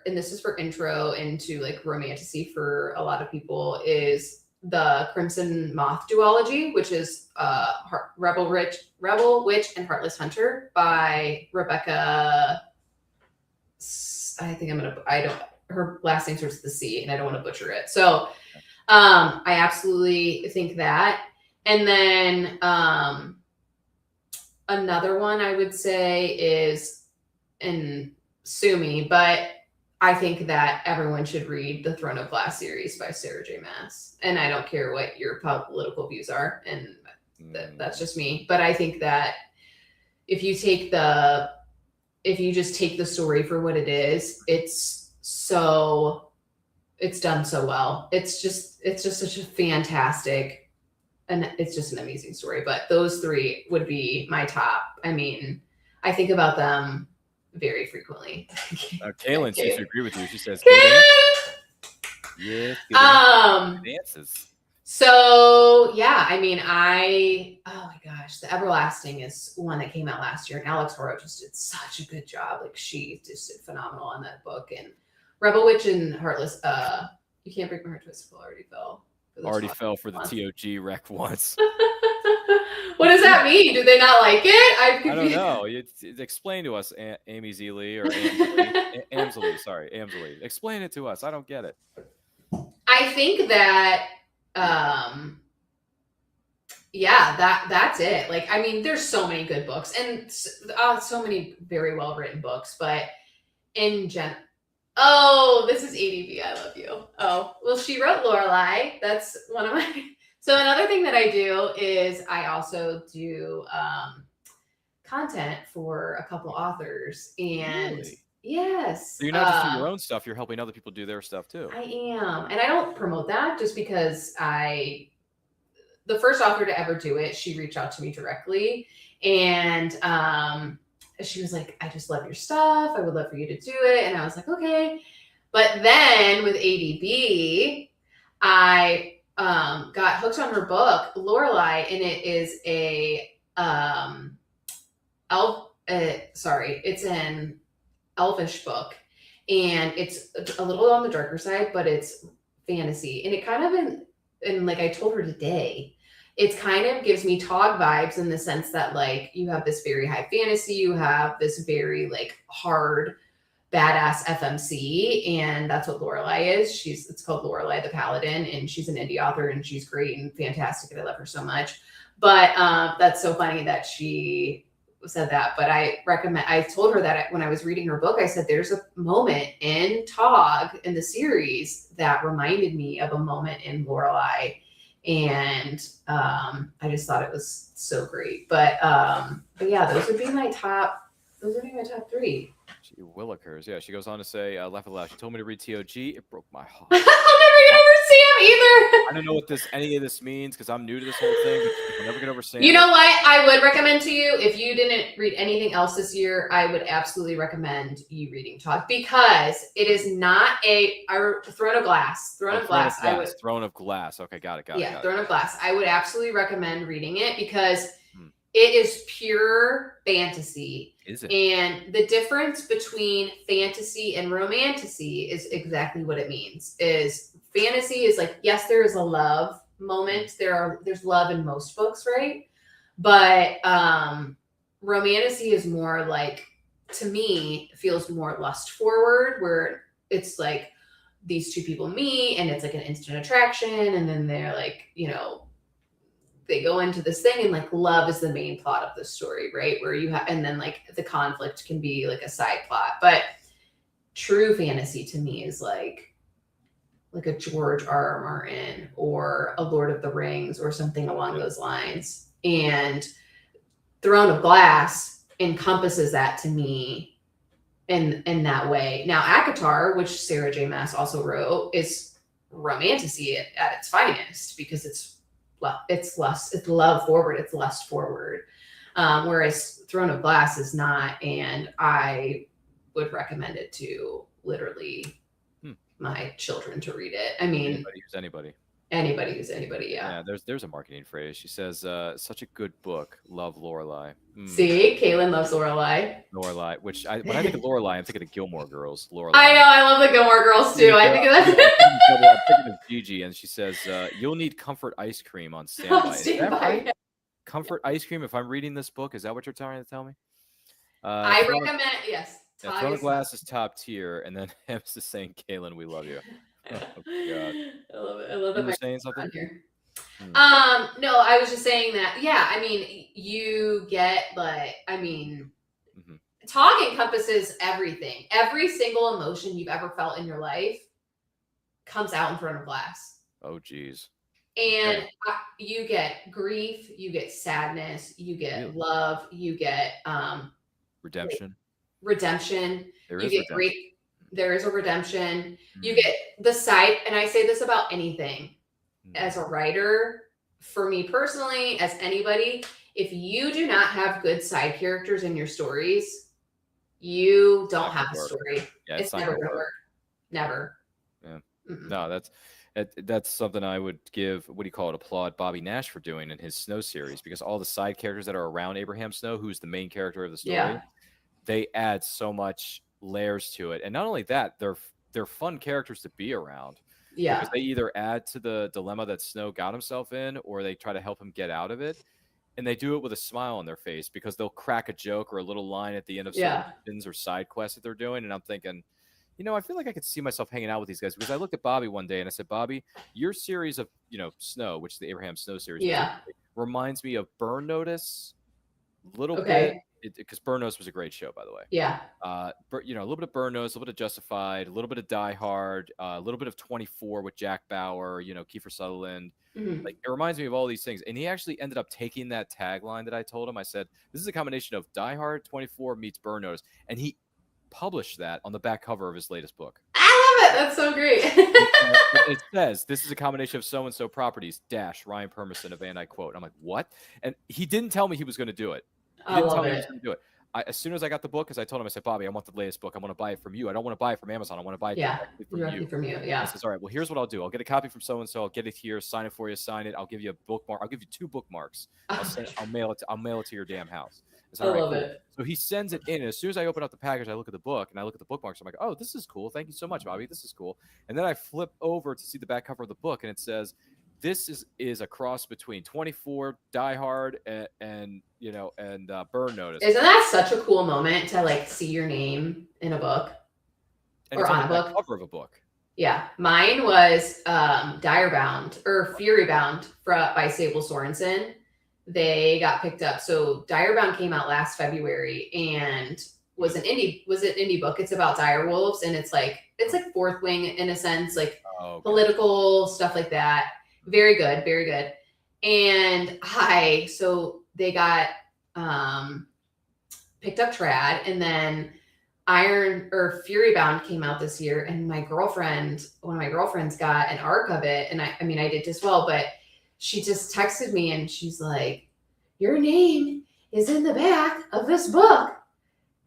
Speaker 7: and this is for intro into like romantasy for a lot of people, is the Crimson Moth duology, which is Rebel Witch and Heartless Hunter by Rebecca. Her last name starts with the C, and I don't want to butcher it. So I absolutely think that. And then another one I would say is, and sue me, but I think that everyone should read the Throne of Glass series by Sarah J. Maas. And I don't care what your political views are, and that's just me. But I think that if you just take the story for what it is, it's done so well. It's just such a fantastic, and it's just an amazing story. But those 3 would be my top. I mean, I think about them very frequently.
Speaker 6: Kaylin seems to agree with you. She says, yes, dances.
Speaker 7: So yeah, I mean, oh my gosh, The Everlasting is one that came out last year, and Alex Haro just did such a good job. Like, she just did phenomenal on that book. And Rebel Witch and Heartless, You Can't Break My Heart Twisted already fell.
Speaker 6: Already fell for the TOG wreck once.
Speaker 7: What does that mean? Do they not like it? I'm
Speaker 6: I
Speaker 7: confused.
Speaker 6: don't know. Explain to us, Amy Zeeley or Amsley. Sorry, Amsley. Explain it to us. I don't get it.
Speaker 7: I think that yeah, that's it. Like, I mean, there's so many good books and so many very well written books, but in oh, this is ADB. I love you. Oh, well, she wrote Lorelai. That's one of my. So another thing that I do is I also do content for a couple authors, and
Speaker 6: Really?
Speaker 7: yes,
Speaker 6: So you're not just doing your own stuff; you're helping other people do their stuff too.
Speaker 7: I am, and I don't promote that just because the first author to ever do it, she reached out to me directly, and she was like, I just love your stuff. I would love for you to do it. And I was like, okay. But then with ADB, I got hooked on her book, Lorelai, and it is it's an elvish book, and it's a little on the darker side, but it's fantasy. And it kind of and like I told her today, it's kind of gives me Tog vibes in the sense that like you have this very high fantasy, you have this very like hard badass FMC, and that's what Lorelai is. It's called Lorelai the Paladin, and she's an indie author, and she's great and fantastic, and I love her so much. But that's so funny that she said that. But I told her that when I was reading her book, I said there's a moment in Tog in the series that reminded me of a moment in Lorelai, and I just thought it was so great. But yeah, those would be my top three.
Speaker 6: She Willikers. Yeah, she goes on to say, laugh aloud. She told me to read TOG. It broke my heart.
Speaker 7: I'll never get over Sam either.
Speaker 6: I don't know what any of this means because I'm new to this whole thing. But I'll never get over Sam.
Speaker 7: You know what? I would recommend to you, if you didn't read anything else this year, I would absolutely recommend you reading Tog, because it is not a Throne of Glass. Throne of Glass.
Speaker 6: Throne of Glass. Okay, got it.
Speaker 7: Yeah, Throne of Glass. I would absolutely recommend reading it because it is pure fantasy.
Speaker 6: Is it?
Speaker 7: And the difference between fantasy and romantasy is exactly what it means. Is fantasy is like, yes, there is a love moment. There's love in most books, right? But romantasy is more like, to me, feels more lust forward, where it's like these two people meet and it's like an instant attraction, and then they're like, they go into this thing, and like love is the main plot of the story, right? Where you have, and then like the conflict can be like a side plot. But true fantasy to me is like a George R.R. Martin or a Lord of the Rings or something along those lines. And Throne of Glass encompasses that to me in that way. Now, ACOTAR, which Sarah J. Maas also wrote, is romantasy at its finest, because it's love forward, it's lust forward, whereas Throne of Glass is not. And I would recommend it to literally my children to read it. I mean, anybody who's anybody. Yeah.
Speaker 6: There's a marketing phrase. She says, such a good book. Love Lorelai.
Speaker 7: See, Kaylin loves Lorelai.
Speaker 6: Which when I think of Lorelai, I'm thinking of Gilmore Girls. Lorelai.
Speaker 7: I know, I love the Gilmore Girls too. I think of that.
Speaker 6: I'm thinking of Gigi, and she says, you'll need comfort ice cream on standby. Is that right? Comfort ice cream. If I'm reading this book, is that what you're trying to tell me?
Speaker 7: I recommend, yes.
Speaker 6: Yeah, Throne of Glass is top tier, and then Hems is saying, Kaylin, we love you. Oh, God.
Speaker 7: I love it. I love it.
Speaker 6: You were saying something
Speaker 7: here. No, I was just saying that, yeah, I mean, you get like, I mean, Tog encompasses everything. Every single emotion you've ever felt in your life comes out in Throne of Glass.
Speaker 6: Oh, geez.
Speaker 7: And you get grief, you get sadness, you get love, you get
Speaker 6: redemption.
Speaker 7: There is a redemption. You get the side, and I say this about anything. As a writer, for me personally, as anybody, if you do not have good side characters in your stories, you don't have a story.
Speaker 6: Yeah,
Speaker 7: it's never gonna work. Never.
Speaker 6: Yeah. No, that's something I would give, what do you call it, applaud Bobby Nash for doing in his Snow series, because all the side characters that are around Abraham Snow, who's the main character of the story, they add so much layers to it. And not only that, they're fun characters to be around.
Speaker 7: Yeah.
Speaker 6: Because they either add to the dilemma that Snow got himself in, or they try to help him get out of it. And they do it with a smile on their face because they'll crack a joke or a little line at the end of certain missions or side quests that they're doing. And I'm thinking, I feel like I could see myself hanging out with these guys, because I looked at Bobby one day and I said, Bobby, your series of, Snow, which is the Abraham Snow series, reminds me of Burn Notice a little bit, because Burn Notice was a great show, by the way.
Speaker 7: Yeah.
Speaker 6: A little bit of Burn Notice, a little bit of Justified, a little bit of Die Hard, a little bit of 24 with Jack Bauer, Kiefer Sutherland. Like, it reminds me of all these things. And he actually ended up taking that tagline that I told him. I said, this is a combination of Die Hard, 24 meets Burn Notice. And he published that on the back cover of his latest book.
Speaker 7: I love it. That's so great.
Speaker 6: It says, this is a combination of so-and-so properties, Ryan Permerson of And I Quote. I'm like, what? And he didn't tell me he was going to do it. He didn't tell me he was going to do it. As soon as I got the book, because I told him, I said, Bobby, I want the latest book. I want to buy it from you. I don't want to buy it from Amazon. I want to buy it directly from you.
Speaker 7: Yeah.
Speaker 6: I says, all right, well, here's what I'll do. I'll get a copy from so-and-so. I'll get it here, sign it for you, sign it. I'll give you a bookmark. I'll give you 2 bookmarks. I'll mail it to your damn house.
Speaker 7: I love it.
Speaker 6: So he sends it in, and as soon as I open up the package, I look at the book and I look at the bookmarks. I'm like, oh, this is cool. Thank you so much, Bobby. This is cool. And then I flip over to see the back cover of the book, and it says, this is a cross between 24, Die Hard, and Burn Notice.
Speaker 7: Isn't that such a cool moment to like see your name in a book or on a book?
Speaker 6: Cover of a book.
Speaker 7: Yeah, mine was Direbound or Furybound by Sable Sorensen. They got picked up. So Direbound came out last February and was an indie book. It's about dire wolves, and it's like Fourth Wing in a sense, like political stuff like that. Very good, very good. And so they got picked up trad, and then Furybound came out this year, and one of my girlfriends got an arc of it, and I mean I did as well, but she just texted me and she's like, your name is in the back of this book.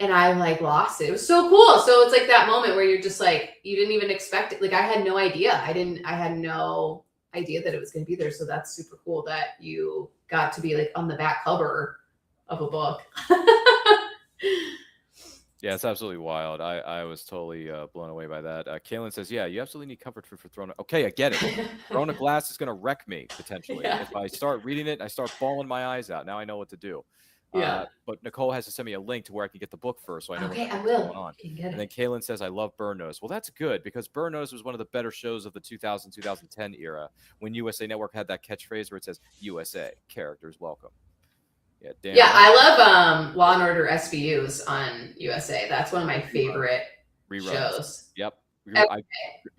Speaker 7: And I like lost it. It was so cool. So it's like that moment where you're just like, you didn't even expect it. Like I had no idea. I had no idea that it was going to be there. So that's super cool that you got to be like on the back cover of a book.
Speaker 6: Yeah, it's absolutely wild. I was totally blown away by that. Kaylin says, yeah, you absolutely need comfort for Throne. Okay, I get it. Throne of Glass is going to wreck me, potentially. Yeah. If I start reading it, I start bawling my eyes out. Now I know what to do.
Speaker 7: Yeah.
Speaker 6: But Nicole has to send me a link to where I can get the book first, so I know what's
Speaker 7: going on.
Speaker 6: And then Kaylin says, I love Burn Notice. Well, that's good, because Burn Notice was one of the better shows of the 2000-2010 era, when USA Network had that catchphrase where it says, USA, characters welcome. Yeah, damn.
Speaker 7: Yeah, I love Law and Order SVUs on USA. That's one of my favorite shows.
Speaker 6: Yep. I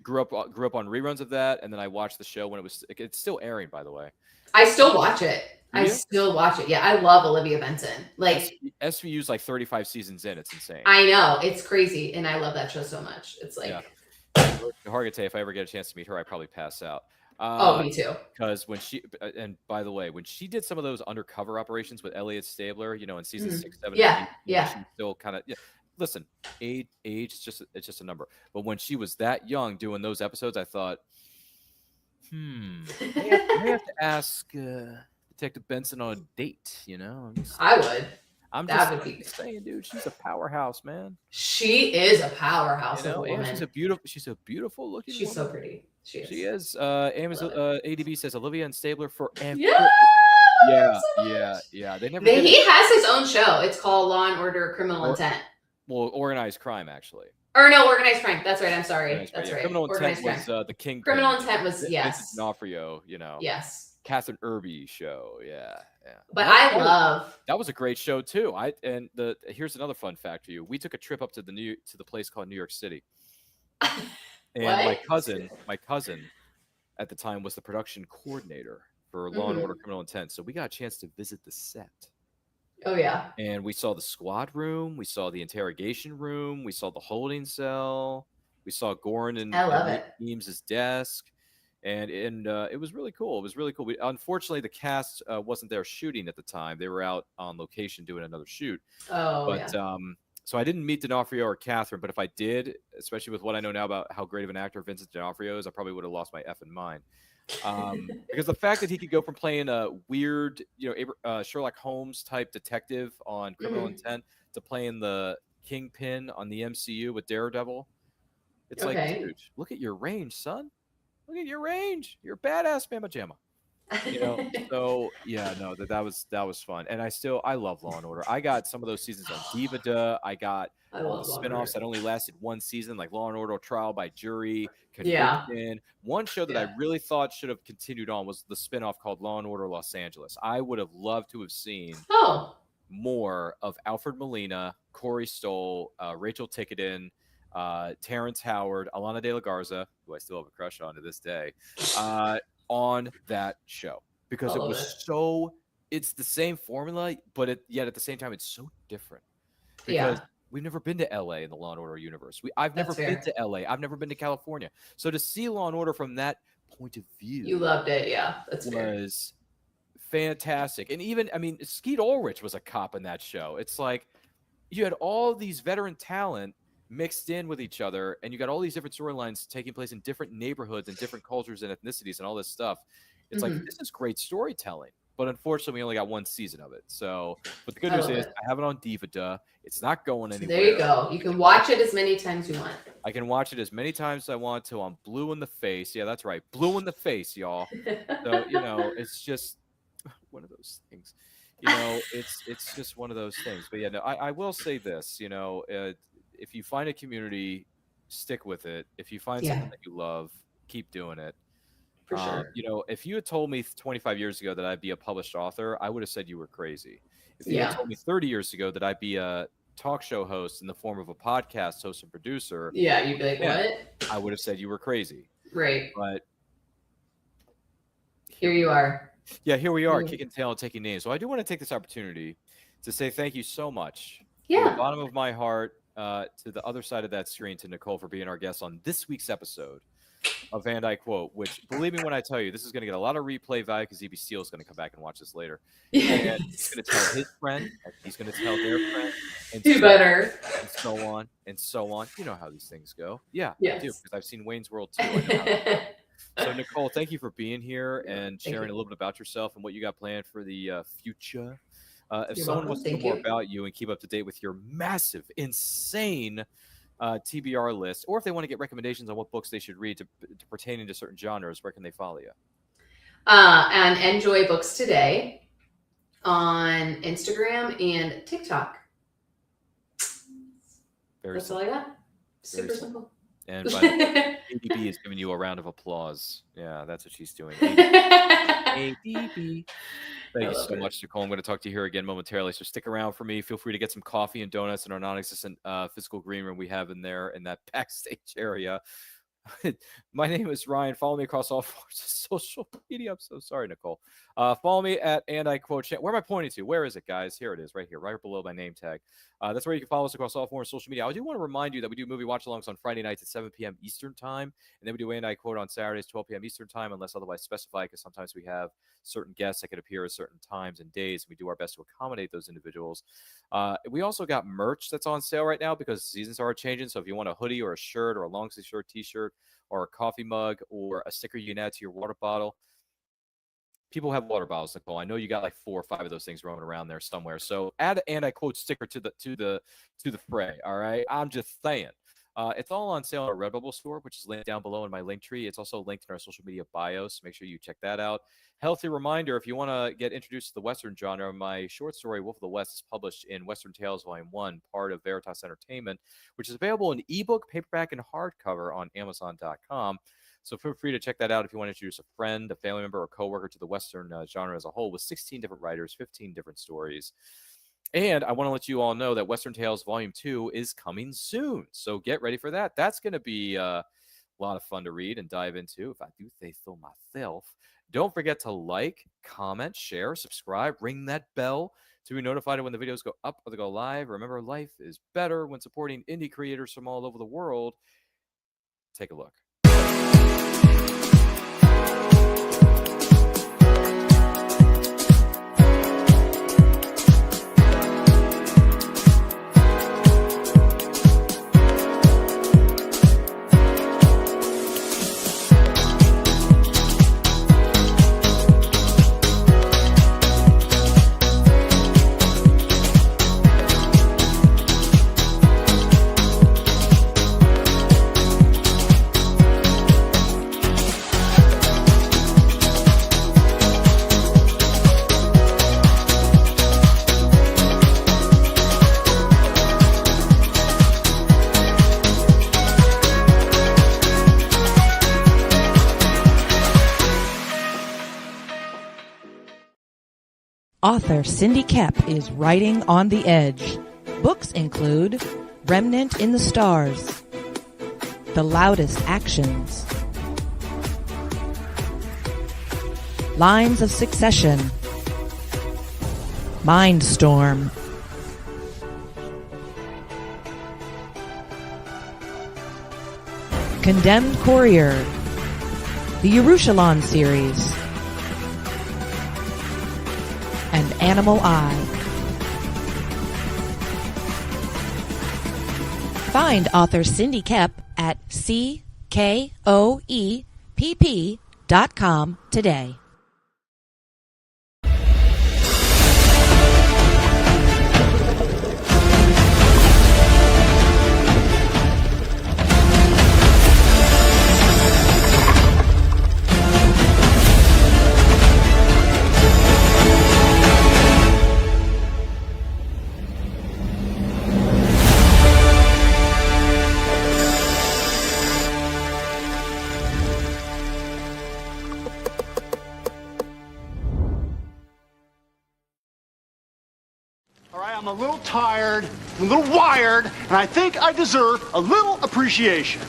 Speaker 6: grew up on reruns of that, and then I watched the show when it's still airing, by the way.
Speaker 7: I still watch it. I still watch it. Yeah, I love Olivia Benson. Like
Speaker 6: SVU's like 35 seasons in. It's insane.
Speaker 7: I know. It's crazy, and I love that show so much. It's like
Speaker 6: Hargitay, if I ever get a chance to meet her, I'd probably pass out.
Speaker 7: Me too.
Speaker 6: Because and by the way, when she did some of those undercover operations with Elliot Stabler, in season 6, 7, 8, she's still kind of listen, age it's just a number. But when she was that young doing those episodes, I thought, I have to ask Detective Benson on a date.
Speaker 7: I would.
Speaker 6: I'm just saying, dude, she's a powerhouse, man.
Speaker 7: She is a powerhouse of a woman.
Speaker 6: She's a beautiful looking woman.
Speaker 7: She's so pretty. She is.
Speaker 6: Amazon ADB says Olivia and Stabler forever.
Speaker 7: Yeah.
Speaker 6: Yeah.
Speaker 7: He has his own show. It's called Law and Order Criminal Intent.
Speaker 6: Well, Organized Crime, actually.
Speaker 7: Or no, Organized Crime. That's right. I'm sorry. That's right.
Speaker 6: Criminal Intent was the King.
Speaker 7: Criminal Intent was
Speaker 6: Vincent D'Onofrio.
Speaker 7: Yes.
Speaker 6: Catherine Irby show. Yeah.
Speaker 7: But
Speaker 6: that was a great show too. Here's another fun fact for you. We took a trip up to the place called New York City. And my cousin at the time was the production coordinator for Law and Order Criminal Intent. So we got a chance to visit the set.
Speaker 7: Oh yeah.
Speaker 6: And we saw the squad room, we saw the interrogation room, we saw the holding cell, we saw Goran and Eames' desk. And it was really cool. It was really cool. Unfortunately, the cast wasn't there shooting at the time. They were out on location doing another shoot. So I didn't meet D'Onofrio or Catherine, but if I did, especially with what I know now about how great of an actor Vincent D'Onofrio is, I probably would have lost my effing mind. Because the fact that he could go from playing a weird, Sherlock Holmes type detective on Criminal Intent to playing the Kingpin on the MCU with Daredevil, it's like, dude, look at your range, son. Look at your range. You're a badass, Mama Jamma. So yeah, no, that was fun. And I love Law and Order. I got some of those seasons on Diva. I got
Speaker 7: I
Speaker 6: all
Speaker 7: love
Speaker 6: the
Speaker 7: Law and
Speaker 6: spinoffs
Speaker 7: Order.
Speaker 6: that only lasted one season, like Law and Order Trial by Jury,
Speaker 7: Yeah.
Speaker 6: Conviction. One show that I
Speaker 7: Yeah.
Speaker 6: really thought should have continued on was the spinoff called Law and Order Los Angeles. I would have loved to have seen more of Alfred Molina, Corey Stoll, Rachel Ticketon, Terrence Howard, Alana De La Garza, who I still have a crush on to this day, on that show, because it was it's the same formula, but yet at the same time it's so different, because we've never been to LA in the Law and Order universe. I've never been to LA. I've never been to California. So to see Law and Order from that point of view,
Speaker 7: you loved it. Yeah, that's
Speaker 6: was fantastic. And even, I mean, Skeet Ulrich was a cop in that show. It's like you had all these veteran talent mixed in with each other, and you got all these different storylines taking place in different neighborhoods and different cultures and ethnicities and all this stuff. It's like, this is great storytelling, but unfortunately we only got one season of it. So, but the good news is I have it on Diva. It's not going anywhere.
Speaker 7: There you go. You can watch it as many times you want.
Speaker 6: I can watch it as many times as I want to. I'm blue in the face. Yeah, that's right. Blue in the face, y'all. So, it's just one of those things. It's just one of those things. But yeah, no, I will say this, if you find a community, stick with it. If you find something that you love, keep doing it.
Speaker 7: For sure.
Speaker 6: If you had told me 25 years ago that I'd be a published author, I would have said you were crazy. If you had told me 30 years ago that I'd be a talk show host in the form of a podcast host and producer,
Speaker 7: you'd be like, what?
Speaker 6: I would have said you were crazy.
Speaker 7: Right.
Speaker 6: But
Speaker 7: here you are.
Speaker 6: Yeah, here we are, kicking tail and taking names. So I do want to take this opportunity to say thank you so much.
Speaker 7: Yeah.
Speaker 6: From the bottom of my heart, to the other side of that screen, to Nicole, for being our guest on this week's episode of And I Quote, which, believe me when I tell you, this is going to get a lot of replay value because EB Steele is going to come back and watch this later. And he's going to tell his friend, and he's going to tell their friend. And
Speaker 7: do better.
Speaker 6: And so on, and so on. You know how these things go. Yeah,
Speaker 7: yes.
Speaker 6: I do, because I've seen Wayne's World too. I know how so, Nicole, thank you for being here and sharing a little bit about yourself and what you got planned for the future. If someone wants to know more about you and keep up to date with your massive, insane TBR list, or if they want to get recommendations on what books they should read to pertaining to certain genres, where can they follow you?
Speaker 7: And Enjoy Books Today on Instagram and TikTok. That's all I got. Super simple.
Speaker 6: And by the way, ADB is giving you a round of applause. Yeah, that's what she's doing. ADB. Thank you so much, Nicole. I'm going to talk to you here again momentarily, so stick around for me. Feel free to get some coffee and donuts in our non-existent physical green room we have in there in that backstage area. My name is Ryan. Follow me across all forms of social media. I'm so sorry, Nicole. Follow me at And I Quote. Where am I pointing to? Where is it, guys? Here it is, right here, right below my name tag. That's where you can follow us across all forms of social media. I do want to remind you that we do movie watch-alongs on Friday nights at 7 p.m. Eastern Time, and then we do And I Quote on Saturdays, 12 p.m. Eastern Time, unless otherwise specified, because sometimes we have certain guests that could appear at certain times and days, and we do our best to accommodate those individuals. We also got merch that's on sale right now because seasons are changing, so if you want a hoodie or a shirt or a long-sleeve shirt, t-shirt, or a coffee mug, or a sticker you can add to your water bottle. People have water bottles, Nicole. I know you got like 4 or 5 of those things roaming around there somewhere. So add an And I Quote sticker to the fray. All right, I'm just saying. It's all on sale at our Redbubble store, which is linked down below in my link tree. It's also linked in our social media bios. So make sure you check that out. Healthy reminder, if you want to get introduced to the Western genre, my short story, Wolf of the West, is published in Western Tales Volume 1, part of Veritas Entertainment, which is available in ebook, paperback, and hardcover on Amazon.com. So feel free to check that out if you want to introduce a friend, a family member, or coworker to the Western genre as a whole, with 16 different writers, 15 different stories. And I want to let you all know that Western Tales Volume 2 is coming soon. So get ready for that. That's going to be a lot of fun to read and dive into, if I do say so myself. Don't forget to like, comment, share, subscribe, ring that bell to be notified when the videos go up or they go live. Remember, life is better when supporting indie creators from all over the world. Take a look.
Speaker 8: Author Cindy Kep is writing on the edge. Books include Remnant in the Stars, The Loudest Actions, Lines of Succession, Mindstorm, Condemned Courier, the Yerushalayim series, and Animal Eye. Find author Cindy Kep at CKOEPP.com today.
Speaker 4: All right, I'm a little tired, I'm a little wired, and I think I deserve a little appreciation.